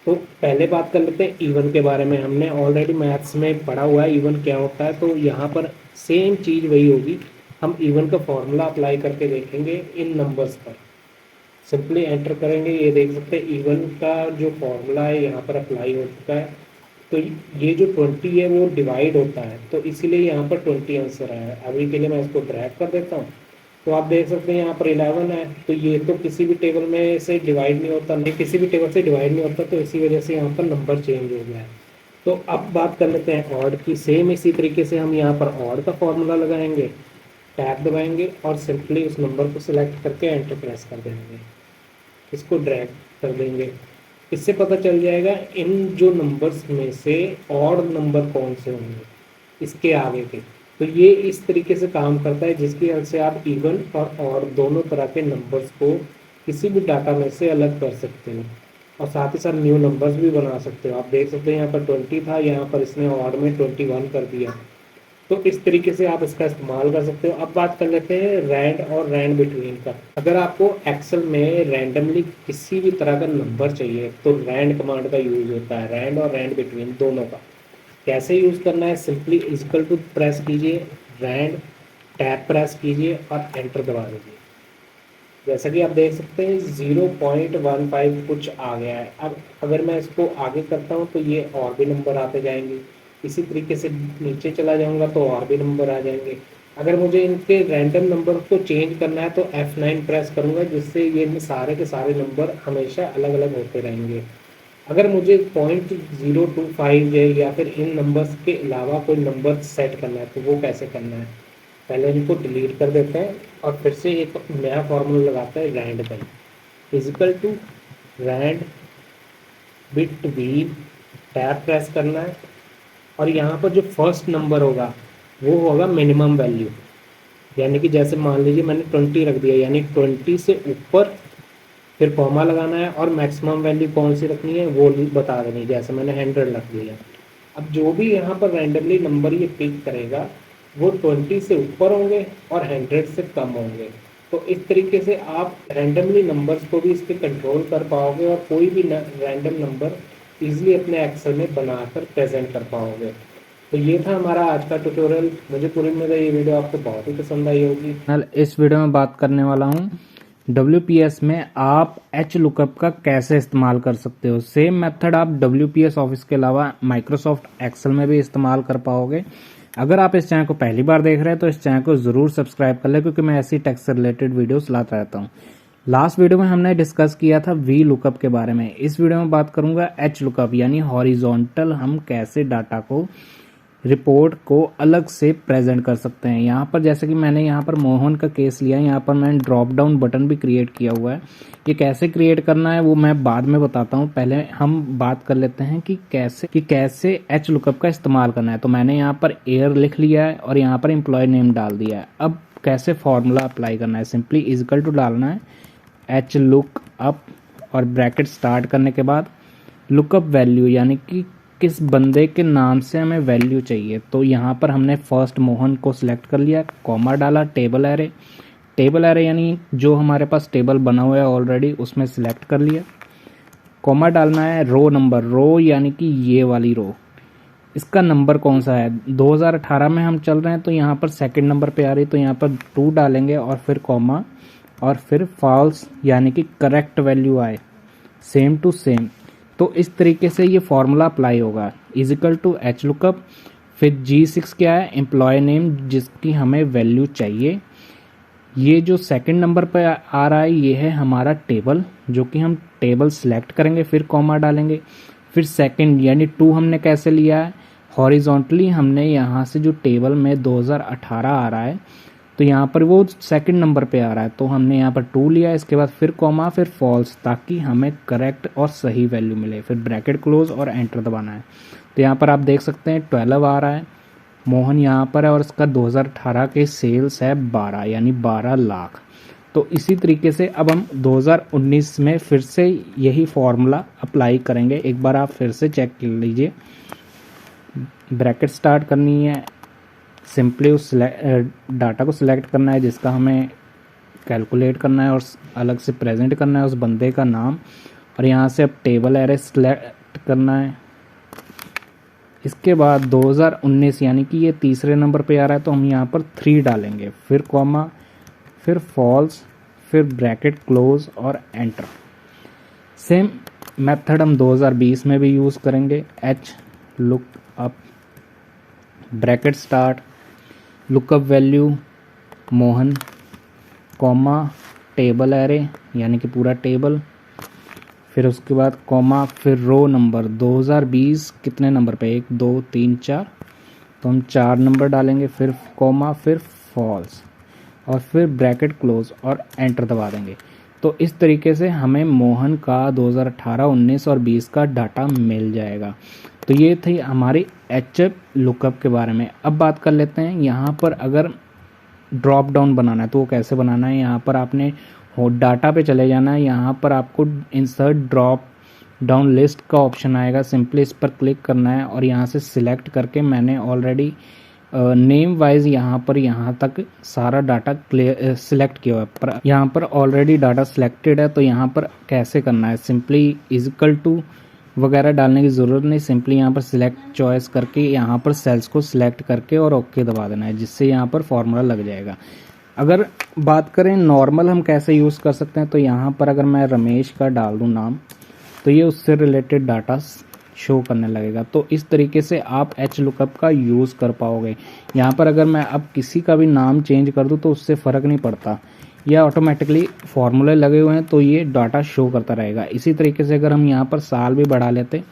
तो पहले बात कर लेते हैं इवन के बारे में। हमने ऑलरेडी मैथ्स में पढ़ा हुआ है इवन क्या होता है, तो यहाँ पर सेम चीज़ वही होगी। हम इवन का फॉर्मूला अप्लाई करके देखेंगे इन नंबर्स पर। सिंपली एंटर करेंगे, ये देख सकते हैं इवन का जो फॉर्मूला है यहाँ पर अप्लाई हो चुका है। तो ये जो 20 है वो डिवाइड होता है, तो इसीलिए यहाँ पर 20 आंसर आया है। अभी के लिए मैं इसको ड्रैग कर देता हूँ, तो आप देख सकते हैं यहाँ पर 11 है। तो ये तो किसी भी टेबल में से डिवाइड नहीं होता, नहीं किसी भी टेबल से डिवाइड नहीं होता, तो इसी वजह से यहाँ पर नंबर चेंज हो गया है। तो अब बात कर लेते हैं ऑड की। सेम इसी तरीके से हम यहाँ पर ऑड का फॉर्मूला लगाएंगे, टैब दबाएंगे और सिंपली उस नंबर को सिलेक्ट करके एंटर प्रेस कर देंगे, इसको ड्रैग कर देंगे। इससे पता चल जाएगा इन जो नंबर्स में से ऑड नंबर कौन से होंगे इसके आगे के। तो ये इस तरीके से काम करता है, जिसकी वजह से आप इवन और ऑड दोनों तरह के नंबर्स को किसी भी डाटा में से अलग कर सकते हो, और साथ ही साथ न्यू नंबर्स भी बना सकते हो। आप देख सकते हैं यहाँ पर 20 था, यहाँ पर इसने ऑड में 21 कर दिया। तो इस तरीके से आप इसका इस्तेमाल कर सकते हो। अब बात कर लेते हैं रैंड और रैंड बिटवीन का। अगर आपको एक्सेल में रैंडमली किसी भी तरह का नंबर चाहिए तो रैंड कमांड का यूज होता है, रैंड और रैंड बिटवीन दोनों का। कैसे यूज करना है? सिंपली इक्वल टू प्रेस कीजिए, रैंड टैब प्रेस कीजिए और एंटर दबा दीजिए। जैसा कि आप देख सकते हैं 0.15 कुछ आ गया है। अब अगर मैं इसको आगे करता हूँ तो ये और भी नंबर आते जाएंगे। इसी तरीके से नीचे चला जाऊंगा तो और भी नंबर आ जाएंगे। अगर मुझे इनके रैंडम नंबर को चेंज करना है तो F9 प्रेस करूंगा, जिससे ये सारे के सारे नंबर हमेशा अलग अलग होते रहेंगे। अगर मुझे 0.025 है या फिर इन नंबर्स के अलावा कोई नंबर सेट करना है तो वो कैसे करना है? पहले इनको डिलीट कर देते हैं और फिर से एक नया फॉर्मूला लगाते हैं रैंड का, equal to rand between, tab press करना है और यहाँ पर जो फर्स्ट नंबर होगा वो होगा मिनिमम वैल्यू। यानी कि जैसे मान लीजिए मैंने 20 रख दिया, यानी 20 से ऊपर फिर कॉमा लगाना है और मैक्सिमम वैल्यू कौन सी रखनी है वो बता देनी, जैसे मैंने 100 रख दिया। अब जो भी यहाँ पर रैंडमली नंबर ये पिक करेगा वो 20 से ऊपर होंगे और 100 से कम होंगे। तो इस तरीके से आप रैंडमली नंबर्स को भी इस पर कंट्रोल कर पाओगे और कोई भी रैंडम नंबर ईजिली अपने एक्सेल में बनाकर प्रेजेंट कर पाओगे। तो ये था हमारा आज का ट्यूटोरियल। मुझे पूरी उम्मीद है ये वीडियो आपको बहुत ही पसंद आई होगी। इस वीडियो में बात करने वाला हूँ WPS में आप H लुकअप का कैसे इस्तेमाल कर सकते हो। सेम मेथड आप WPS ऑफिस के अलावा माइक्रोसॉफ्ट एक्सेल में भी इस्तेमाल कर पाओगे। अगर आप इस चैनल को पहली बार देख रहे हैं तो इस चैनल को ज़रूर सब्सक्राइब कर लें, क्योंकि मैं ऐसी टैक्स से रिलेटेड वीडियोस लाता रहता हूँ। लास्ट वीडियो में हमने डिस्कस किया था वी लुकअप के बारे में। इस वीडियो में बात करूंगा एच लुकअप, यानी हॉरिजॉन्टल हम कैसे डाटा को, रिपोर्ट को अलग से प्रेजेंट कर सकते हैं। यहाँ पर जैसे कि मैंने यहाँ पर मोहन का केस लिया है, यहाँ पर मैंने ड्रॉप डाउन बटन भी क्रिएट किया हुआ है। ये कैसे क्रिएट करना है वो मैं बाद में बताता हूँ, पहले हम बात कर लेते हैं कि कैसे एच लुकअप का इस्तेमाल करना है। तो मैंने यहाँ पर एयर लिख लिया है और यहाँ पर एम्प्लॉय नेम डाल दिया है। अब कैसे फॉर्मूला अप्लाई करना है, सिंपली इक्वल टू डालना है एच लुक अप और ब्रैकेट स्टार्ट करने के बाद लुकअप वैल्यू, यानी कि किस बंदे के नाम से हमें वैल्यू चाहिए। तो यहाँ पर हमने फर्स्ट मोहन को सिलेक्ट कर लिया, कॉमा डाला, टेबल एरे यानी जो हमारे पास टेबल बना हुआ है ऑलरेडी उसमें सिलेक्ट कर लिया, कॉमा डालना है रो नंबर, रो यानी कि ये वाली रो, इसका नंबर कौन सा है, 2018 में हम चल रहे हैं तो यहाँ पर सेकंड नंबर पे आ रही, तो यहाँ पर 2 डालेंगे और फिर कॉमा और फिर फॉल्स यानी कि करेक्ट वैल्यू आए, सेम टू सेम। तो इस तरीके से ये फॉर्मूला अप्लाई होगा, इजिकल टू एच लुकअप, फिर G6 क्या है, एम्प्लॉय नेम जिसकी हमें वैल्यू चाहिए। ये जो सेकंड नंबर पे आ रहा है ये है हमारा टेबल, जो कि हम टेबल सेलेक्ट करेंगे, फिर कॉमा डालेंगे, फिर सेकंड यानी 2 हमने कैसे लिया है, हॉरिजॉन्टली हमने यहाँ से जो टेबल में 2018 आ रहा है तो यहाँ पर वो सेकंड नंबर पे आ रहा है, तो हमने यहाँ पर 2 लिया, इसके बाद फिर कॉमा फिर फॉल्स, ताकि हमें करेक्ट और सही वैल्यू मिले, फिर ब्रैकेट क्लोज और एंटर दबाना है। तो यहाँ पर आप देख सकते हैं 12 आ रहा है, मोहन यहाँ पर है और इसका 2018 के सेल्स है 12 यानी 12 लाख। तो इसी तरीके से अब हम 2019 में फिर से यही फॉर्मूला अप्लाई करेंगे। एक बार आप फिर से चेक कर लीजिए, ब्रैकेट स्टार्ट करनी है, सिंपली उस डाटा को सिलेक्ट करना है जिसका हमें कैलकुलेट करना है और अलग से प्रेजेंट करना है उस बंदे का नाम, और यहाँ से अब टेबल एरे सिलेक्ट करना है। इसके बाद 2019 यानी कि ये तीसरे नंबर पे आ रहा है तो हम यहाँ पर 3 डालेंगे, फिर कॉमा फिर फॉल्स फिर ब्रैकेट क्लोज और एंटर। सेम मेथड हम 2020 में भी यूज़ करेंगे, H look up, bracket start, lookup value Mohan, comma table array यानी कि पूरा टेबल, फिर उसके बाद कॉमा फिर रो नंबर 2020 कितने नंबर पे, 1 2 3 4, तो हम 4 नंबर डालेंगे, फिर कॉमा फिर फॉल्स और फिर ब्रैकेट क्लोज और एंटर दबा देंगे। तो इस तरीके से हमें मोहन का 2018, 19 और 20 का डाटा मिल जाएगा। तो ये थी हमारी एच लुकअप के बारे में। अब बात कर लेते हैं यहाँ पर अगर ड्रॉप डाउन बनाना है तो वो कैसे बनाना है। यहाँ पर आपने डाटा पे चले जाना है, यहाँ पर आपको इंसर्ट ड्रॉप डाउन लिस्ट का ऑप्शन आएगा, सिंपली इस पर क्लिक करना है और यहाँ से सिलेक्ट करके मैंने ऑलरेडी नेम वाइज यहाँ तक सारा डाटा सिलेक्ट किया हुआ है, पर यहाँ पर ऑलरेडी डाटा सिलेक्टेड है। तो यहाँ पर कैसे करना है, सिंपली इक्वल टू वगैरह डालने की ज़रूरत नहीं, सिंपली यहाँ पर सिलेक्ट चॉइस करके यहाँ पर सेल्स को सिलेक्ट करके और ओके दबा देना है, जिससे यहाँ पर फॉर्मूला लग जाएगा। अगर बात करें नॉर्मल हम कैसे यूज़ कर सकते हैं, तो यहाँ पर अगर मैं रमेश का डाल दूँ नाम तो ये उससे रिलेटेड डाटा शो करने लगेगा। तो इस तरीके से आप एच लुकअप का यूज़ कर पाओगे। यहाँ पर अगर मैं अब किसी का भी नाम चेंज कर दूँ तो उससे फ़र्क नहीं पड़ता, यह ऑटोमेटिकली फार्मूले लगे हुए हैं तो ये डाटा शो करता रहेगा। इसी तरीके से अगर हम यहाँ पर साल भी बढ़ा लेते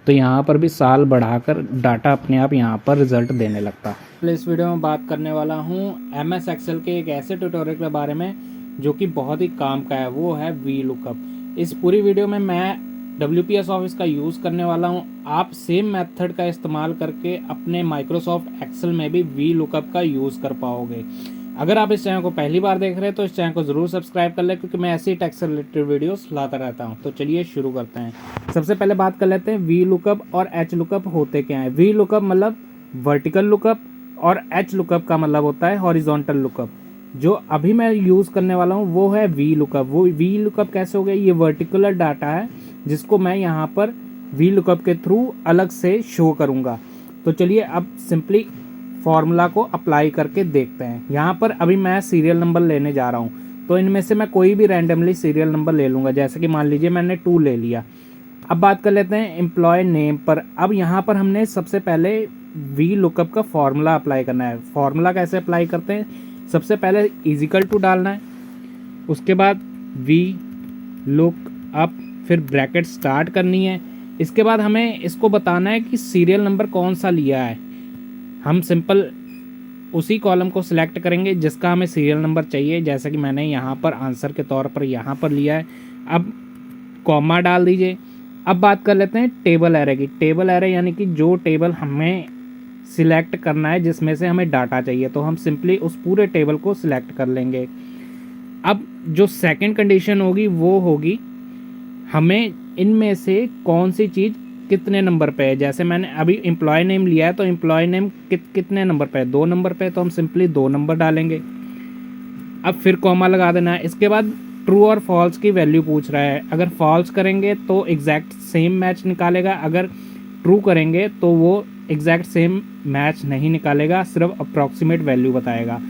तो यहाँ पर भी साल बढ़ाकर डाटा अपने आप यहाँ पर रिजल्ट देने लगता। इस वीडियो में बात करने वाला हूँ MS एक्सेल के एक ऐसे ट्यूटोरियल के बारे में जो कि बहुत ही काम का है, वो है वी लुकअप। इस पूरी वीडियो में मैं WPS ऑफिस का यूज़ करने वाला हूँ। आप सेम मेथड का इस्तेमाल करके अपने माइक्रोसॉफ्ट एक्सेल में भी वी लुकअप का यूज़ कर पाओगे। अगर आप इस चैनल को पहली बार देख रहे हैं तो इस चैनल को ज़रूर सब्सक्राइब कर लें, क्योंकि मैं ऐसी टैक्स से रिलेटेड वीडियोस लाता रहता हूं। तो चलिए शुरू करते हैं। सबसे पहले बात कर लेते हैं वी लुकअप और एच लुकअप होते क्या है। वी लुकअप मतलब वर्टिकल लुकअप और एच लुकअप का मतलब होता है हॉरिजॉन्टल लुकअप। जो अभी मैं यूज़ करने वाला हूँ वो है वी लुकअप। वो वी लुकअप कैसे हो गया, ये वर्टिकुलर डाटा है जिसको मैं यहाँ पर वी लुकअप के थ्रू अलग से शो करूँगा। तो चलिए अब सिंपली फॉर्मूला को अप्लाई करके देखते हैं। यहाँ पर अभी मैं सीरियल नंबर लेने जा रहा हूँ, तो इनमें से मैं कोई भी रैंडमली सीरियल नंबर ले लूँगा। जैसे कि मान लीजिए मैंने 2 ले लिया। अब बात कर लेते हैं एम्प्लॉय नेम पर। अब यहाँ पर हमने सबसे पहले वी लुकअप का फॉर्मूला अप्लाई करना है। फॉर्मूला कैसे अप्लाई करते हैं, सबसे पहले इजिकल टू डालना है, उसके बाद वी लुक अप, फिर ब्रैकेट स्टार्ट करनी है। इसके बाद हमें इसको बताना है कि सीरियल नंबर कौन सा लिया है। हम सिंपल उसी कॉलम को सिलेक्ट करेंगे जिसका हमें सीरियल नंबर चाहिए, जैसा कि मैंने यहाँ पर आंसर के तौर पर यहाँ पर लिया है। अब कॉमा डाल दीजिए। अब बात कर लेते हैं टेबल एरे की। टेबल एरे यानी कि जो टेबल हमें सिलेक्ट करना है जिसमें से हमें डाटा चाहिए, तो हम सिंपली उस पूरे टेबल को सिलेक्ट कर लेंगे। अब जो सेकंड कंडीशन होगी वो होगी हमें इनमें से कौन सी चीज़ कितने नंबर पे है। जैसे मैंने अभी एम्प्लॉय नेम लिया है, तो एम्प्लॉय नेम कितने नंबर पे है, 2 नंबर पे, तो हम सिंपली 2 नंबर डालेंगे। अब फिर कॉमा लगा देना है। इसके बाद ट्रू और फॉल्स की वैल्यू पूछ रहा है। अगर फॉल्स करेंगे तो एग्जैक्ट सेम मैच निकालेगा, अगर ट्रू करेंगे तो वो एग्जैक्ट सेम मैच नहीं निकालेगा, सिर्फ अप्रॉक्सीमेट वैल्यू बताएगा।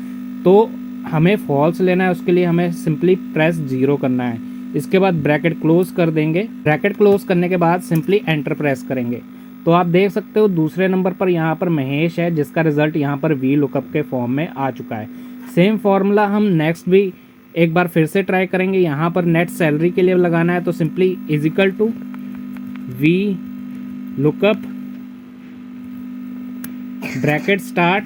तो हमें फॉल्स लेना है, उसके लिए हमें सिंपली प्रेस 0 करना है। इसके बाद ब्रैकेट क्लोज कर देंगे। ब्रैकेट क्लोज करने के बाद सिंपली एंटर प्रेस करेंगे। तो आप देख सकते हो दूसरे नंबर पर यहाँ पर महेश है, जिसका रिजल्ट यहाँ पर वी लुकअप के फॉर्म में आ चुका है। सेम फॉर्मूला हम नेक्स्ट भी एक बार फिर से ट्राई करेंगे। यहाँ पर नेट सैलरी के लिए लगाना है, तो simply equal to V lookup bracket start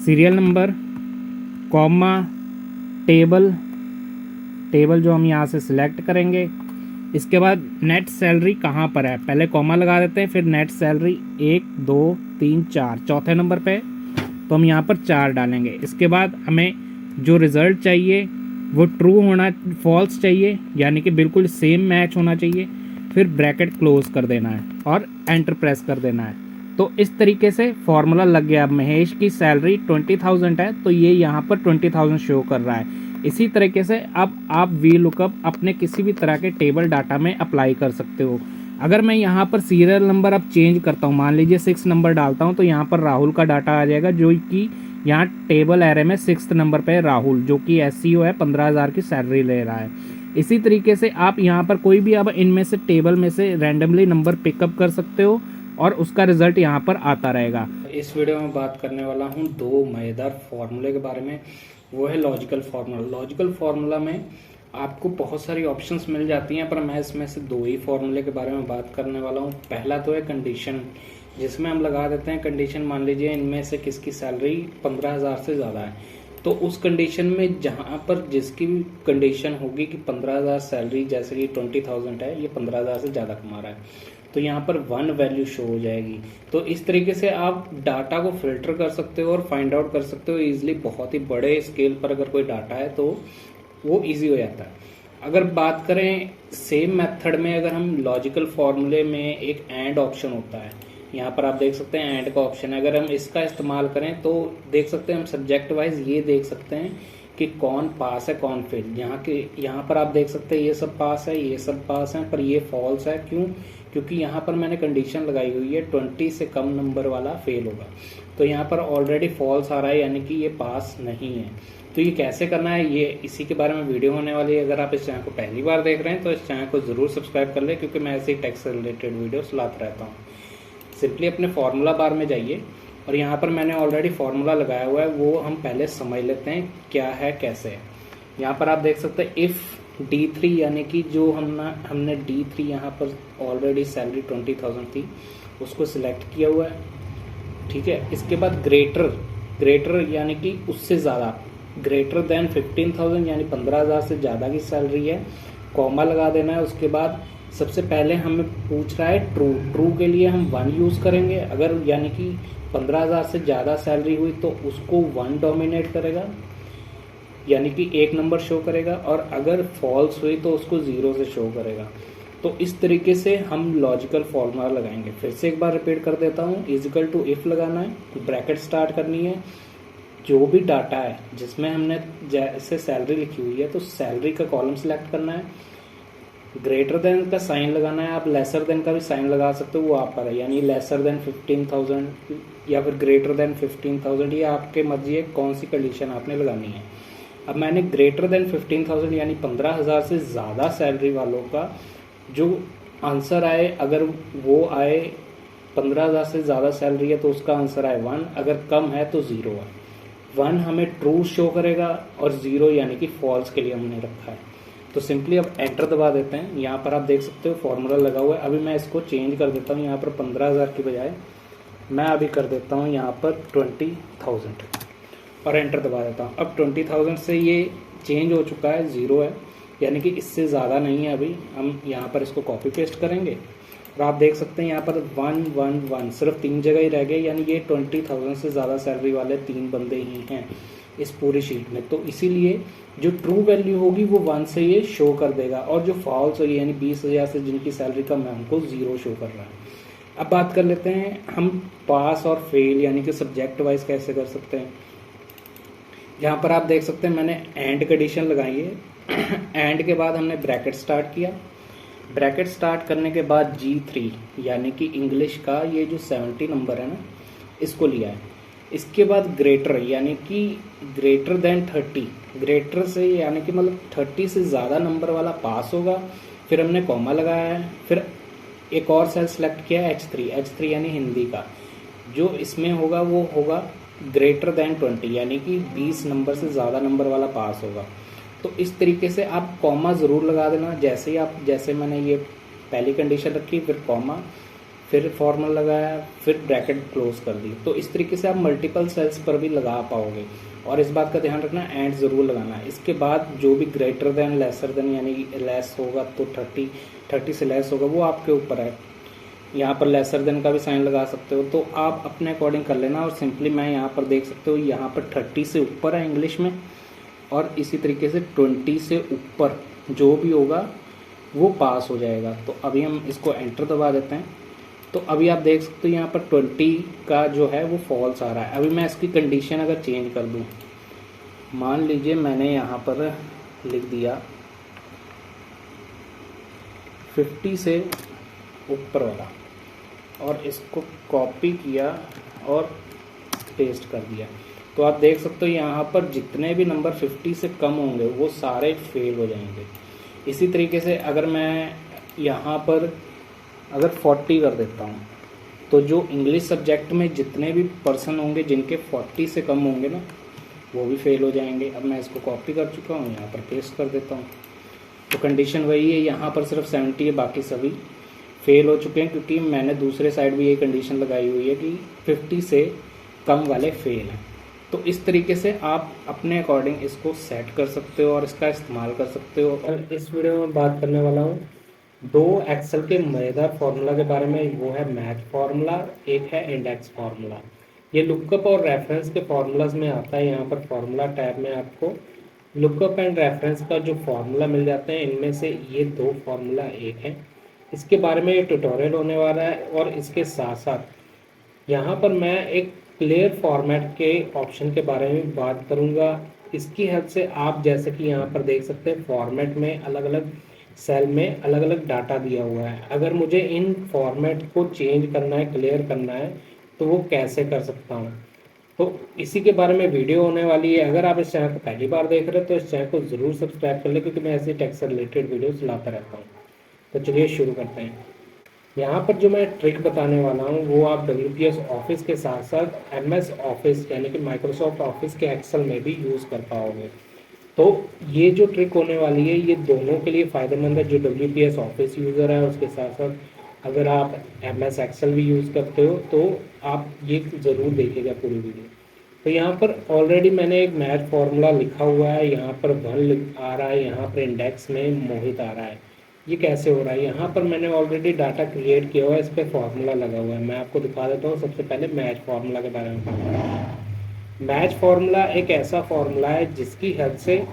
serial number comma table जो हम यहाँ से सिलेक्ट करेंगे। इसके बाद नेट सैलरी कहाँ पर है, पहले कॉमा लगा देते हैं, फिर नेट सैलरी 1 2 3 4 चौथे नंबर पे, तो हम यहाँ पर 4 डालेंगे। इसके बाद हमें जो रिज़ल्ट चाहिए वो ट्रू होना, फॉल्स चाहिए, यानी कि बिल्कुल सेम मैच होना चाहिए। फिर ब्रैकेट क्लोज कर देना है और एंटर प्रेस कर देना है। तो इस तरीके से फॉर्मूला लग गया। अब महेश की सैलरी 20,000 है, तो ये यहाँ पर 20,000 शो कर रहा है। इसी तरीके से अब आप वी लुकअप अपने किसी भी तरह के टेबल डाटा में अप्लाई कर सकते हो। अगर मैं यहाँ पर सीरियल नंबर अब चेंज करता हूँ, मान लीजिए 6 नंबर डालता हूँ, तो यहाँ पर राहुल का डाटा आ जाएगा, जो कि यहाँ टेबल एरे में 6 नंबर पे राहुल, जो कि SEO है, 15,000 की सैलरी ले रहा है। इसी तरीके से आप यहाँ पर कोई भी अब इनमें से टेबल में से रैंडमली नंबर पिकअप कर सकते हो और उसका रिजल्ट यहाँ पर आता रहेगा। इस वीडियो में बात करने वाला हूँ 2 मज़ेदार फार्मूले के बारे में। वो है लॉजिकल फार्मूला। लॉजिकल फार्मूला में आपको बहुत सारी ऑप्शंस मिल जाती हैं, पर मैं इसमें से 2 ही फार्मूले के बारे में बात करने वाला हूँ। पहला तो है कंडीशन, जिसमें हम लगा देते हैं कंडीशन, मान लीजिए इनमें से किसकी सैलरी 15,000 से ज़्यादा है, तो उस कंडीशन में जहाँ पर जिसकी भी कंडीशन होगी कि 15,000 सैलरी, जैसे कि 20,000 है, ये 15,000 से ज़्यादा कमा रहा है, तो यहाँ पर 1 वैल्यू शो हो जाएगी। तो इस तरीके से आप डाटा को फिल्टर कर सकते हो और फाइंड आउट कर सकते हो इजीली। बहुत ही बड़े स्केल पर अगर कोई डाटा है तो वो इजी हो जाता है। अगर बात करें सेम मेथड में, अगर हम लॉजिकल फॉर्मूले में एक एंड ऑप्शन होता है, यहाँ पर आप देख सकते हैं एंड का ऑप्शन है, अगर हम इसका इस्तेमाल करें तो देख सकते हैं हम सब्जेक्ट वाइज ये देख सकते हैं कि कौन पास है कौन फेल। यहाँ पर आप देख सकते हैं ये सब पास है, ये सब पास है, पर ये फॉल्स है। क्यों? क्योंकि यहाँ पर मैंने कंडीशन लगाई हुई है 20 से कम नंबर वाला फेल होगा, तो यहाँ पर ऑलरेडी फॉल्स आ रहा है, यानी कि ये पास नहीं है। तो ये कैसे करना है, ये इसी के बारे में वीडियो होने वाली है। अगर आप इस चैनल को पहली बार देख रहे हैं तो इस चैनल को ज़रूर सब्सक्राइब कर लें, क्योंकि मैं ऐसे ही टैक्स से रिलेटेड वीडियोस लाता रहता हूँ। सिंपली अपने फार्मूला बार में जाइए और यहाँ पर मैंने ऑलरेडी फार्मूला लगाया हुआ है, वो हम पहले समझ लेते हैं क्या है कैसे है। यहाँ पर आप देख सकते हैं इफ़ D3, यानी कि जो हमने D3 यहाँ पर ऑलरेडी सैलरी 20,000 थी, उसको सिलेक्ट किया हुआ है, ठीक है। इसके बाद ग्रेटर यानी कि उससे ज़्यादा, ग्रेटर देन 15,000 यानी 15,000 से ज़्यादा की सैलरी है, कॉमा लगा देना है। उसके बाद सबसे पहले हमें पूछ रहा है ट्रू के लिए हम 1 यूज़ करेंगे। अगर यानी कि 15,000 से ज़्यादा सैलरी हुई तो उसको 1 डोमिनेट करेगा, यानी कि 1 नंबर शो करेगा, और अगर फॉल्स हुई तो उसको 0 से शो करेगा। तो इस तरीके से हम लॉजिकल फॉर्मूला लगाएंगे। फिर से एक बार रिपीट कर देता हूँ, इजिकल टू इफ़ लगाना है, ब्रैकेट स्टार्ट करनी है, जो भी डाटा है जिसमें हमने जैसे सैलरी लिखी हुई है तो सैलरी का कॉलम सिलेक्ट करना है, ग्रेटर देन का साइन लगाना है, आप लेसर देन का भी साइन लगा सकते हो, वो आप पर है, यानी लेसर देन 15,000 या फिर ग्रेटर देन 15,000, ये आपके मर्जी है कौन सी कंडीशन आपने लगानी है। अब मैंने ग्रेटर देन 15,000 यानी 15,000 से ज़्यादा सैलरी वालों का जो आंसर आए, अगर वो आए 15,000 से ज़्यादा सैलरी है तो उसका आंसर है 1, अगर कम है तो 0 है। 1 हमें ट्रू शो करेगा और 0 यानी कि फॉल्स के लिए हमने रखा है। तो सिंपली अब एंटर दबा देते हैं। यहाँ पर आप देख सकते हो फॉर्मूला लगा हुआ है। अभी मैं इसको चेंज कर देता हूँ, यहाँ पर 15,000 की बजाय मैं अभी कर देता हूँ यहाँ पर 20,000 और एंटर दबा देता हूँ। अब 20,000 से ये चेंज हो चुका है, 0 है, यानी कि इससे ज़्यादा नहीं है। अभी हम यहाँ पर इसको कॉपी पेस्ट करेंगे और आप देख सकते हैं यहाँ पर 1 1 1 सिर्फ 3 जगह ही रह गए, यानी ये 20,000 से ज़्यादा सैलरी वाले 3 बंदे ही हैं इस पूरी शीट में। तो इसीलिए जो ट्रू वैल्यू होगी वो 1 से ये शो कर देगा और जो फॉल्स होगी यानी 20,000 से जिनकी सैलरी कम है उनको 0 शो कर रहा है। अब बात कर लेते हैं हम पास और फेल यानी कि सब्जेक्ट वाइज कैसे कर सकते हैं। यहाँ पर आप देख सकते हैं मैंने एंड कंडीशन लगाई है। एंड के बाद हमने ब्रैकेट स्टार्ट किया। ब्रैकेट स्टार्ट करने के बाद G3 यानी कि इंग्लिश का ये जो 70 नंबर है ना, इसको लिया है। इसके बाद ग्रेटर यानी कि ग्रेटर देन 30, ग्रेटर से यानी कि मतलब 30 से ज़्यादा नंबर वाला पास होगा। फिर हमने कॉमा लगाया है। फिर एक और सेल सेलेक्ट किया है H3 यानी हिंदी का। जो इसमें होगा वो होगा ग्रेटर देन 20 यानी कि 20 नंबर से ज़्यादा नंबर वाला पास होगा। तो इस तरीके से आप कॉमा ज़रूर लगा देना। जैसे ही आप, जैसे मैंने ये पहली कंडीशन रखी, फिर कॉमा, फिर फॉर्मूला लगाया, फिर ब्रैकेट क्लोज कर दी। तो इस तरीके से आप मल्टीपल सेल्स पर भी लगा पाओगे। और इस बात का ध्यान रखना, एंड ज़रूर लगाना है। इसके बाद जो भी ग्रेटर देन लेसर देन यानी लेस होगा तो 30 से लेस होगा, वो आपके ऊपर है। यहाँ पर लेसर देन का भी साइन लगा सकते हो, तो आप अपने अकॉर्डिंग कर लेना। और सिंपली मैं यहाँ पर देख सकते हो यहाँ पर 30 से ऊपर है इंग्लिश में, और इसी तरीके से 20 से ऊपर जो भी होगा वो पास हो जाएगा। तो अभी हम इसको एंटर दबा देते हैं। तो अभी आप देख सकते हो यहाँ पर 20 का जो है वो फॉल्स आ रहा है। अभी मैं इसकी कंडीशन अगर चेंज कर दूँ, मान लीजिए मैंने यहाँ पर लिख दिया 50 से ऊपर वाला और इसको कॉपी किया और पेस्ट कर दिया, तो आप देख सकते हो यहाँ पर जितने भी नंबर 50 से कम होंगे वो सारे फेल हो जाएंगे। इसी तरीके से अगर मैं यहाँ पर अगर 40 कर देता हूँ, तो जो इंग्लिश सब्जेक्ट में जितने भी पर्सन होंगे जिनके 40 से कम होंगे ना, वो भी फेल हो जाएंगे। अब मैं इसको कॉपी कर चुका हूँ, यहाँ पर पेस्ट कर देता हूँ। तो कंडीशन वही है, यहाँ पर सिर्फ 70 है, बाकी सभी फेल हो चुके हैं, क्योंकि मैंने दूसरे साइड भी ये कंडीशन लगाई हुई है कि 50 से कम वाले फेल हैं। तो इस तरीके से आप अपने अकॉर्डिंग इसको सेट कर सकते हो और इसका इस्तेमाल कर सकते हो। और इस वीडियो में बात करने वाला हूँ 2 एक्सेल के मज़ेदार फार्मूला के बारे में। वो है मैच फार्मूला, एक है इंडेक्स फार्मूला। ये लुकअप और रेफरेंस के फार्मूलाज में आता है। यहाँ पर फार्मूला टैब में आपको लुकअप एंड रेफरेंस का जो फार्मूला मिल जाते हैं, इनमें से ये 2 फार्मूला एक है। इसके बारे में ये ट्यूटोरियल होने वाला है। और इसके साथ साथ यहाँ पर मैं एक क्लियर फॉर्मेट के ऑप्शन के बारे में बात करूँगा। इसकी हेल्प से आप, जैसे कि यहाँ पर देख सकते हैं, फॉर्मेट में अलग अलग सेल में अलग अलग डाटा दिया हुआ है। अगर मुझे इन फॉर्मेट को चेंज करना है, क्लियर करना है, तो वो कैसे कर सकता हूँ, तो इसी के बारे में वीडियो होने वाली है। अगर आप इस चैनल को पहली बार देख रहे हो तो इस चैनल को ज़रूर सब्सक्राइब कर ले, क्योंकि मैं ऐसे टेक से रिलेटेड वीडियोस लाता रहता हूँ। तो चलिए शुरू करते हैं। यहाँ पर जो मैं ट्रिक बताने वाला हूँ वो आप WPS ऑफिस के साथ साथ MS ऑफिस यानी कि माइक्रोसॉफ्ट ऑफिस के एक्सेल में भी यूज़ कर पाओगे। तो ये जो ट्रिक होने वाली है ये दोनों के लिए फ़ायदेमंद है, जो WPS ऑफिस यूज़र है उसके साथ साथ अगर आप MS एक्सेल भी यूज़ करते हो तो आप ये ज़रूर देखिएगा पूरी वीडियो। तो यहाँ पर ऑलरेडी मैंने एक मैथ फार्मूला लिखा हुआ है। यहाँ पर 1 आ रहा है, यहाँ पर इंडेक्स में मोहित आ रहा है। ये कैसे हो रहा है, यहाँ पर मैंने ऑलरेडी डाटा क्रिएट किया हुआ है, इस पर फार्मूला लगा हुआ है। मैं आपको दिखा देता हूँ। सबसे पहले मैच फार्मूला के बारे में। मैच फार्मूला एक ऐसा फार्मूला है जिसकी हेल्प से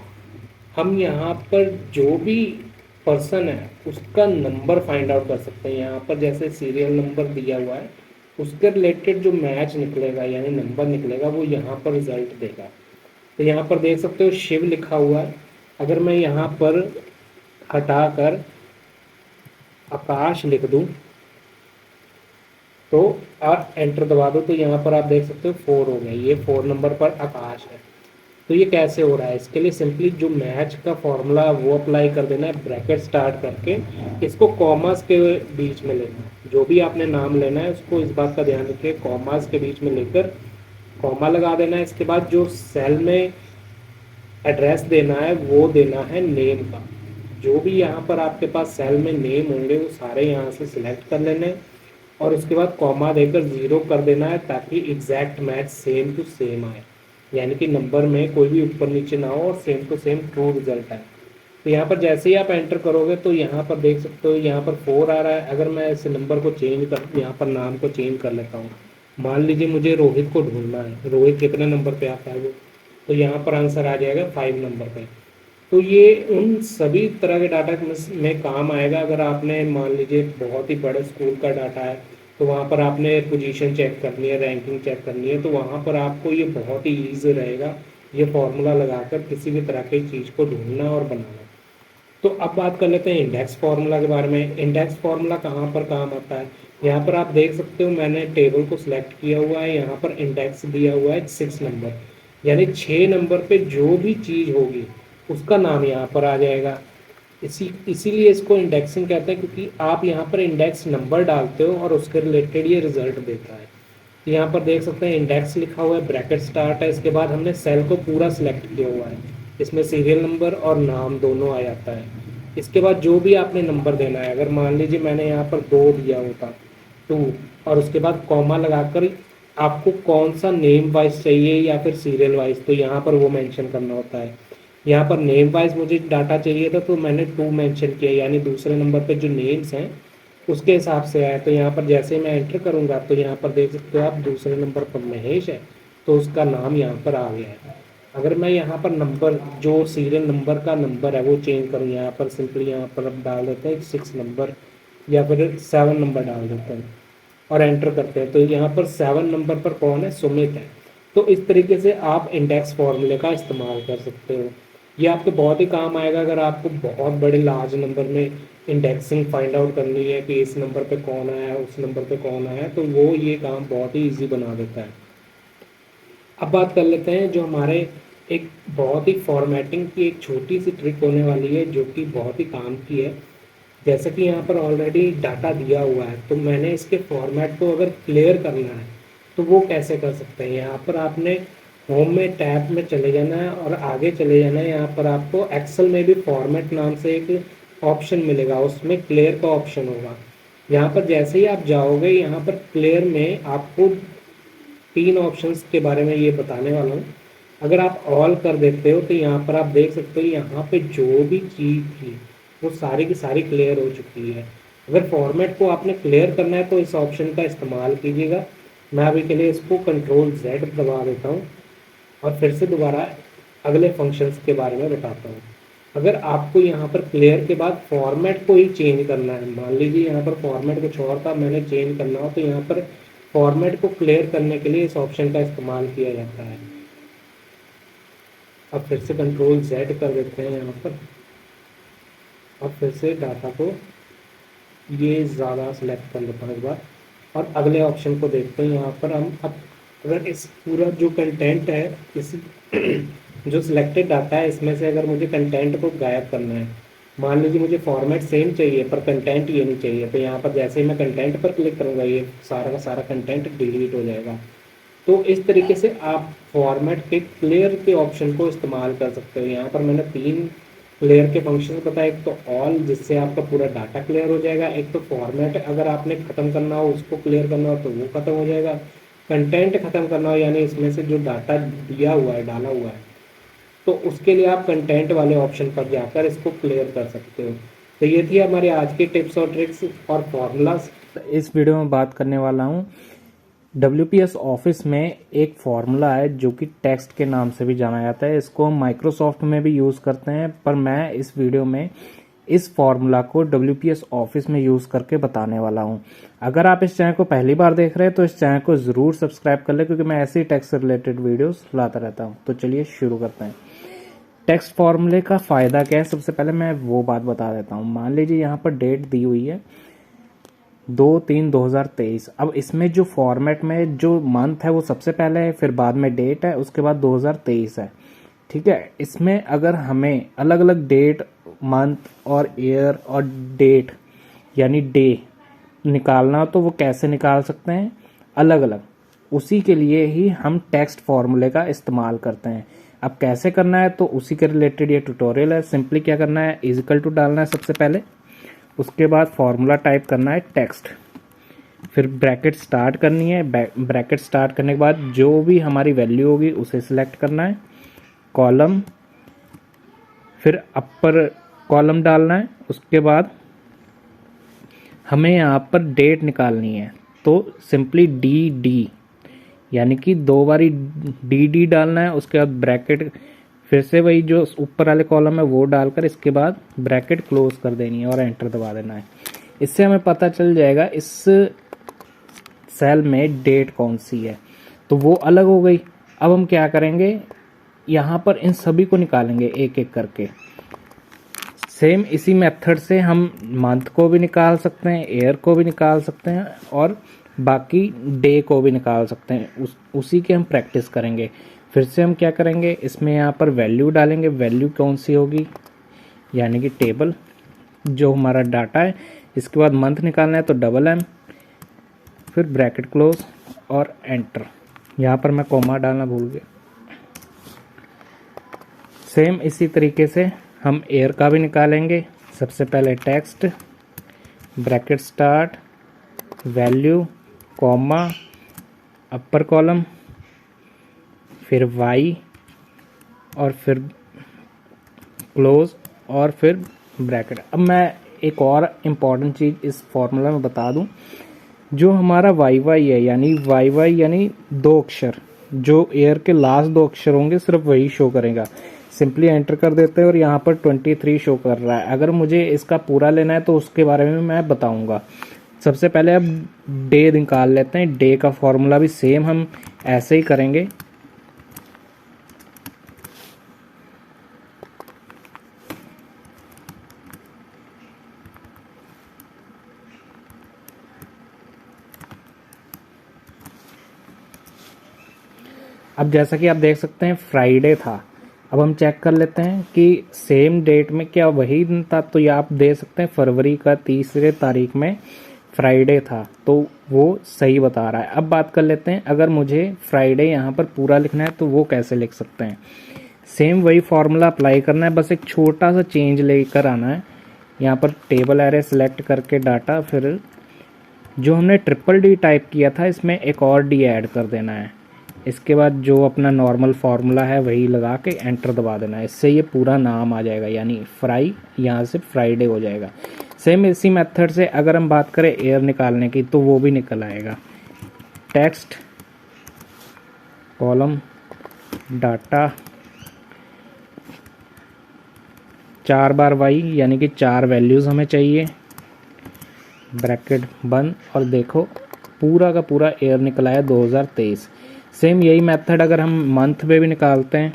हम यहाँ पर जो भी पर्सन है उसका नंबर फाइंड आउट कर सकते हैं। यहाँ पर जैसे सीरियल नंबर दिया हुआ है, उसके रिलेटेड जो मैच निकलेगा यानी नंबर निकलेगा वो यहाँ पर रिजल्ट देगा। तो यहाँ पर देख सकते हो शिव लिखा हुआ है। अगर मैं यहाँ पर हटाकर आकाश लिख दूं तो और एंटर दबा दो, तो यहाँ पर आप देख सकते हो 4 हो गए। ये 4 नंबर पर आकाश है। तो ये कैसे हो रहा है, इसके लिए सिंपली जो मैच का फॉर्मूला वो अप्लाई कर देना है, ब्रैकेट स्टार्ट करके इसको कॉमास के बीच में लेना है। जो भी आपने नाम लेना है उसको इस बात का ध्यान रखिए, कॉमास के बीच में लेकर कॉमा लगा देना है। इसके बाद जो सेल में एड्रेस देना है वो देना है नेम का। जो भी यहाँ पर आपके पास सेल में नेम होंगे वो सारे यहाँ से सिलेक्ट कर लेने हैं और उसके बाद कॉमा देकर 0 कर देना है, ताकि exact match same to same आए, यानी कि नंबर में कोई भी ऊपर नीचे ना हो और same to same true result आए। तो यहाँ पर जैसे ही आप एंटर करोगे तो यहाँ पर देख सकते हो यहाँ पर 4 आ रहा है। अगर मैं इस नंबर को चेंज कर, यहाँ पर नाम को चेंज कर लेता हूँ, मान लीजिए मुझे रोहित को ढूंढना है, रोहित कितने नंबर पे आता है वो, तो यहाँ पर आंसर आ जाएगा 5 नंबर पे। तो ये उन सभी तरह के डाटा में काम आएगा। अगर आपने मान लीजिए बहुत ही बड़े स्कूल का डाटा है तो वहाँ पर आपने पोजीशन चेक करनी है, रैंकिंग चेक करनी है, तो वहाँ पर आपको ये बहुत ही ईजी रहेगा ये फॉर्मूला लगाकर किसी भी तरह की चीज़ को ढूंढना और बनाना। तो अब बात कर लेते हैं इंडेक्स फार्मूला के बारे में। इंडेक्स फार्मूला कहाँ पर काम आता है, यहाँ पर आप देख सकते हो मैंने टेबल को सिलेक्ट किया हुआ है, यहाँ पर इंडेक्स दिया हुआ है 6 नंबर, यानी 6 नंबर पे जो भी चीज़ होगी उसका नाम यहाँ पर आ जाएगा। इसीलिए इसको इंडेक्सिंग कहते हैं, क्योंकि आप यहाँ पर इंडेक्स नंबर डालते हो और उसके रिलेटेड ये रिजल्ट देता है। तो यहाँ पर देख सकते हैं इंडेक्स लिखा हुआ है, ब्रैकेट स्टार्ट है, इसके बाद हमने सेल को पूरा सिलेक्ट किया हुआ है, इसमें सीरियल नंबर और नाम दोनों आ जाता है। इसके बाद जो भी आपने नंबर देना है, अगर मान लीजिए मैंने यहाँ पर 2 दिया होता 2 और उसके बाद कॉमा लगाकर आपको कौन सा नेम वाइज चाहिए या फिर सीरियल वाइज, तो यहाँ पर वो मेंशन करना होता है। यहाँ पर नेम वाइज मुझे डाटा चाहिए था तो मैंने 2 मेंशन किया, यानी दूसरे नंबर पे जो नेम्स हैं उसके हिसाब से आया। तो यहाँ पर जैसे मैं एंटर करूँगा तो यहाँ पर देख सकते हो आप दूसरे नंबर पर महेश है तो उसका नाम यहाँ पर आ गया है। अगर मैं यहाँ पर नंबर जो सीरियल नंबर का नंबर है वो चेंज करूँ, यहाँ पर सिंपली यहाँ पर अब डाल देते हैं 6 नंबर या फिर 7 नंबर डाल देते हैं और एंटर करते हैं, तो यहाँ पर 7 नंबर पर कौन है, सुमित है। तो इस तरीके से आप इंडेक्स फॉर्मूले का इस्तेमाल कर सकते हो। ये आपके बहुत ही काम आएगा अगर आपको बहुत बड़े लार्ज नंबर में इंडेक्सिंग फाइंड आउट करनी है कि इस नंबर पे कौन आया है उस नंबर पे कौन आया है, तो वो ये काम बहुत ही ईजी बना देता है। अब बात कर लेते हैं जो हमारे एक बहुत ही फॉर्मेटिंग की एक छोटी सी ट्रिक होने वाली है जो कि बहुत ही काम की है। जैसे कि यहाँ पर ऑलरेडी डाटा दिया हुआ है तो मैंने इसके फॉर्मेट को अगर क्लियर करना है तो वो कैसे कर सकते हैं। यहाँ पर आपने होम में टैब में चले जाना है और आगे चले जाना है। यहाँ पर आपको एक्सेल में भी फॉर्मेट नाम से एक ऑप्शन मिलेगा, उसमें क्लियर का ऑप्शन होगा। यहाँ पर जैसे ही आप जाओगे यहाँ पर क्लियर में आपको 3 ऑप्शंस के बारे में ये बताने वाला हूँ। अगर आप ऑल कर देते हो तो यहाँ पर आप देख सकते हो यहाँ पे जो भी चीज़ थी वो सारी की सारी क्लियर हो चुकी है। अगर फॉर्मेट को आपने क्लियर करना है तो इस ऑप्शन का इस्तेमाल कीजिएगा। मैं अभी के लिए इसको Ctrl+Z दबा देता हूँ और फिर से दोबारा अगले फंक्शंस के बारे में बताता हूँ। अगर आपको यहाँ पर क्लियर के बाद फॉर्मेट को ही चेंज करना है, मान लीजिए यहाँ पर फॉर्मेट कुछ और था मैंने चेंज करना हो, तो यहाँ पर फॉर्मेट को क्लियर करने के लिए इस ऑप्शन का इस्तेमाल किया जाता है। अब फिर से Ctrl+Z कर देते हैं यहाँ पर और फिर से डाटा को ये ज़्यादा सेलेक्ट कर लेता हूँ एक बार और अगले ऑप्शन को देखते हैं। यहाँ पर हम अब अगर इस पूरा जो कंटेंट है इस जो सिलेक्टेड डाटा है इसमें से अगर मुझे कंटेंट को गायब करना है, मान लीजिए मुझे फॉर्मेट सेम चाहिए पर कंटेंट ये नहीं चाहिए, तो यहाँ पर जैसे ही मैं कंटेंट पर क्लिक करूँगा ये सारा का सारा कंटेंट डिलीट हो जाएगा। तो इस तरीके से आप फॉर्मेट के क्लियर के ऑप्शन को इस्तेमाल कर सकते हो। यहाँ पर मैंने 3 क्लियर के फंक्शन बताए, एक तो ऑल जिससे आपका पूरा डाटा क्लियर हो जाएगा, एक तो फॉर्मेट अगर आपने ख़त्म करना हो उसको क्लियर करना हो तो वो ख़त्म हो जाएगा, कंटेंट ख़त्म करना हो यानी इसमें से जो डाटा दिया हुआ है डाला हुआ है तो उसके लिए आप कंटेंट वाले ऑप्शन पर जाकर इसको क्लियर कर सकते हो। तो ये थी हमारी आज की टिप्स और ट्रिक्स और फॉर्मूलाज। इस वीडियो में बात करने वाला हूँ WPS ऑफिस में एक फॉर्मूला है जो कि टेक्स्ट के नाम से भी जाना जाता है। इसको हम माइक्रोसॉफ्ट में भी यूज़ करते हैं, पर मैं इस वीडियो में इस फॉर्मूला को WPS ऑफिस में यूज़ करके बताने वाला हूं। अगर आप इस चैनल को पहली बार देख रहे हैं तो इस चैनल को ज़रूर सब्सक्राइब कर लें, क्योंकि मैं ऐसे ही टेक्स्ट से रिलेटेड वीडियोस लाता रहता हूं। तो चलिए शुरू करते हैं। टेक्स्ट फॉर्मूले का फ़ायदा क्या है, सबसे पहले मैं वो बात बता देता हूँ। मान लीजिए यहाँ पर डेट दी हुई है 2/3/2023। अब इसमें जो फॉर्मेट में जो मंथ है वो सबसे पहले है, फिर बाद में डेट है, उसके बाद 2023 है। ठीक है। इसमें अगर हमें अलग अलग डेट, मंथ और ईयर और डेट यानी डे निकालना हो तो वो कैसे निकाल सकते हैं? अलग अलग। उसी के लिए ही हम टेक्स्ट फॉर्मूले का इस्तेमाल करते हैं। अब कैसे करना है तो उसी के रिलेटेड ये ट्यूटोरियल है। सिंपली क्या करना है, इक्वल टू डालना है सबसे पहले, उसके बाद फॉर्मूला टाइप करना है टेक्स्ट, फिर ब्रैकेट स्टार्ट करनी है। ब्रैकेट स्टार्ट करने के बाद जो भी हमारी वैल्यू होगी उसे सिलेक्ट करना है, कॉलम, फिर अपर कॉलम डालना है। उसके बाद हमें यहाँ पर डेट निकालनी है तो सिंपली डी डी यानी कि 2 बारी डी डी डालना है। उसके बाद ब्रैकेट फिर से वही जो ऊपर वाले कॉलम है वो डालकर इसके बाद ब्रैकेट क्लोज कर देनी है और एंटर दबा देना है। इससे हमें पता चल जाएगा इस सेल में डेट कौन सी है, तो वो अलग हो गई। अब हम क्या करेंगे, यहाँ पर इन सभी को निकालेंगे एक एक करके। सेम इसी मेथड से हम मंथ को भी निकाल सकते हैं, ईयर को भी निकाल सकते हैं और बाकी डे को भी निकाल सकते हैं। उसी की हम प्रैक्टिस करेंगे। फिर से हम क्या करेंगे, इसमें यहाँ पर वैल्यू डालेंगे। वैल्यू कौन सी होगी, यानी कि टेबल जो हमारा डाटा है। इसके बाद मंथ निकालना है तो डबल M, फिर ब्रैकेट क्लोज और एंटर। यहाँ पर मैं कॉमा डालना भूल गया। सेम इसी तरीके से हम ईयर का भी निकालेंगे। सबसे पहले text, bracket start, value, comma, upper column, फिर Y और फिर क्लोज और फिर ब्रैकेट। अब मैं एक और इम्पॉर्टेंट चीज़ इस फॉर्मूला में बता दूं, जो हमारा YY है यानी YY यानी 2 अक्षर, जो ईयर के लास्ट 2 अक्षर होंगे सिर्फ वही शो करेगा। सिंपली एंटर कर देते हैं और यहाँ पर 23 शो कर रहा है। अगर मुझे इसका पूरा लेना है तो उसके बारे में मैं बताऊंगा। सबसे पहले अब डे निकाल लेते हैं। डे का फॉर्मूला भी सेम हम ऐसे ही करेंगे। अब जैसा कि आप देख सकते हैं फ्राइडे था। अब हम चेक कर लेते हैं कि सेम डेट में क्या वही दिन था, तो ये आप देख सकते हैं फरवरी का 3 तारीख में फ्राइडे था, तो वो सही बता रहा है। अब बात कर लेते हैं, अगर मुझे फ्राइडे यहाँ पर पूरा लिखना है तो वो कैसे लिख सकते हैं। सेम वही फॉर्मूला अप्लाई करना है, बस एक छोटा सा चेंज लेकर आना है। यहाँ पर टेबल एरे सेलेक्ट करके डाटा, फिर जो हमने D टाइप किया था इसमें एक और D ऐड कर देना है। इसके बाद जो अपना नॉर्मल फार्मूला है वही लगा के एंटर दबा देना है। इससे ये पूरा नाम आ जाएगा, यानी फ्राई यहाँ से फ्राइडे हो जाएगा। सेम इसी मेथड से अगर हम बात करें ईयर निकालने की तो वो भी निकल आएगा। टेक्स्ट, कॉलम, डाटा, 4 बार Y यानी कि 4 वैल्यूज़ हमें चाहिए, ब्रैकेट बंद और देखो पूरा का पूरा ईयर निकला है 2023। सेम यही मेथड अगर हम मंथ में भी निकालते हैं,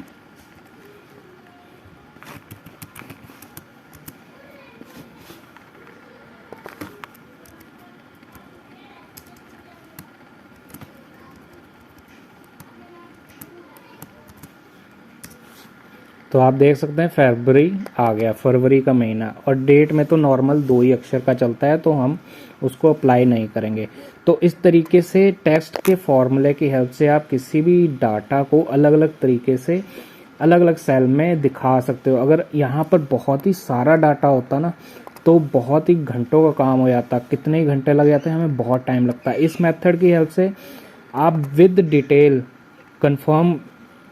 तो आप देख सकते हैं फरवरी आ गया, फरवरी का महीना। और डेट में तो नॉर्मल 2 ही अक्षर का चलता है तो हम उसको अप्लाई नहीं करेंगे। तो इस तरीके से टेक्स्ट के फॉर्मूले की हेल्प से आप किसी भी डाटा को अलग अलग तरीके से अलग अलग सेल में दिखा सकते हो। अगर यहाँ पर बहुत ही सारा डाटा होता ना तो बहुत ही घंटों का काम हो जाता, कितने ही घंटे लग जाते हैं, हमें बहुत टाइम लगता है। इस मेथड की हेल्प से आप विद डिटेल कंफर्म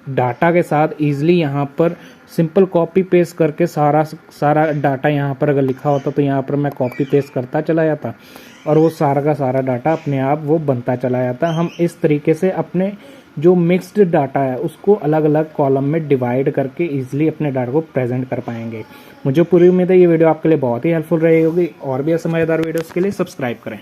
डाटा के साथ इजीली यहाँ पर सिंपल कॉपी पेस्ट करके सारा डाटा यहाँ पर अगर लिखा होता तो यहाँ पर मैं कॉपी पेस्ट करता चला जाता और वो सारा का सारा डाटा अपने आप वो बनता चला जाता। हम इस तरीके से अपने जो मिक्स्ड डाटा है उसको अलग अलग कॉलम में डिवाइड करके इजीली अपने डाटा को प्रेजेंट कर पाएंगे। मुझे पूरी उम्मीद है ये वीडियो आपके लिए बहुत ही हेल्पफुल रही होगी। और भी समझदार वीडियोस के लिए सब्सक्राइब करें।